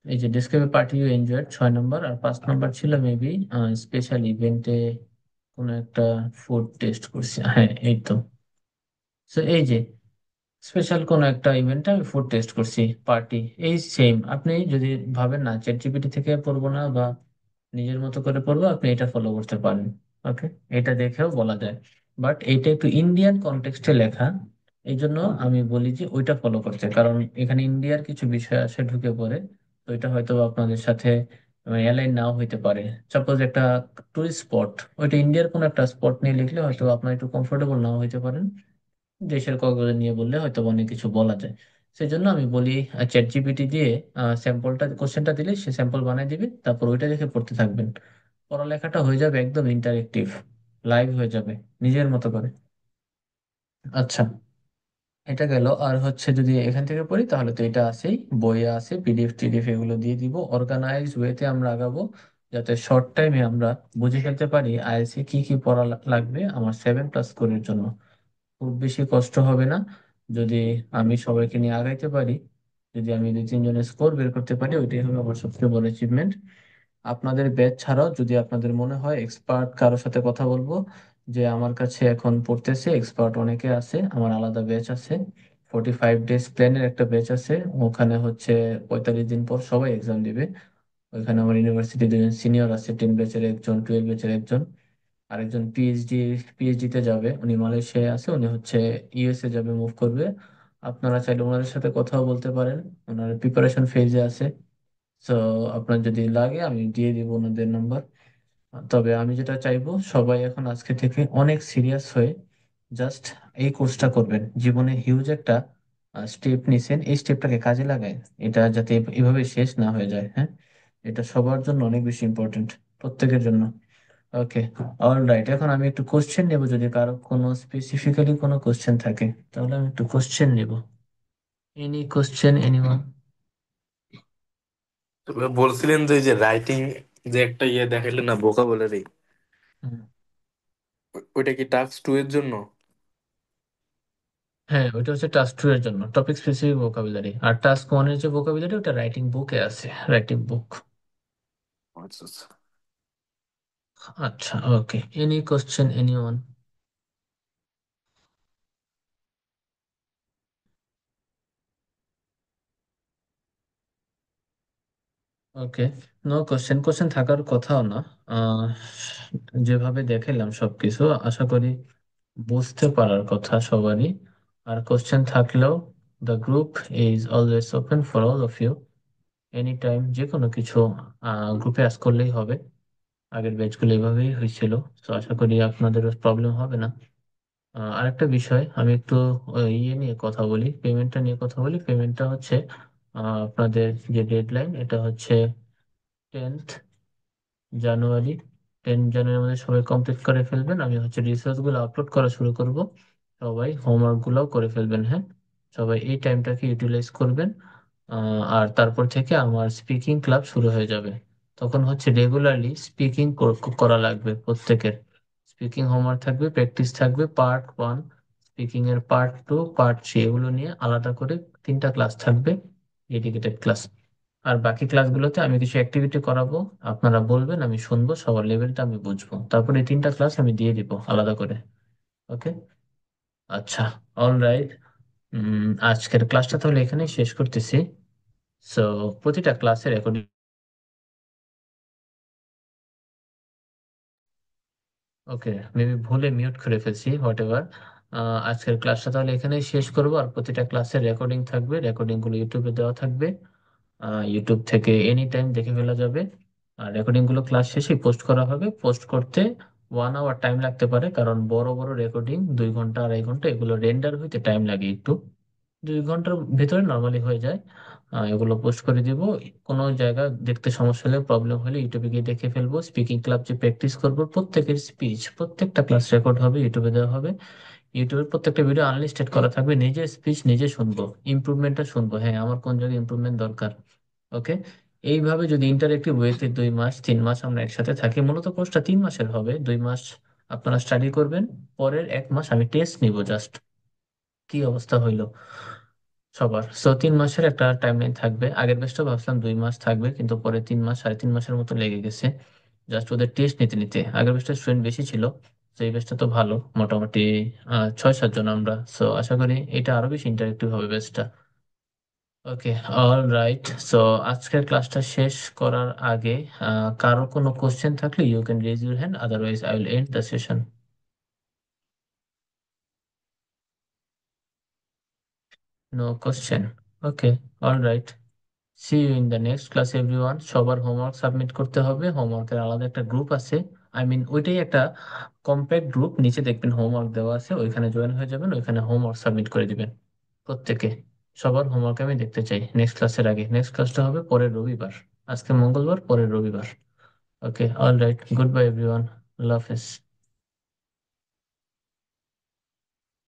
এই যে ডেসক্রাইব পার্টি ইউ এনজয়েড 6 নম্বর, আর 5 নম্বর ছিল মেবি স্পেশাল ইভেন্টে কোনো একটা ফুড টেস্ট করছি। হ্যাঁ, এই তো। So, এই যে স্পেশাল কোন একটা ইভেন্টে আমি ফুড টেস্ট করছি, পার্টি। এই সেম, আপনি যদি ভাবেন না চ্যাট জিপিটি থেকে পড়বো না বা নিজের মতো করে পড়বো, আপনি এটা ফলো করতে পারেন। ওকে, এটা দেখেও বলা যায়, বাট এটা একটু ইন্ডিয়ান কনটেক্সটে লেখা, এই জন্য আমি বলি যে ওইটা ফলো করতে, কারণ এখানে ইন্ডিয়ার কিছু বিষয় আসে ঢুকে পড়ে। তো এটা হয়তো আপনাদের সাথে অ্যালাইন নাও হইতে পারে। সাপোজ একটা টুরিস্ট স্পট, ওইটা ইন্ডিয়ার কোন একটা স্পট নিয়ে লিখলে হয়তো আপনার একটু কমফোর্টেবল নাও হইতে পারেন, দেশের কাগজে নিয়ে বললে হয়তো অনেক কিছু বলা যায়। সেই জন্য আমি বলি চ্যাট জিপিটি দিয়ে স্যাম্পলটা, কোশ্চেনটা দিলে সে স্যাম্পল বানিয়ে দিবে, তারপর ওইটা দেখে পড়তে থাকবেন। পড়ালেখাটা হয়ে যাবে একদম ইন্টারেক্টিভ, লাইভ হয়ে যাবে নিজের মতো করে। আচ্ছা, এটা গেল। আর হচ্ছে যদি এখান থেকে পড়ি তাহলে তো এটা আছেই, বইয়ে আছে, পিডিএফ টিডিএফ এগুলো দিয়ে দিব। অর্গানাইজ ওয়েতে আমরা আগাবো, যাতে শর্ট টাইমে আমরা বুঝে ফেলতে পারি আইএলটিএস কি কি পড়া লাগবে আমার 7+ স্কোরের জন্য। খুব বেশি কষ্ট হবে না যদি আমি সবাইকে নিয়ে আগাইতে পারি। যদি আমি 2-3 জনের স্কোর বের করতে পারি, ওইটাই হবে আমার সবচেয়ে বড় অ্যাচিভমেন্ট। আপনাদের ব্যাচ ছাড়াও যদি আপনাদের মনে হয় এক্সপার্ট কারোর সাথে কথা বলবো, যে আমার কাছে এখন পড়তেছে এক্সপার্ট অনেকে আছে, আমার আলাদা ব্যাচ আছে। 45 ডেজ প্ল্যানের একটা ব্যাচ আছে, ওখানে হচ্ছে 45 দিন পর সবাই এক্সাম দিবে। ওইখানে আমার ইউনিভার্সিটি 2 জন সিনিয়র আছে, 10 ব্যাচের একজন, 12 ব্যাচের একজন। আরেকজন পিএইচডি তে যাবে, উনি মালয়েশিয়ায় আছে, উনি হচ্ছে ইউএসএ যাবে, মুভ করবে। আপনারা চাইলে ওনাদের সাথে কথাও বলতে পারেন, ওনার প্রিপারেশন ফেজে আছে। তো আপনার যদি লাগে আমি দিয়ে দিব ওনাদের নাম্বার। তবে আমি যেটা চাইবো, সবাই এখন আজকে থেকে অনেক সিরিয়াস হয়ে জাস্ট এই কোর্সটা করবেন। জীবনে হিউজ একটা স্টেপ নিছেন, এই স্টেপটাকে কাজে লাগায়, এটা যাতে এভাবে শেষ না হয়ে যায়। হ্যাঁ, এটা সবার জন্য অনেক বেশি ইম্পর্টেন্ট, প্রত্যেকের জন্য। ওকে, অল রাইট। এখন আমি একটু কোশ্চেন নেব, যদি কারো কোনো স্পেসিফিক্যালি কোনো কোশ্চেন থাকে তাহলে আমি একটু কোশ্চেন নেব। Any question, anyone? তবে বলছিলেন যে এই যে রাইটিং, যে একটা ইয়ে দেখাইলেন না ভোকাবুলারি, ওইটা কি টাস্ক 2 এর জন্য? হ্যাঁ, ওইটা হচ্ছে টাস্ক 2 এর জন্য, টপিক স্পেসিফিক ভোকাবুলারি। আর টাস্ক 1 এর যে ভোকাবুলারি, ওটা রাইটিং বুকে আছে, রাইটিং বুক। আচ্ছা আচ্ছা। আচ্ছা, okay. Any question, anyone? Okay, no question. Question থাকার কথাও না। আহ, যেভাবে দেখালাম সবকিছু, আশা করি বুঝতে পারার কথা সবারই। আর কোশ্চেন থাকলেও the group is always open for all of you, any time যে কোনো কিছু গ্রুপে আস করলেই হবে। আগের ব্যাচগুলো এভাবেই হয়েছিল, তো আশা করি আপনাদের প্রবলেম হবে না। আরেকটা বিষয় আমি একটু ইয়ে নিয়ে কথা বলি, পেমেন্টটা নিয়ে কথা বলি। পেমেন্টটা হচ্ছে আপনাদের যে ডেডলাইন, এটা হচ্ছে 10th জানুয়ারি। 10 জানুয়ারির মধ্যে সবাই কমপ্লিট করে ফেলবেন, আমি হচ্ছে রিসার্চ গুলো আপলোড করা শুরু করব। সবাই হোমওয়ার্ক গুলোও করে ফেলবেন। হ্যাঁ, সবাই এই টাইমটাকে ইউটিলাইজ করবেন। আর তারপর থেকে আমার স্পিকিং ক্লাব শুরু হয়ে যাবে। তখন হচ্ছে রেগুলারলি স্পিকিং করা লাগবে প্রত্যেকের। স্পিকিং হোমওয়ার্ক থাকবে, প্র্যাকটিস থাকবে, পার্ট 1, স্পিকিং এর পার্ট 2, পার্ট 3, এগুলো নিয়ে আলাদা করে 3টা ক্লাস থাকবে, ডেডিকেটেড ক্লাস। আর বাকি ক্লাসগুলোতে আমি কিছু অ্যাক্টিভিটি করাবো, আপনারা বলবেন, আমি শুনবো, সবার লেভেলটা আমি বুঝবো, তারপরে এই 3টা ক্লাস আমি দিয়ে দিব আলাদা করে। ওকে, আচ্ছা, অল রাইট। আজকের ক্লাসটা তাহলে এখানেই শেষ করতেছি। সো প্রতিটা ক্লাসের রেকর্ডিং ওকে, মেবি ভুলে মিউট করে ফেলছি, হোয়াট এভার। আজকের ক্লাসটা তাহলে এখানেই শেষ করবো। আর প্রতিটা ক্লাসের রেকর্ডিং থাকবে, রেকর্ডিং গুলো ইউটিউবে দেওয়া থাকবে। ইউটিউব থেকে এনি টাইম দেখে ফেলা যাবে। আর রেকর্ডিং গুলো ক্লাস শেষে পোস্ট করা হবে। পোস্ট করতে 1 আওয়ার টাইম লাগতে পারে, কারণ বড় বড় রেকর্ডিং 2 ঘন্টা 2.5 ঘন্টা, এগুলো রেন্ডার হইতে টাইম লাগে একটু। 2 ঘন্টার ভিতরে নর্মালি হয়ে যায়। এগুলো পোস্ট করে দিব। কোনো জায়গা দেখতে সমস্যা হলে, প্রবলেম হলে ইউটিউবে গিয়ে দেখে ফেলবো। স্পিকিং ক্লাব যে প্র্যাকটিস করবো, প্রত্যেকের স্পিচ প্রত্যেকটা ক্লাস রেকর্ড হবে, ইউটিউবে দেওয়া হবে। ইউটিউবের প্রত্যেকটা ভিডিও আনলিস্টেড করা থাকবে, নিজের স্পিচ নিজে শুনবো, ইমপ্রুভমেন্টটা শুনবো, হ্যাঁ আমার কোন জায়গায় ইমপ্রুভমেন্ট দরকার। ওকে। এইভাবে যদি ইন্টারেক্টিভ ওয়েতে 2 মাস 3 মাস আমরা একসাথে থাকি, মূলত কোর্সটা 3 মাসের হবে। 2 মাস আপনারা স্টাডি করবেন, পরের 1 মাস আমি টেস্ট নিব জাস্ট, কি অবস্থা হইলো সবার। 3 মাসের একটা টাইমলাইন থাকবে। আগের ব্যাচটা ভাবছিলাম 2 মাস থাকবে, কিন্তু পরে 3 মাস 3.5 মাসের মতো লেগে গেছে জাস্ট ওদের টেস্ট নিতে নিতে। আগের ব্যাচটা স্টুডেন্ট বেশি ছিল, তো এই ব্যাচটা তো ভালো, মোটামুটি 6-7 জন আমরা। সো আশা করি এটা আরো বেশি ইন্টারেক্টিভ হবে ব্যাচটা। Okay, all right. সো আজকের ক্লাসটা শেষ করার আগে কারো কোনো কোশ্চেন থাকলে you can raise your hand, otherwise I will end the session. No question? Okay, all right. See you in the next class everyone. সবার হোমওয়ার্ক সাবমিট করতে হবে, হোমওয়ার্কের আলাদা একটা গ্রুপ আছে। আই মিন ওইটাই একটা কম্প্যাক্ট গ্রুপ, নিচে দেখবেন হোমওয়ার্ক দেওয়া আছে, ওইখানে জয়েন হয়ে যাবেন, ওইখানে হোমওয়ার্ক সাবমিট করে দিবেন প্রত্যেকে। সবার হোমওয়ার্ক আমি দেখতে চাই নেক্সট ক্লাসের আগে। নেক্সট ক্লাসটা হবে পরের রবিবার। আজকে মঙ্গলবার, পরের রবিবার। Okay, all right, goodbye everyone, আল্লাহ হাফেজ।